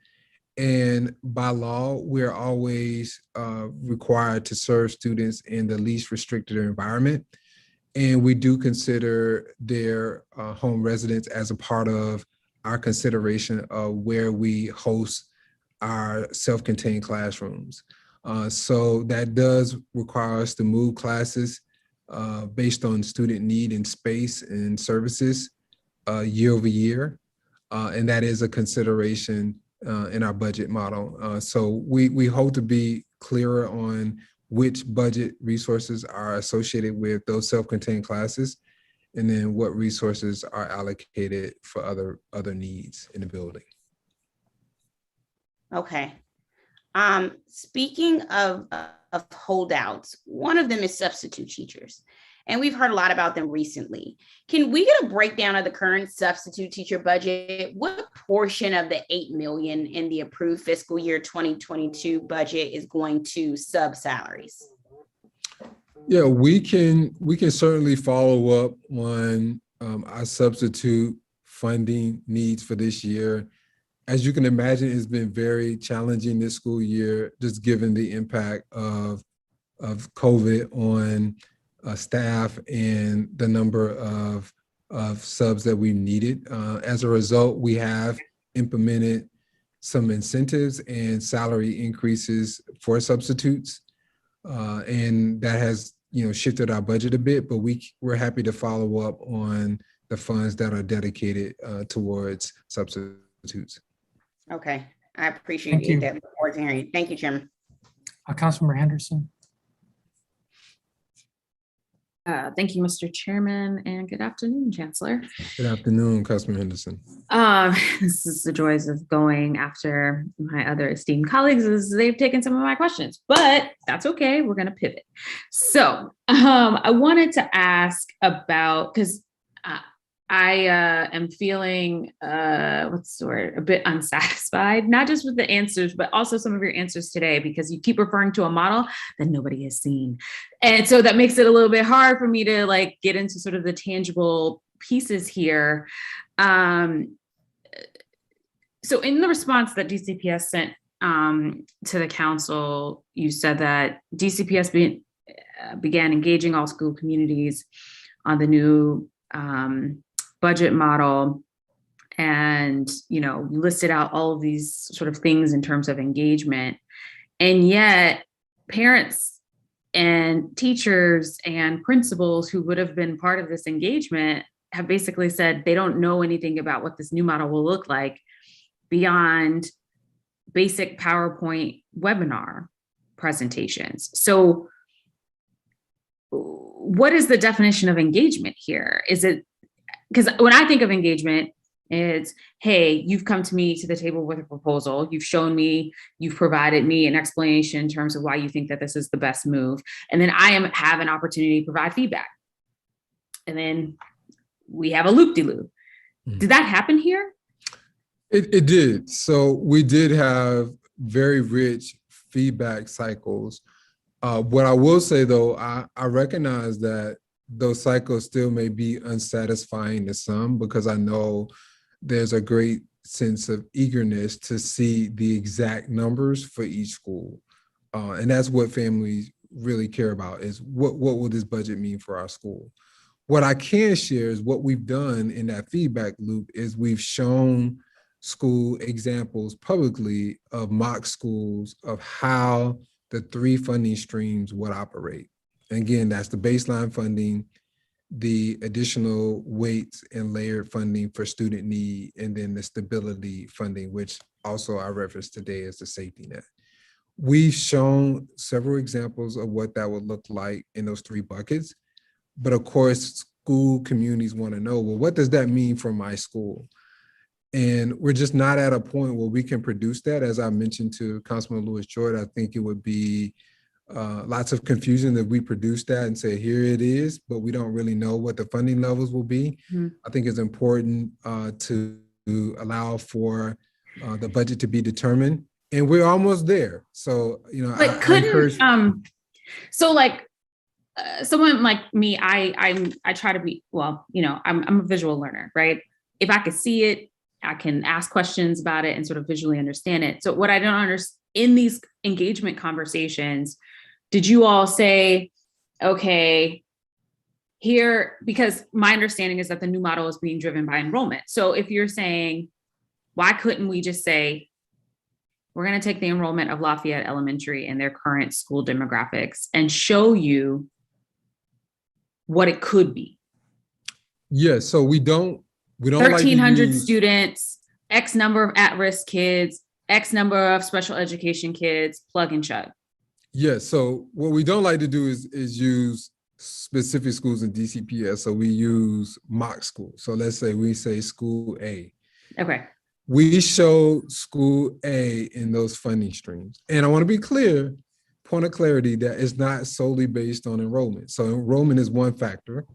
Speaker 20: And by law, we're always required to serve students in the least restricted environment. And we do consider their home residence as a part of our consideration of where we host our self-contained classrooms. So that does require us to move classes based on student need and space and services year over year. And that is a consideration in our budget model. So we hope to be clearer on which budget resources are associated with those self-contained classes, and then what resources are allocated for other needs in the building.
Speaker 2: Okay. Speaking of holdouts, one of them is substitute teachers. And we've heard a lot about them recently. Can we get a breakdown of the current substitute teacher budget? What portion of the $8 million in the approved fiscal year 2022 budget is going to sub salaries?
Speaker 20: Yeah, we can certainly follow up on our substitute funding needs for this year. As you can imagine, it's been very challenging this school year, just given the impact of COVID on staff and the number of subs that we needed. As a result, we have implemented some incentives and salary increases for substitutes. And that has shifted our budget a bit, but we're happy to follow up on the funds that are dedicated towards substitutes.
Speaker 2: Okay, I appreciate that. Look forward to hearing you. Thank you, Chairman.
Speaker 1: Councilmember Henderson.
Speaker 3: Thank you, Mr. Chairman, and good afternoon, Chancellor.
Speaker 20: Good afternoon, Councilman Henderson.
Speaker 3: This is the joys of going after my other esteemed colleagues, as they've taken some of my questions, but that's okay. We're going to pivot. So I wanted to ask about, because I am feeling, what's the word, a bit unsatisfied, not just with the answers, but also some of your answers today, because you keep referring to a model that nobody has seen. And so that makes it a little bit hard for me to get into sort of the tangible pieces here. So in the response that DCPS sent to the council, you said that DCPS began engaging all school communities on the new budget model, and listed out all of these sort of things in terms of engagement. And yet parents and teachers and principals who would have been part of this engagement have basically said they don't know anything about what this new model will look like beyond basic PowerPoint webinar presentations. So what is the definition of engagement here? Is it, because when I think of engagement, it's, hey, you've come to me to the table with a proposal. You've shown me, you've provided me an explanation in terms of why you think that this is the best move. And then I have an opportunity to provide feedback. And then we have a loop-de-loop. Did that happen here?
Speaker 20: It did. So we did have very rich feedback cycles. What I will say though, I recognize that those cycles still may be unsatisfying to some, because I know there's a great sense of eagerness to see the exact numbers for each school. And that's what families really care about is what will this budget mean for our school? What I can share is what we've done in that feedback loop is we've shown school examples publicly of mock schools of how the 3 funding streams would operate. And again, that's the baseline funding, the additional weights and layered funding for student need, and then the stability funding, which also I referenced today as the safety net. We've shown several examples of what that would look like in those 3 buckets. But of course, school communities want to know, well, what does that mean for my school? And we're just not at a point where we can produce that. As I mentioned to Councilman Lewis Jordan, I think it would be lots of confusion if we produce that and say, here it is, but we don't really know what the funding levels will be. Mm-hmm. I think it's important to allow for the budget to be determined, and we're almost there. So, you know,
Speaker 3: but so like someone like me, I try to be, well, you know, I'm a visual learner, right? If I could see it, I can ask questions about it and sort of visually understand it. So what I don't understand in these engagement conversations, did you all say, okay, here, because my understanding is that the new model is being driven by enrollment. So if you're saying, why couldn't we just say, we're going to take the enrollment of Lafayette Elementary and their current school demographics and show you what it could be?
Speaker 20: Yeah, so we don't
Speaker 3: 1,300 like students, X number of at-risk kids, X number of special education kids, plug and chug.
Speaker 20: Yeah, so what we don't like to do is use specific schools in DCPS. So we use mock schools. So let's say we say school A.
Speaker 3: Okay.
Speaker 20: We show school A in those funding streams. And I want to be clear, point of clarity, that it's not solely based on enrollment. So enrollment is one factor.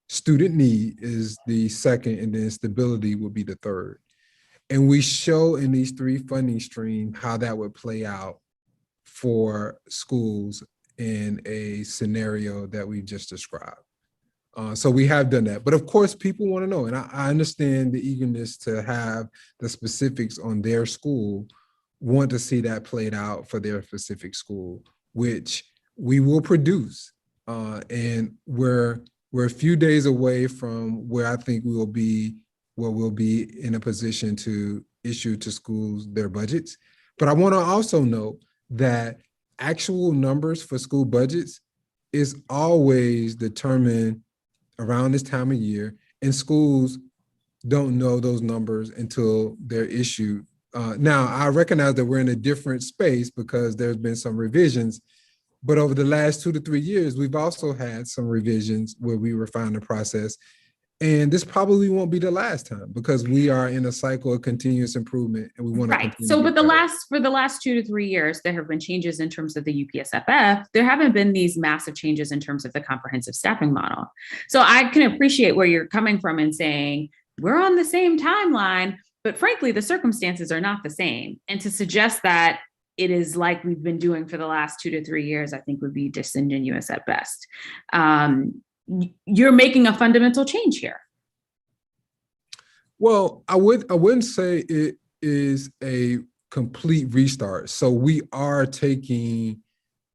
Speaker 20: Student need is the second, and then stability would be the third. And we show in these 3 funding streams how that would play out for schools in a scenario that we just described. So we have done that. But of course, people want to know, and I understand the eagerness to have the specifics on their school, want to see that played out for their specific school, which we will produce. And we're a few days away from where I think we'll be in a position to issue to schools their budgets. But I want to also note that actual numbers for school budgets is always determined around this time of year, and schools don't know those numbers until they're issued. Now, I recognize that we're in a different space because there's been some revisions, but over the last 2 to 3 years, we've also had some revisions where we refine the process. And this probably won't be the last time because we are in a cycle of continuous improvement, and we want to.
Speaker 3: Right. So, but for the last 2 to 3 years, there have been changes in terms of the UPSFF. There haven't been these massive changes in terms of the comprehensive staffing model. So I can appreciate where you're coming from and saying we're on the same timeline, but frankly, the circumstances are not the same. And to suggest that it is like we've been doing for the last 2 to 3 years, I think would be disingenuous at best. You're making a fundamental change here.
Speaker 20: Well, I wouldn't say it is a complete restart. So we are taking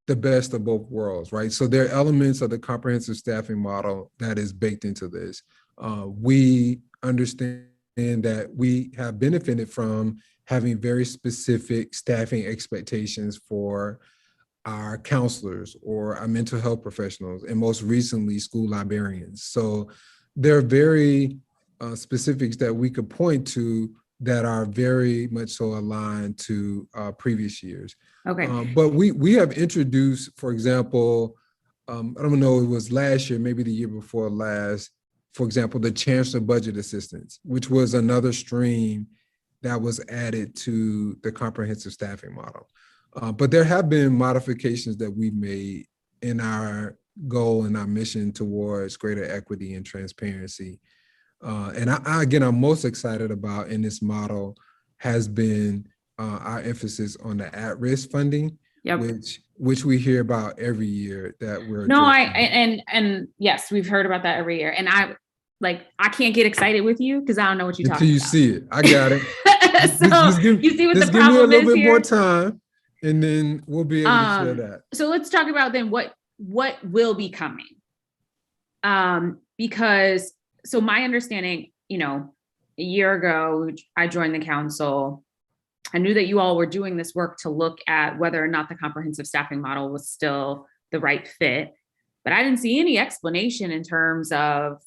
Speaker 20: the best of both worlds, right? So there are elements of the comprehensive staffing model that is baked into this. We understand that we have benefited from having very specific staffing expectations for our counselors or our mental health professionals, and most recently, school librarians. So there are very specifics that we could point to that are very much so aligned to previous years.
Speaker 3: Okay.
Speaker 20: But we have introduced, for example, I don't know, it was last year, maybe the year before last, for example, the Chancellor Budget Assistance, which was another stream that was added to the comprehensive staffing model. But there have been modifications that we've made in our goal and our mission towards greater equity and transparency. And I'm most excited about in this model has been our emphasis on the at-risk funding, yep, which we hear about every year that we're.
Speaker 3: No, and yes, we've heard about that every year. And I can't get excited with you because I don't know what you're talking about.
Speaker 20: Until you see it. I got it.
Speaker 3: So you see what the problem is here?
Speaker 20: Give me a little bit more time. And then we'll be able to share that.
Speaker 3: So let's talk about then what will be coming. Because so my understanding, a year ago, I joined the council. I knew that you all were doing this work to look at whether or not the comprehensive staffing model was still the right fit, but I didn't see any explanation in terms of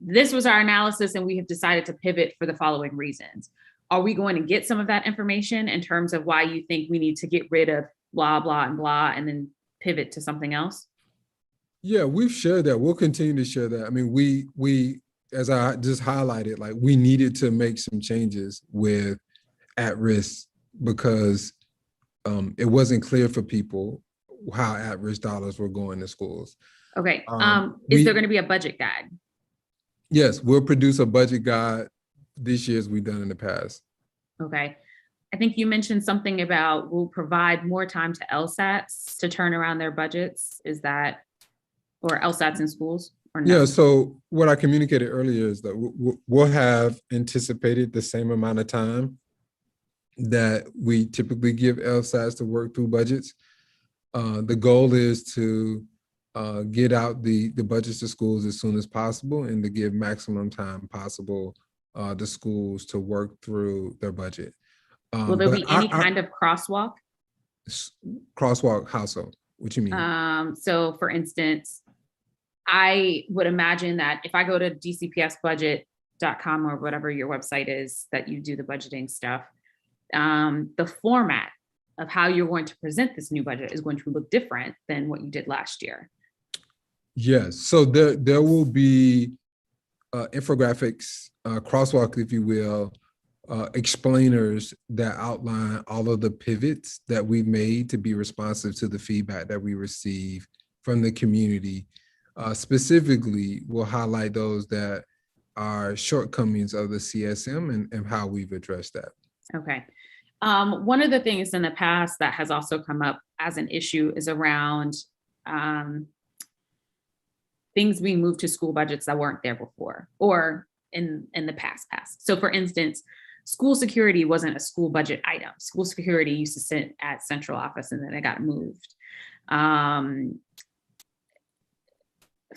Speaker 3: this was our analysis and we have decided to pivot for the following reasons. Are we going to get some of that information in terms of why you think we need to get rid of blah, blah, and blah, and then pivot to something else?
Speaker 20: Yeah, we've shared that. We'll continue to share that. I mean, we as I just highlighted, like we needed to make some changes with at-risk because it wasn't clear for people how at-risk dollars were going to schools.
Speaker 3: Okay. Is there going to be a budget guide?
Speaker 20: Yes, we'll produce a budget guide this year as we've done in the past.
Speaker 3: Okay. I think you mentioned something about we'll provide more time to LSATs to turn around their budgets. Is that, or LSATs in schools or no?
Speaker 20: Yeah, so what I communicated earlier is that we'll have anticipated the same amount of time that we typically give LSATs to work through budgets. The goal is to get out the budgets to schools as soon as possible and to give maximum time possible to schools to work through their budget.
Speaker 3: Will there be any kind of crosswalk?
Speaker 20: Crosswalk, how so? What you mean?
Speaker 3: So for instance, I would imagine that if I go to dcpsbudget.com or whatever your website is that you do the budgeting stuff, the format of how you're going to present this new budget is going to look different than what you did last year.
Speaker 20: Yes, so there will be infographics, crosswalk, if you will, explainers that outline all of the pivots that we've made to be responsive to the feedback that we receive from the community. Specifically, we'll highlight those that are shortcomings of the CSM and how we've addressed that.
Speaker 3: Okay. One of the things in the past that has also come up as an issue is around things being moved to school budgets that weren't there before or in the past. So for instance, school security wasn't a school budget item. School security used to sit at central office and then it got moved.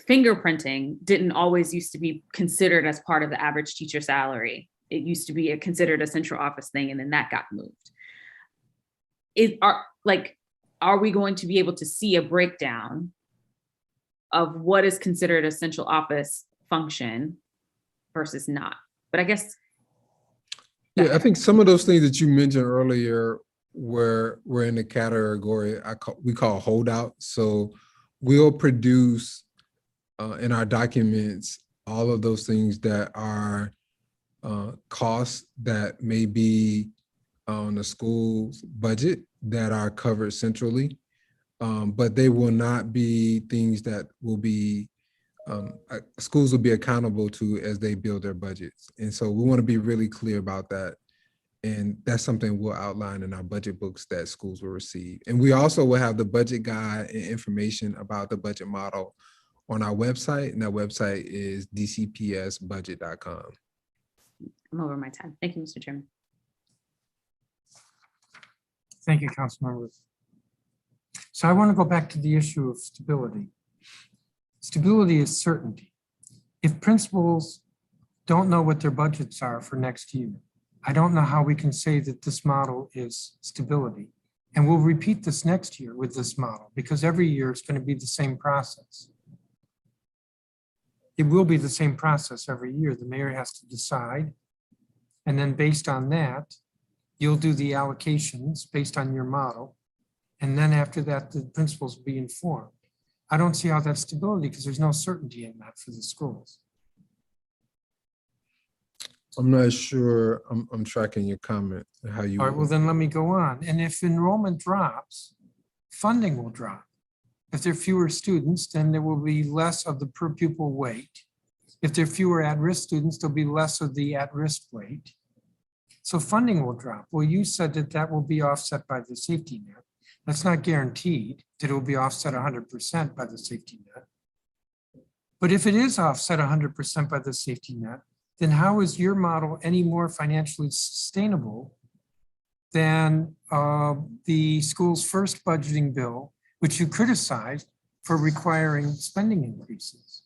Speaker 3: Fingerprinting didn't always used to be considered as part of the average teacher salary. It used to be considered a central office thing, and then that got moved. Are we going to be able to see a breakdown of what is considered a central office function versus not? But I guess.
Speaker 20: Yeah, I think some of those things that you mentioned earlier were in the category we call holdout. So we'll produce in our documents all of those things that are costs that may be on the school's budget that are covered centrally, but they will not be things that will be schools will be accountable to as they build their budgets. And so we want to be really clear about that. And that's something we'll outline in our budget books that schools will receive. And we also will have the budget guide and information about the budget model on our website. And that website is dcpsbudget.com.
Speaker 3: I'm over my time. Thank you, Mr. Chairman.
Speaker 1: Thank you, Councilmember. So I want to go back to the issue of stability. Stability is certainty. If principals don't know what their budgets are for next year, I don't know how we can say that this model is stability. And we'll repeat this next year with this model because every year it's going to be the same process. It will be the same process every year. The mayor has to decide. And then based on that, you'll do the allocations based on your model. And then after that, the principals will be informed. I don't see how that's stability because there's no certainty in that for the schools.
Speaker 20: I'm not sure I'm tracking your comment. How you?
Speaker 1: All right, well then let me go on. And if enrollment drops, funding will drop. If there are fewer students, then there will be less of the per pupil weight. If there are fewer at-risk students, there'll be less of the at-risk weight. So funding will drop. Well, you said that that will be offset by the safety net. That's not guaranteed that it will be offset 100% by the safety net. But if it is offset 100% by the safety net, then how is your model any more financially sustainable than the school's first budgeting bill, which you criticized for requiring spending increases.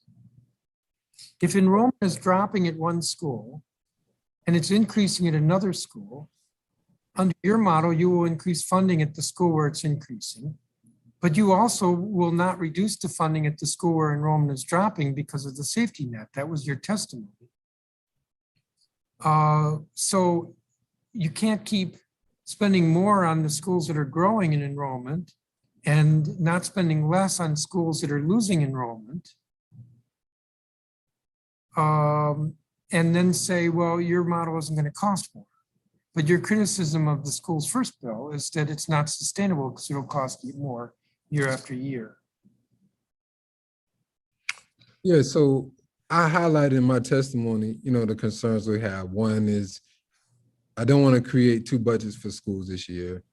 Speaker 1: If enrollment is dropping at one school and it's increasing at another school, under your model, you will increase funding at the school where it's increasing, but you also will not reduce the funding at the school where enrollment is dropping because of the safety net. That was your testimony. So you can't keep spending more on the schools that are growing in enrollment and not spending less on schools that are losing enrollment. And then say, well, your model isn't going to cost more. But your criticism of the school's first bill is that it's not sustainable because it'll cost you more year after year.
Speaker 20: Yeah, so I highlighted in my testimony, the concerns we have. One is I don't want to create two budgets for schools this year.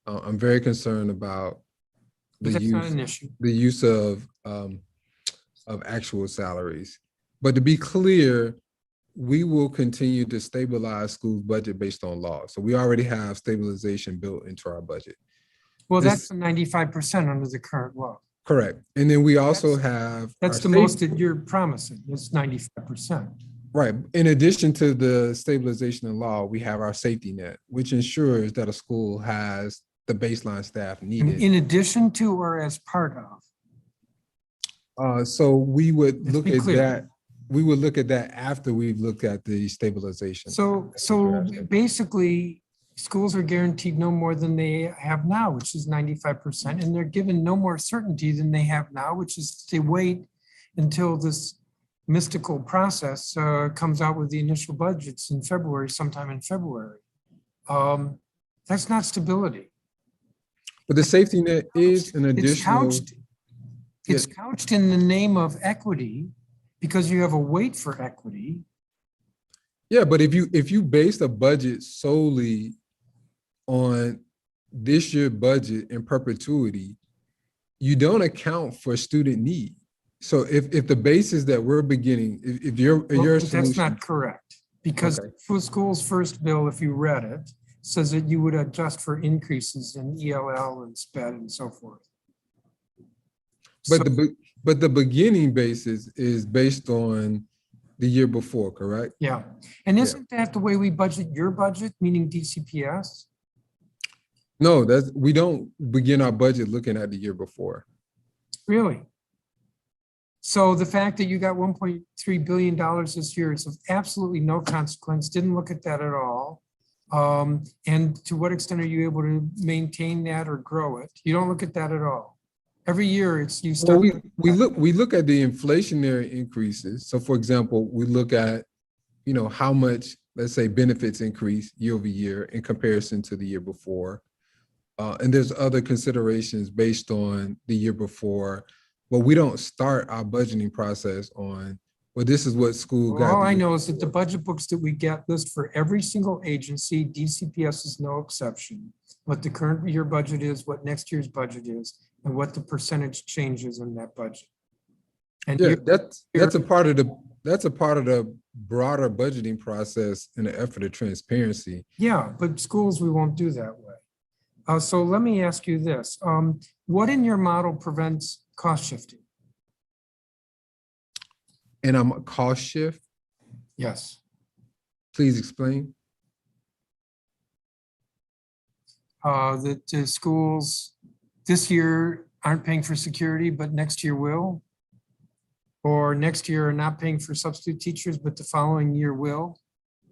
Speaker 20: I'm very concerned about the use of actual salaries. But to be clear, we will continue to stabilize schools' budget based on law. So we already have stabilization built into our budget.
Speaker 1: Well, that's 95% under the current law.
Speaker 20: Correct. And then we also have—
Speaker 1: That's the most that you're promising, is 95%.
Speaker 20: Right. In addition to the stabilization in law, we have our safety net, which ensures that a school has the baseline staff needed.
Speaker 1: In addition to or as part of?
Speaker 20: So we would look at that. We would look at that after we've looked at the stabilization.
Speaker 1: So basically, schools are guaranteed no more than they have now, which is 95%, and they're given no more certainty than they have now, which is to wait until this mystical process comes out with the initial budgets in February, sometime in February. That's not stability.
Speaker 20: But the safety net is an additional—
Speaker 1: It's couched in the name of equity, because you have a wait for equity.
Speaker 20: Yeah, but if you base a budget solely on this year's budget in perpetuity, you don't account for student need. So if the basis that we're beginning, if your solution—
Speaker 1: That's not correct, because for school's first bill, if you read it, says that you would adjust for increases in ELL and SPED and so forth.
Speaker 20: But the beginning basis is based on the year before, correct?
Speaker 1: Yeah. And isn't that the way we budget your budget, meaning DCPS?
Speaker 20: No, we don't begin our budget looking at the year before.
Speaker 1: Really? So the fact that you got $1.3 billion this year is of absolutely no consequence, didn't look at that at all. And to what extent are you able to maintain that or grow it? You don't look at that at all. Every year it's you start.
Speaker 20: Well, we look at the inflationary increases. So for example, we look at, how much, let's say, benefits increase year over year in comparison to the year before. And there's other considerations based on the year before, but we don't start our budgeting process on, well, this is what school got.
Speaker 1: All I know is that the budget books that we get list for every single agency, DCPS is no exception, what the current year budget is, what next year's budget is, and what the percentage changes in that budget. And
Speaker 20: yeah, that's a part of the broader budgeting process in the effort of transparency.
Speaker 1: Yeah, but schools, we won't do that way. So let me ask you this. What in your model prevents cost shifting?
Speaker 20: And I'm a cost shift?
Speaker 1: Yes.
Speaker 20: Please explain.
Speaker 1: That schools this year aren't paying for security, but next year will? Or next year are not paying for substitute teachers, but the following year will?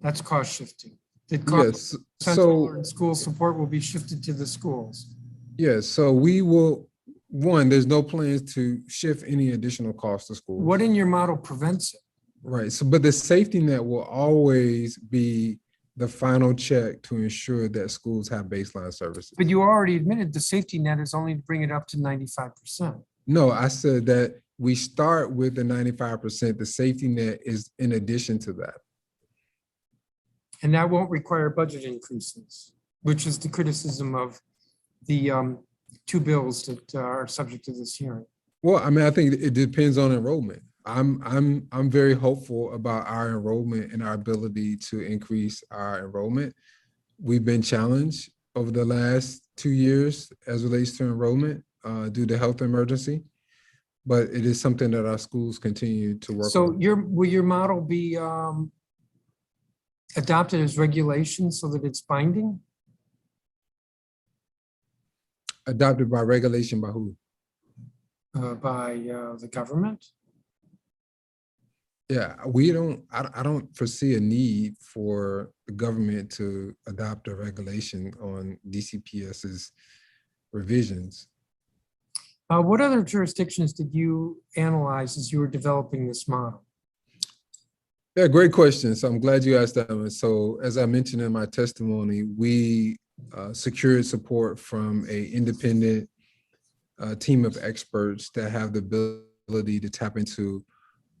Speaker 1: That's cost shifting. The cost central and school support will be shifted to the schools.
Speaker 20: Yes, so we will, there's no plans to shift any additional costs to schools.
Speaker 1: What in your model prevents it?
Speaker 20: Right, so but the safety net will always be the final check to ensure that schools have baseline services.
Speaker 1: But you already admitted the safety net is only to bring it up to 95%.
Speaker 20: No, I said that we start with the 95%. The safety net is in addition to that.
Speaker 1: And that won't require budget increases, which is the criticism of the two bills that are subject to this hearing.
Speaker 20: Well, I mean, I think it depends on enrollment. I'm very hopeful about our enrollment and our ability to increase our enrollment. We've been challenged over the last 2 years as relates to enrollment due to health emergency. But it is something that our schools continue to work
Speaker 1: So
Speaker 20: on.
Speaker 1: will your model be adopted as regulation so that it's binding?
Speaker 20: Adopted by regulation by who?
Speaker 1: By the government?
Speaker 20: Yeah, I don't foresee a need for the government to adopt a regulation on DCPS's revisions.
Speaker 1: What other jurisdictions did you analyze as you were developing this model?
Speaker 20: Yeah, great question. So I'm glad you asked that one. So as I mentioned in my testimony, we secured support from an independent team of experts that have the ability to tap into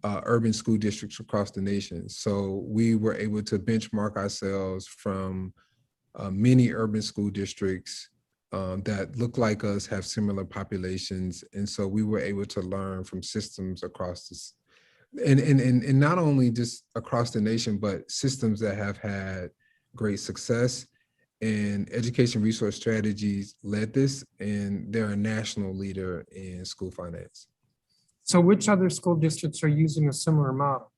Speaker 20: urban school districts across the nation. So we were able to benchmark ourselves from many urban school districts that look like us, have similar populations. And so we were able to learn from systems across this, and not only just across the nation, but systems that have had great success. And Education Resource Strategies led this, and they're a national leader in school finance.
Speaker 1: So which other school districts are using a similar model?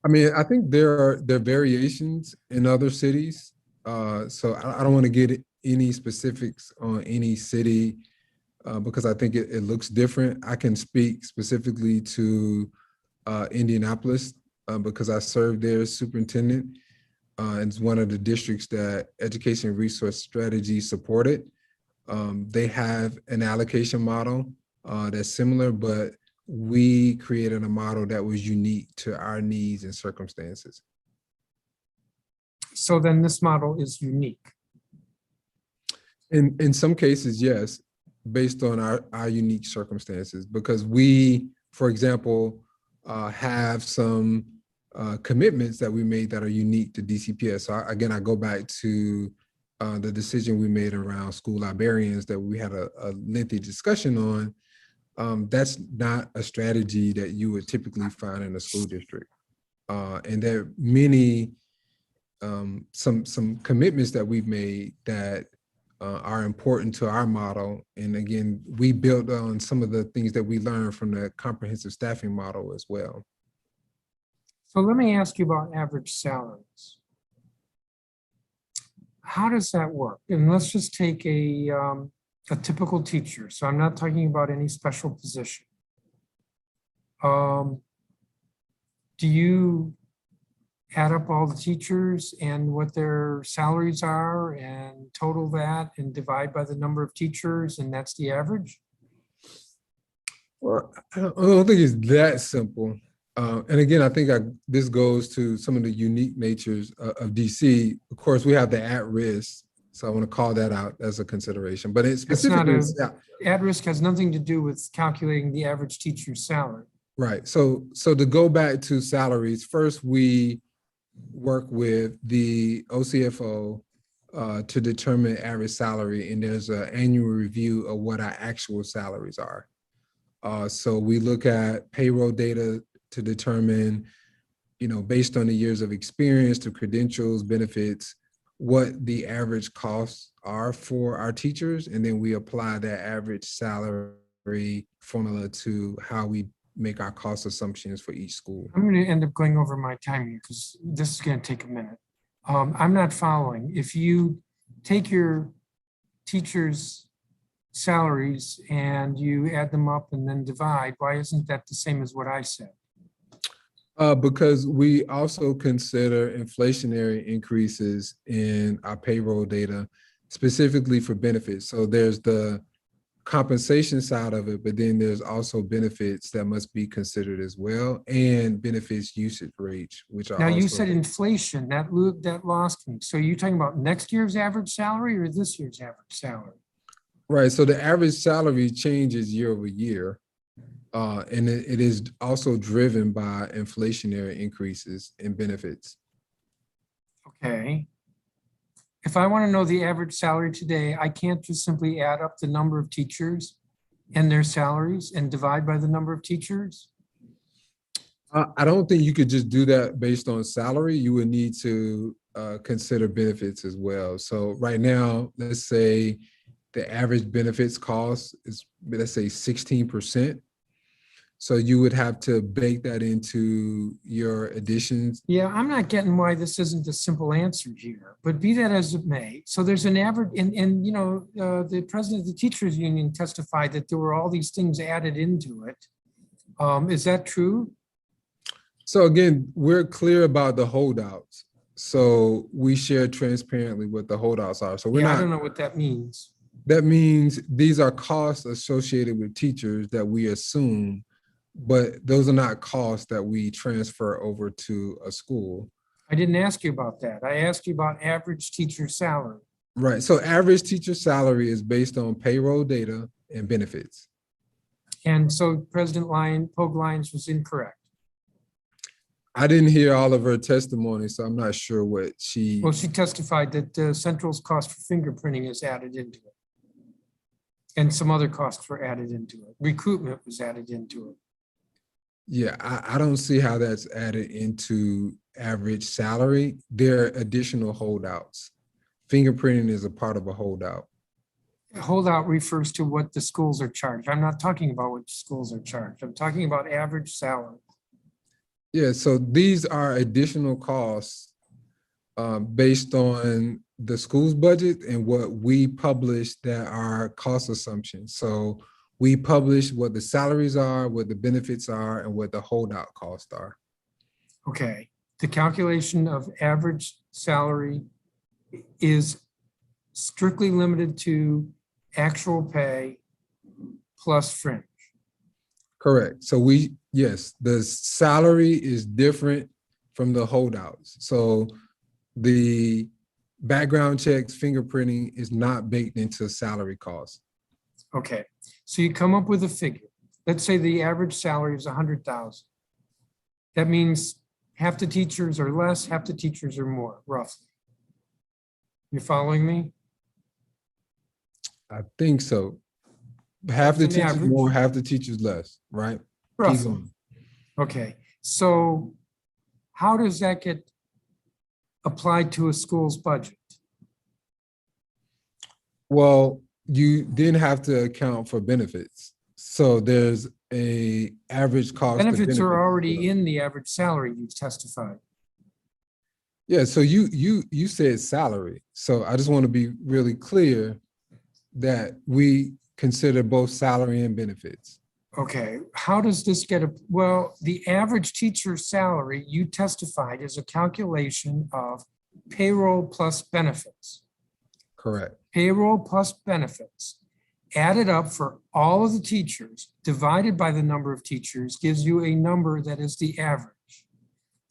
Speaker 20: I mean, I think there are variations in other cities. So I don't want to get any specifics on any city because I think it looks different. I can speak specifically to Indianapolis because I served there as superintendent. It's one of the districts that Education Resource Strategy supported. They have an allocation model that's similar, but we created a model that was unique to our needs and circumstances.
Speaker 1: So then this model is unique.
Speaker 20: In some cases, yes, based on our unique circumstances, because we, for example, have some commitments that we made that are unique to DCPS. So again, I go back to the decision we made around school librarians that we had a lengthy discussion on. That's not a strategy that you would typically find in a school district. And there are many, some commitments that we've made that are important to our model. And again, we built on some of the things that we learned from the comprehensive staffing model as well.
Speaker 1: So let me ask you about average salaries. How does that work? And let's just take a typical teacher. So I'm not talking about any special position. Do you add up all the teachers and what their salaries are and total that and divide by the number of teachers and that's the average?
Speaker 20: Well, I don't think it's that simple. And again, I think this goes to some of the unique natures of DC. Of course, we have the at-risk. So I want to call that out as a consideration, but it's specifically
Speaker 1: at-risk has nothing to do with calculating the average teacher's salary.
Speaker 20: Right. So to go back to salaries, first we work with the OCFO to determine average salary, and there's an annual review of what our actual salaries are. So we look at payroll data to determine, based on the years of experience, the credentials, benefits, what the average costs are for our teachers, and then we apply that average salary formula to how we make our cost assumptions for each school.
Speaker 1: I'm going to end up going over my time here because this is going to take a minute. I'm not following. If you take your teachers' salaries and you add them up and then divide, why isn't that the same as what I said?
Speaker 20: Because we also consider inflationary increases in our payroll data, specifically for benefits. So there's the compensation side of it, but then there's also benefits that must be considered as well, and benefits usage rates, which are
Speaker 1: now
Speaker 20: also—
Speaker 1: You said inflation, that lost me. So you're talking about next year's average salary or this year's average salary?
Speaker 20: Right, so the average salary changes year over year. And it is also driven by inflationary increases in benefits.
Speaker 1: Okay. If I want to know the average salary today, I can't just simply add up the number of teachers and their salaries and divide by the number of teachers?
Speaker 20: I don't think you could just do that based on salary. You would need to consider benefits as well. So right now, let's say the average benefits cost is, let's say 16%. So you would have to bake that into your additions.
Speaker 1: Yeah, I'm not getting why this isn't a simple answer here, but be that as it may. So there's an average, and you know, the president of the teachers union testified that there were all these things added into it. Is that true?
Speaker 20: So again, we're clear about the holdouts. So we share transparently what the holdouts are. So we're
Speaker 1: Yeah,
Speaker 20: not.
Speaker 1: I don't know what that means.
Speaker 20: That means these are costs associated with teachers that we assume, but those are not costs that we transfer over to a school.
Speaker 1: I didn't ask you about that. I asked you about average teacher salary.
Speaker 20: Right. So average teacher salary is based on payroll data and benefits.
Speaker 1: And so President Pogue Lyons was incorrect.
Speaker 20: I didn't hear all of her testimony, so I'm not sure what she.
Speaker 1: Well, she testified that Central's cost for fingerprinting is added into it. And some other costs were added into it. Recruitment was added into it.
Speaker 20: Yeah, I don't see how that's added into average salary. There are additional holdouts. Fingerprinting is a part of a holdout.
Speaker 1: A holdout refers to what the schools are charged. I'm not talking about what schools are charged. I'm talking about average salary.
Speaker 20: Yeah, so these are additional costs based on the school's budget and what we publish that are cost assumptions. So we publish what the salaries are, what the benefits are, and what the holdout costs are.
Speaker 1: Okay, the calculation of average salary is strictly limited to actual pay plus fringe.
Speaker 20: Correct. So yes, the salary is different from the holdouts. So the background checks, fingerprinting is not baked into salary costs.
Speaker 1: Okay, so you come up with a figure. Let's say the average salary is 100,000. That means half the teachers are less, half the teachers are more, roughly. You following me?
Speaker 20: I think so. Half the
Speaker 1: That's an
Speaker 20: teachers
Speaker 1: average.
Speaker 20: more, half the teachers less, right? Keep
Speaker 1: Roughly.
Speaker 20: going.
Speaker 1: Okay, so how does that get applied to a school's budget?
Speaker 20: Well, you then have to account for benefits. So there's a average cost. of
Speaker 1: Benefits are
Speaker 20: benefits.
Speaker 1: already in the average salary you've testified.
Speaker 20: Yeah, so you said salary. So I just want to be really clear that we consider both salary and benefits.
Speaker 1: Okay, how does this get, well, the average teacher salary you testified is a calculation of payroll plus benefits.
Speaker 20: Correct.
Speaker 1: Payroll plus benefits added up for all of the teachers divided by the number of teachers gives you a number that is the average.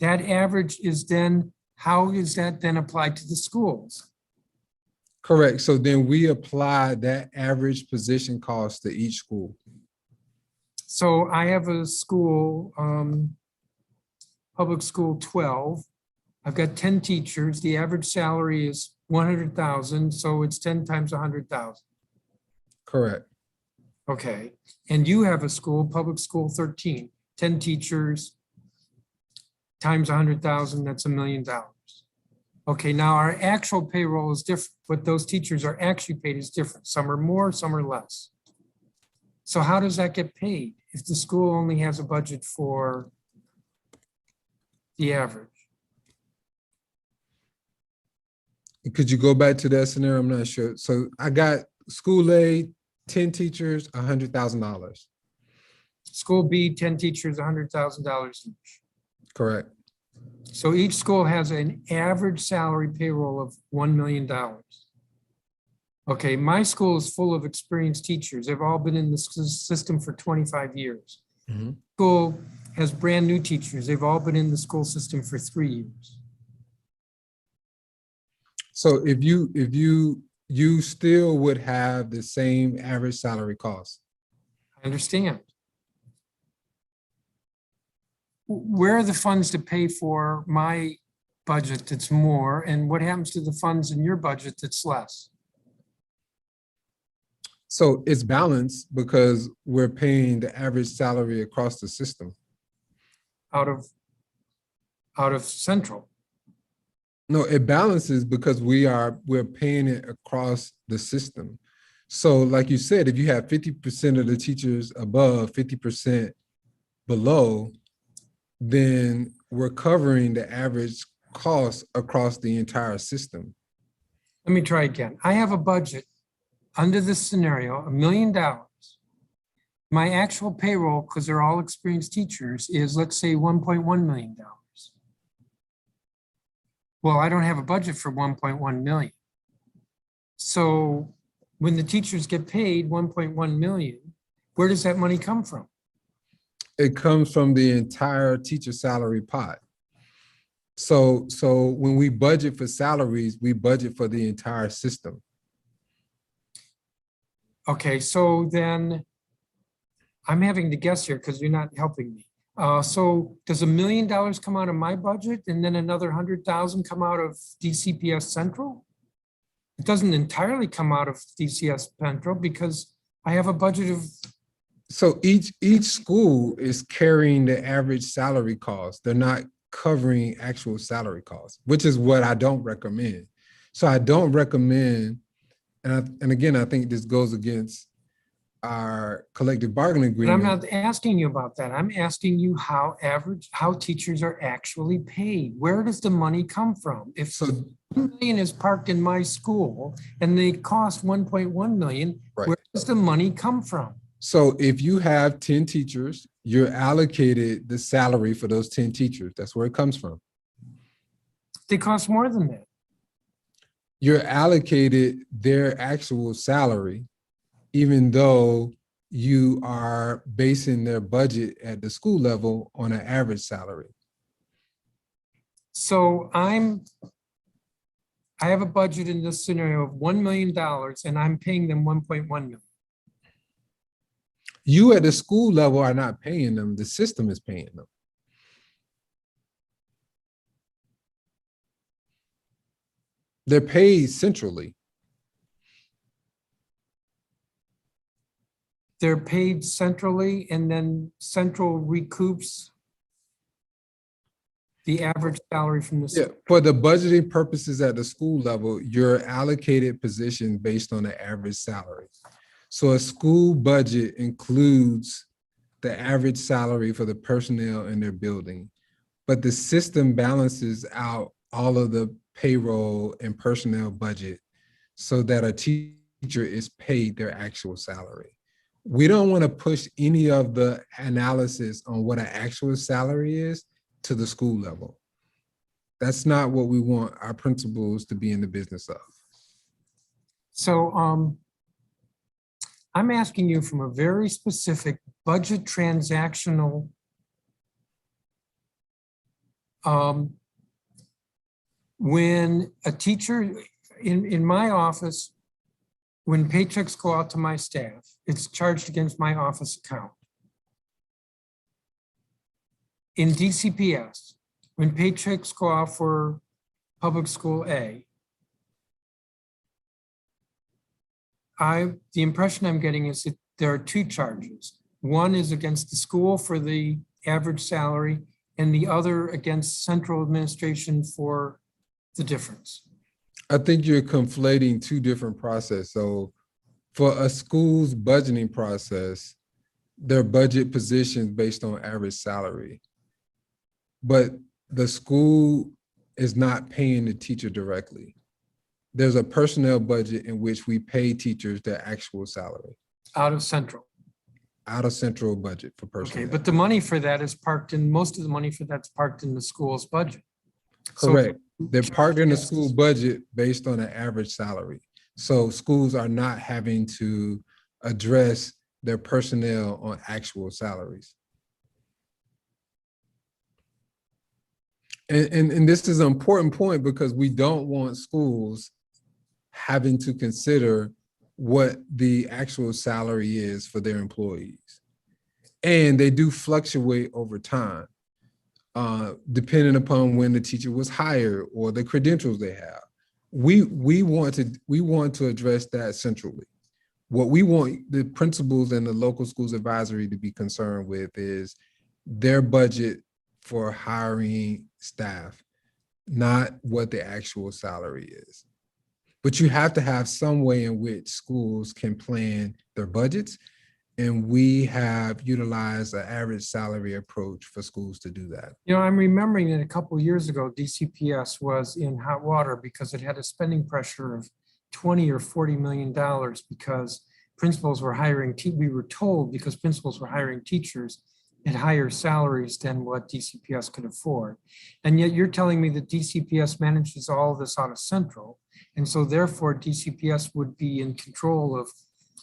Speaker 1: That average is then, how is that then applied to the schools?
Speaker 20: Correct. So then we apply that average position cost to each school.
Speaker 1: So I have a school, public school 12. I've got 10 teachers. The average salary is 100,000. So it's 10 times 100,000.
Speaker 20: Correct.
Speaker 1: Okay. And you have a school, public school 13, 10 teachers times 100,000, that's $1 million. Okay, now our actual payroll is different. What those teachers are actually paid is different. Some are more, some are less. So how does that get paid if the school only has a budget for the average?
Speaker 20: Could you go back to that scenario? I'm not sure. So I got school A, 10 teachers, $100,000.
Speaker 1: School B, 10 teachers, $100,000 each.
Speaker 20: Correct.
Speaker 1: So each school has an average salary payroll of $1 million. Okay, my school is full of experienced teachers. They've all been in the system for 25 years.
Speaker 20: Mm-hmm.
Speaker 1: School has brand new teachers. They've all been in the school system for 3 years.
Speaker 20: So if you still would have the same average salary cost.
Speaker 1: I understand. Where are the funds to pay for my budget that's more, and what happens to the funds in your budget that's less?
Speaker 20: So it's balanced because we're paying the average salary across the system.
Speaker 1: Out of central.
Speaker 20: No, it balances because we're paying it across the system. So like you said, if you have 50% of the teachers above, 50% below, then we're covering the average cost across the entire system.
Speaker 1: Let me try again. I have a budget under this scenario, $1 million. My actual payroll, because they're all experienced teachers, is let's say $1.1 million. Well, I don't have a budget for 1.1 million. So when the teachers get paid 1.1 million, where does that money come from?
Speaker 20: It comes from the entire teacher salary pot. So when we budget for salaries, we budget for the entire system.
Speaker 1: Okay, so then I'm having to guess here because you're not helping me. So does $1 million come out of my budget and then another 100,000 come out of DCPS Central? It doesn't entirely come out of DCS Central because I have a budget of.
Speaker 20: So each school is carrying the average salary cost. They're not covering actual salary costs, which is what I don't recommend. So I don't recommend, and again, I think this goes against our collective bargaining
Speaker 1: But
Speaker 20: agreement.
Speaker 1: I'm not asking you about that. I'm asking you how teachers are actually paid. Where does the money come from? If
Speaker 20: So
Speaker 1: 1 million is parked in my school and they cost 1.1 million,
Speaker 20: Right.
Speaker 1: where does the money come from?
Speaker 20: So if you have 10 teachers, you're allocated the salary for those 10 teachers. That's where it comes from.
Speaker 1: They cost more than that.
Speaker 20: You're allocated their actual salary, even though you are basing their budget at the school level on an average salary.
Speaker 1: So I have a budget in this scenario of $1 million and I'm paying them 1.1 million.
Speaker 20: You at the school level are not paying them, the system is paying them. They're paid centrally.
Speaker 1: They're paid centrally and then central recoups the average salary from the.
Speaker 20: Yeah, for the budgeting purposes at the school level, you're allocated positions based on the average salary. So a school budget includes the average salary for the personnel in their building, but the system balances out all of the payroll and personnel budget so that a teacher is paid their actual salary. We don't want to push any of the analysis on what an actual salary is to the school level. That's not what we want our principals to be in the business of.
Speaker 1: So I'm asking you from a very specific budget transactional when a teacher in my office, when paychecks go out to my staff, it's charged against my office account. In DCPS, when paychecks go out for public school A, the impression I'm getting is that there are two charges. One is against the school for the average salary and the other against central administration for the difference.
Speaker 20: I think you're conflating two different processes. So for a school's budgeting process, their budget positions based on average salary. But the school is not paying the teacher directly. There's a personnel budget in which we pay teachers their actual salary.
Speaker 1: Out of central.
Speaker 20: Out of central budget for personnel.
Speaker 1: Okay, but the money for that is parked in, most of the money for that's parked in the school's budget.
Speaker 20: Correct. They're parked in the school budget based on an average salary. So schools are not having to address their personnel on actual salaries. And this is an important point because we don't want schools having to consider what the actual salary is for their employees. And they do fluctuate over time, depending upon when the teacher was hired or the credentials they have. We want to address that centrally. What we want the principals and the local schools advisory to be concerned with is their budget for hiring staff not what the actual salary is. But you have to have some way in which schools can plan their budgets. And we have utilized an average salary approach for schools to do that.
Speaker 1: You know, I'm remembering that a couple of years ago, DCPS was in hot water because it had a spending pressure of 20 or $40 million because principals were hiring, we were told because principals were hiring teachers at higher salaries than what DCPS could afford. And yet you're telling me that DCPS manages all of this out of central. And so therefore DCPS would be in control of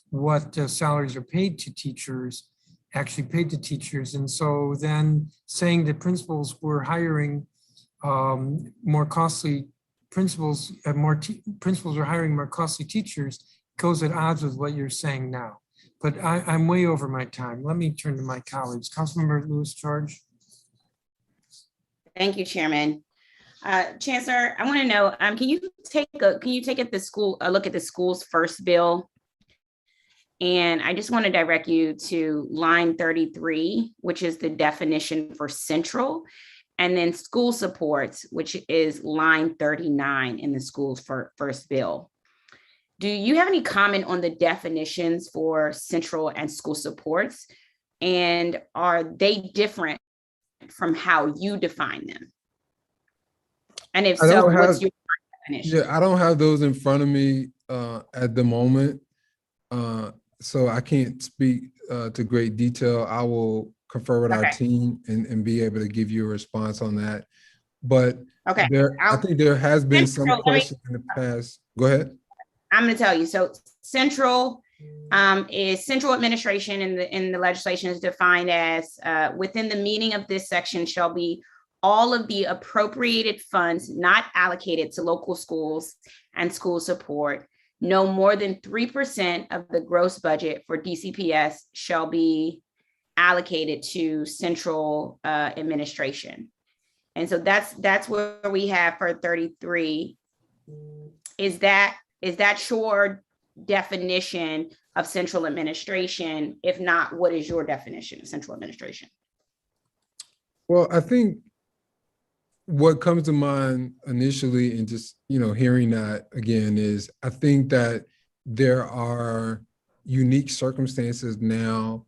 Speaker 1: what salaries are paid to teachers, actually paid to teachers. And so then saying that principals were hiring more costly principals, principals are hiring more costly teachers goes at odds with what you're saying now. But I'm way over my time. Let me turn to my colleagues. Councilmember Lewis George.
Speaker 2: Thank you, Chairman. Chancellor, I want to know, can you take a look at the schools first bill? And I just want to direct you to line 33, which is the definition for central, and then school supports, which is line 39 in the schools first bill. Do you have any comment on the definitions for central and school supports? And are they different from how you define them? And if so, what's your definition?
Speaker 20: Yeah, I don't have those in front of me at the moment. So I can't speak to great detail. I will confer with our team and be able to give you a response on that. But I think there has been some question in the past. Go ahead.
Speaker 2: I'm going to tell you. So central is central administration in the legislation is defined as within the meaning of this section shall be all of the appropriated funds not allocated to local schools and school support. No more than 3% of the gross budget for DCPS shall be allocated to central administration. And so that's where we have for 33. Is that your definition of central administration? If not, what is your definition of central administration?
Speaker 20: Well, I think what comes to mind initially and just, hearing that again is I think that there are unique circumstances now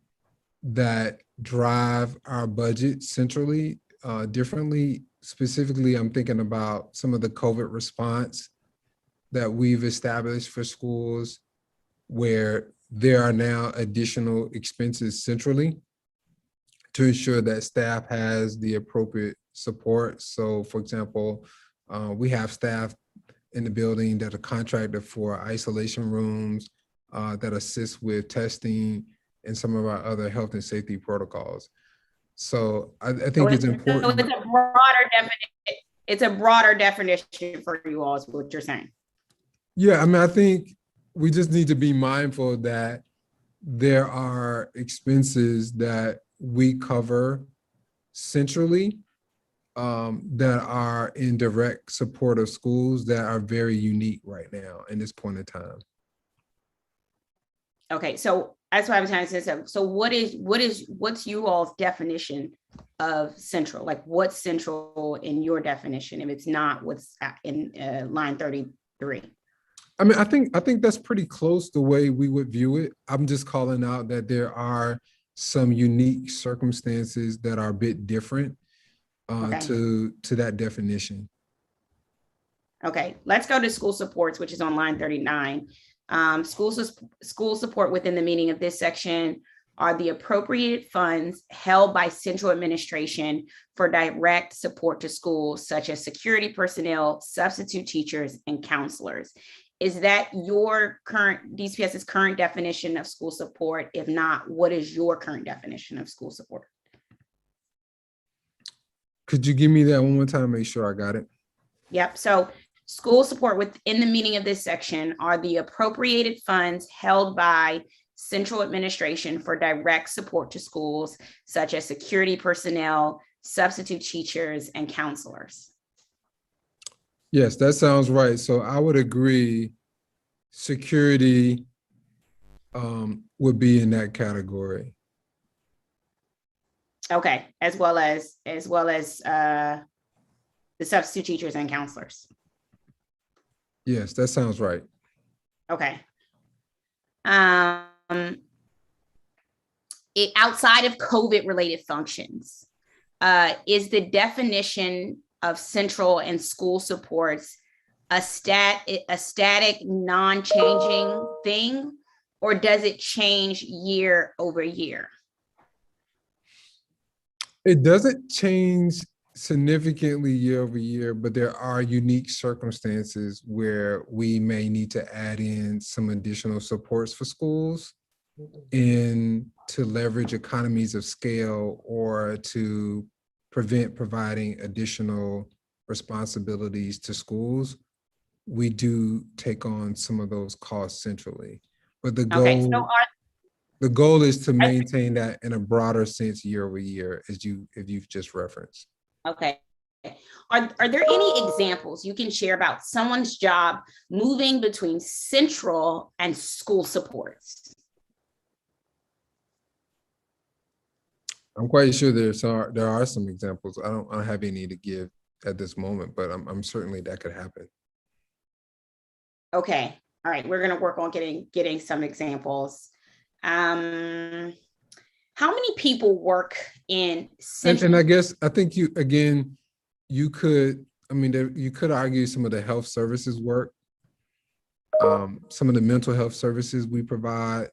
Speaker 20: that drive our budget centrally differently. Specifically, I'm thinking about some of the COVID response that we've established for schools where there are now additional expenses centrally to ensure that staff has the appropriate support. So for example, we have staff in the building that are contracted for isolation rooms that assist with testing and some of our other health and safety protocols. So I think it's important.
Speaker 2: So it's a broader definition for you all is what you're saying.
Speaker 20: Yeah, I mean, I think we just need to be mindful that there are expenses that we cover centrally that are in direct support of schools that are very unique right now in this point in time.
Speaker 2: Okay, so that's what I was trying to say. So what's you all's definition of central? Like what's central in your definition if it's not what's in line 33?
Speaker 20: I mean, I think that's pretty close the way we would view it. I'm just calling out that there are some unique circumstances that are a bit different to that definition.
Speaker 2: Okay, let's go to school supports, which is on line 39. School support within the meaning of this section are the appropriated funds held by central administration for direct support to schools, such as security personnel, substitute teachers, and counselors. Is that your current, DCPS's current definition of school support? If not, what is your current definition of school support?
Speaker 20: Could you give me that one more time, make sure I got it?
Speaker 2: Yep, so school support within the meaning of this section are the appropriated funds held by central administration for direct support to schools, such as security personnel, substitute teachers, and counselors.
Speaker 20: Yes, that sounds right. So I would agree security would be in that category.
Speaker 2: Okay, as well as the substitute teachers and counselors.
Speaker 20: Yes, that sounds right.
Speaker 2: Okay. Outside of COVID related functions, is the definition of central and school supports a static, non-changing thing, or does it change year over year?
Speaker 20: It doesn't change significantly year over year, but there are unique circumstances where we may need to add in some additional supports for schools and to leverage economies of scale or to prevent providing additional responsibilities to schools. We do take on some of those costs centrally, but the goal is to maintain that in a broader sense year over year, as you've just referenced.
Speaker 2: Okay. Are there any examples you can share about someone's job moving between central and school supports?
Speaker 20: I'm quite sure there are some examples. I don't have any to give at this moment, but I'm certainly that could happen.
Speaker 2: Okay. All right. We're going to work on getting some examples. How many people work in central?
Speaker 20: And I think you could argue some of the health services work, some of the mental health services we provide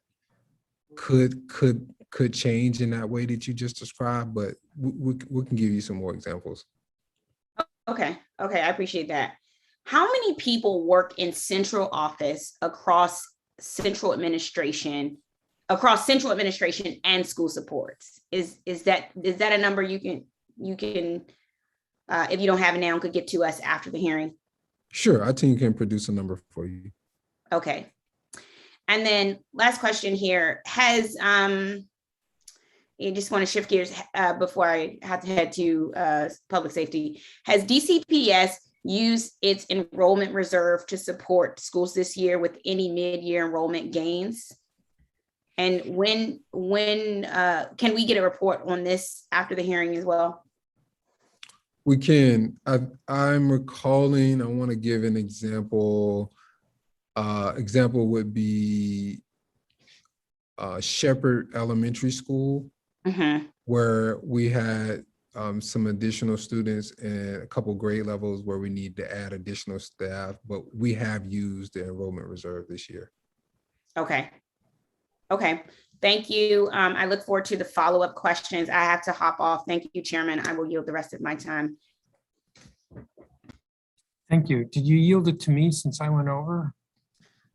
Speaker 20: could change in that way that you just described, but we can give you some more examples.
Speaker 2: Okay, I appreciate that. How many people work in central office across central administration and school supports? Is that a number you can if you don't have it now, could get to us after the hearing?
Speaker 20: Sure, our team can produce a number for you.
Speaker 2: Okay. And then last question here, I just want to shift gears before I have to head to public safety. Has DCPS used its enrollment reserve to support schools this year with any mid-year enrollment gains? And when can we get a report on this after the hearing as well?
Speaker 20: We can. I'm recalling, I want to give an example. Example would be Shepherd Elementary School, where we had some additional students and a couple grade levels where we need to add additional staff, but we have used the enrollment reserve this year.
Speaker 2: Okay. Thank you. I look forward to the follow-up questions. I have to hop off. Thank you, Chairman. I will yield the rest of my time.
Speaker 1: Thank you. Did you yield it to me since I went over?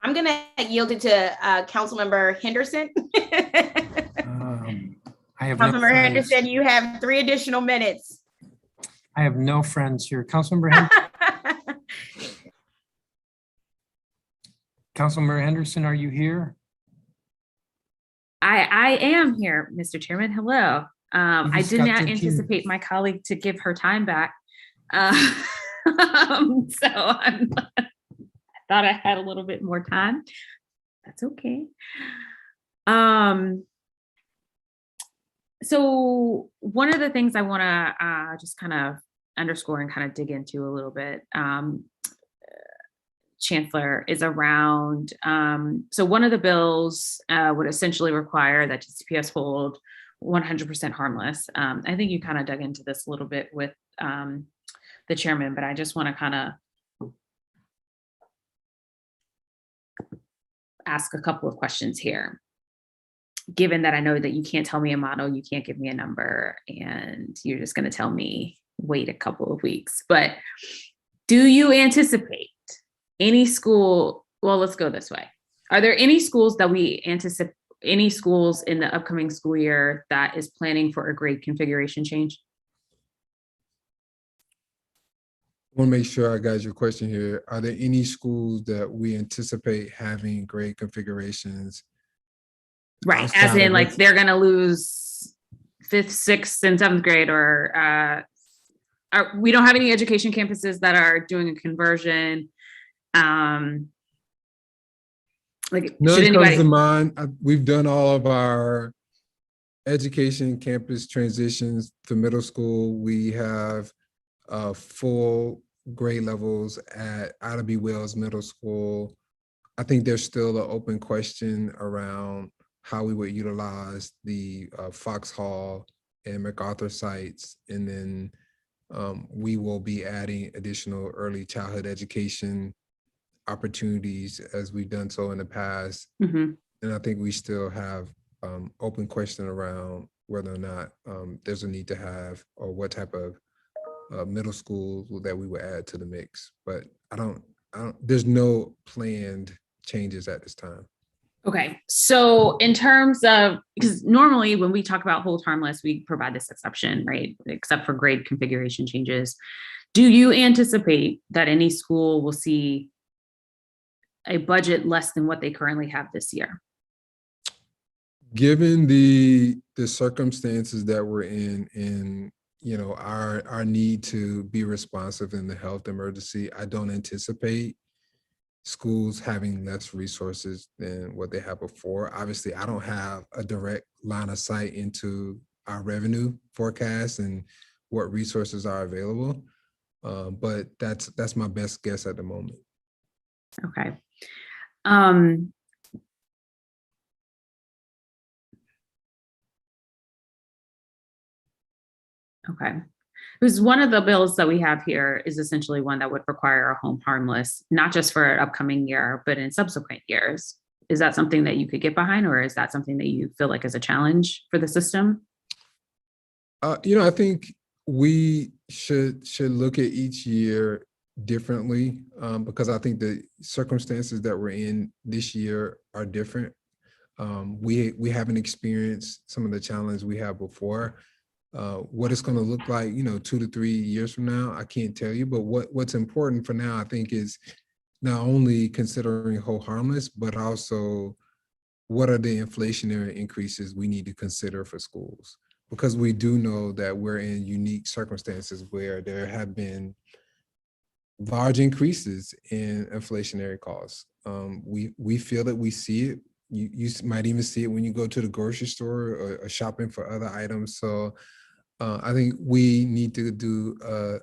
Speaker 2: I'm going to yield it to Councilmember Henderson.
Speaker 1: I have
Speaker 2: Councilmember Henderson, you have 3 additional minutes.
Speaker 1: I have no friends here. Councilmember Henderson. Councilmember Henderson, are you here?
Speaker 3: I am here, Mr. Chairman. Hello. I did not anticipate my colleague to give her time back. So I thought I had a little bit more time. That's okay. So one of the things I want to just kind of underscore and kind of dig into a little bit, Chancellor, is around, so one of the bills would essentially require that DCPS hold 100% harmless. I think you kind of dug into this a little bit with the chairman, but I just want to kind of ask a couple of questions here. Given that I know that you can't tell me a model, you can't give me a number, and you're just going to tell me wait a couple of weeks, but do you anticipate any school, well, let's go this way. Are there any schools that we anticipate, any schools in the upcoming school year that is planning for a grade configuration change?
Speaker 20: I want to make sure I got your question here. Are there any schools that we anticipate having grade configurations?
Speaker 3: Right, as in like they're going to lose 5th, 6th, and 7th grade, or we don't have any education campuses that are doing a conversion. Like,
Speaker 20: none comes to mind. We've done all of our education campus transitions to middle school. We have full grade levels at Ida B. Wells Middle School. I think there's still an open question around how we would utilize the Foxhall and MacArthur sites. And then we will be adding additional early childhood education opportunities as we've done so in the past. And I think we still have open question around whether or not there's a need to have, or what type of middle school that we would add to the mix. But there's no planned changes at this time.
Speaker 3: Okay, so in terms of, because normally when we talk about hold harmless, we provide this exception, right? Except for grade configuration changes. Do you anticipate that any school will see a budget less than what they currently have this year?
Speaker 20: Given the circumstances that we're in, and our need to be responsive in the health emergency, I don't anticipate schools having less resources than what they have before. Obviously, I don't have a direct line of sight into our revenue forecast and what resources are available, but that's my best guess at the moment.
Speaker 3: Okay. Okay. Because one of the bills that we have here is essentially one that would require a home harmless, not just for an upcoming year, but in subsequent years. Is that something that you could get behind, or is that something that you feel like is a challenge for the system?
Speaker 20: I think we should look at each year differently, because I think the circumstances that we're in this year are different. We haven't experienced some of the challenges we had before. What it's going to look like, 2 to 3 years from now, I can't tell you. But what's important for now, I think, is not only considering whole harmless, but also what are the inflationary increases we need to consider for schools? Because we do know that we're in unique circumstances where there have been large increases in inflationary costs. We feel that we see it. You might even see it when you go to the grocery store or shopping for other items. So I think we need to do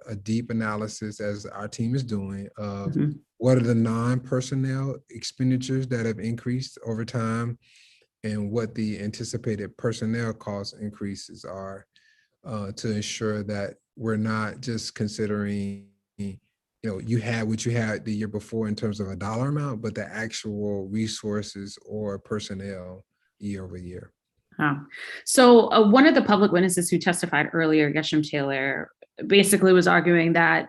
Speaker 20: a deep analysis, as our team is doing, of what are the non-personnel expenditures that have increased over time, and what the anticipated personnel cost increases are, to ensure that we're not just considering, you had what you had the year before in terms of a dollar amount, but the actual resources or personnel year over year.
Speaker 3: So one of the public witnesses who testified earlier, Geshem Taylor, basically was arguing that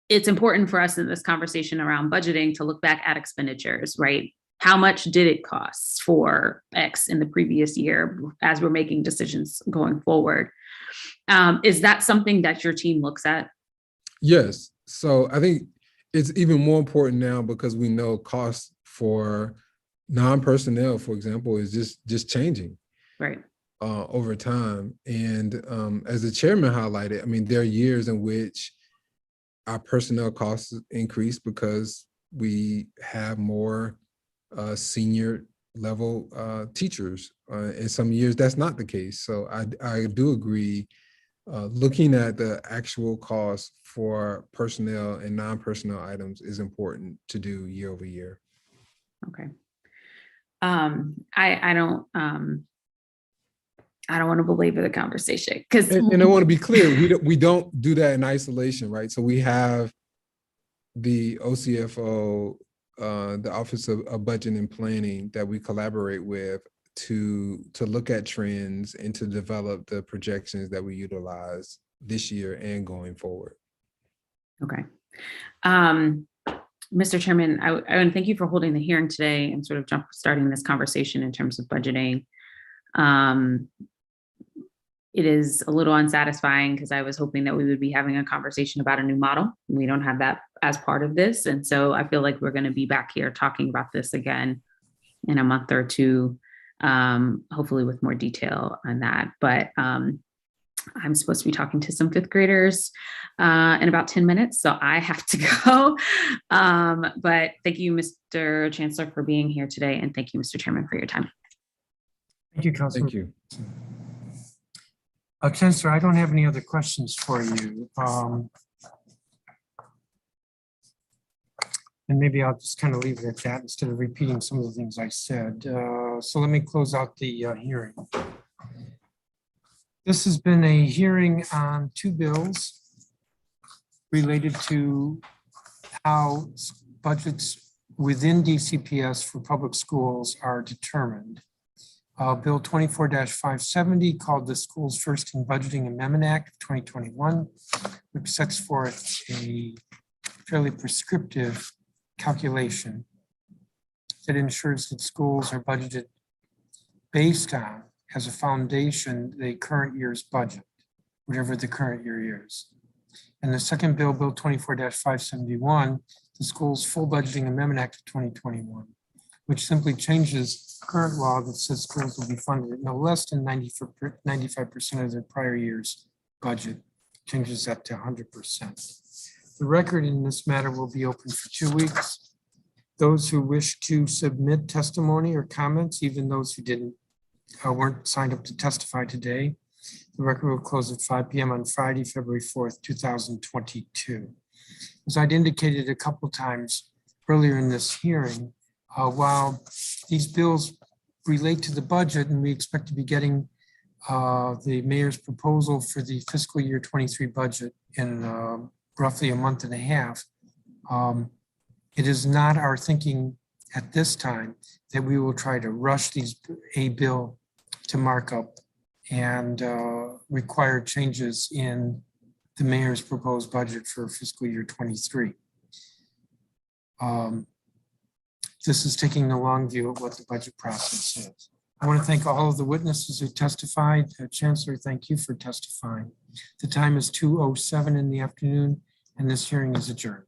Speaker 3: it's important for us in this conversation around budgeting to look back at expenditures, right? How much did it cost for X in the previous year as we're making decisions going forward? Is that something that your team looks at?
Speaker 20: Yes. So I think it's even more important now because we know costs for non-personnel, for example, is just changing.
Speaker 3: Right.
Speaker 20: Over time. And as the chairman highlighted, I mean, there are years in which our personnel costs increase because we have more senior level teachers. In some years, that's not the case. So I do agree, looking at the actual cost for personnel and non-personnel items is important to do year over year.
Speaker 3: Okay. I don't want to belabor the conversation because,
Speaker 20: and I want to be clear, we don't do that in isolation, right? So we have the OCFO, the Office of Budget and Planning, that we collaborate with to look at trends and to develop the projections that we utilize this year and going forward.
Speaker 3: Okay. Mr. Chairman, I want to thank you for holding the hearing today and sort of starting this conversation in terms of budgeting. It is a little unsatisfying because I was hoping that we would be having a conversation about a new model. We don't have that as part of this. And so I feel like we're going to be back here talking about this again in a month or two, hopefully with more detail on that. But I'm supposed to be talking to some fifth graders in about 10 minutes, so I have to go. But thank you, Mr. Chancellor, for being here today. And thank you, Mr. Chairman, for your time.
Speaker 1: Thank you, Councilman.
Speaker 20: Thank you.
Speaker 1: Chancellor, I don't have any other questions for you. And maybe I'll just kind of leave it at that instead of repeating some of the things I said. So let me close out the hearing. This has been a hearing on two bills related to how budgets within DCPS for public schools are determined. Bill 24-570 called the Schools First in Budgeting Amendment Act of 2021, which sets forth a fairly prescriptive calculation that ensures that schools are budgeted based on, as a foundation, the current year's budget, whatever the current year is. And the second bill, Bill 24-571, the Schools Full Budgeting Amendment Act of 2021, which simply changes current law that says schools will be funded at no less than 95% of their prior year's budget, changes that to 100%. The record in this matter will be open for 2 weeks. Those who wish to submit testimony or comments, even those who weren't signed up to testify today, the record will close at 5 p.m. on Friday, February 4th, 2022. As I'd indicated a couple times earlier in this hearing, while these bills relate to the budget and we expect to be getting the mayor's proposal for the fiscal year 23 budget in roughly a month and a half, it is not our thinking at this time that we will try to rush a bill to markup and require changes in the mayor's proposed budget for fiscal year 23. This is taking the long view of what the budget process is. I want to thank all of the witnesses who testified. Chancellor, thank you for testifying. The time is 2:07 in the afternoon and this hearing is adjourned.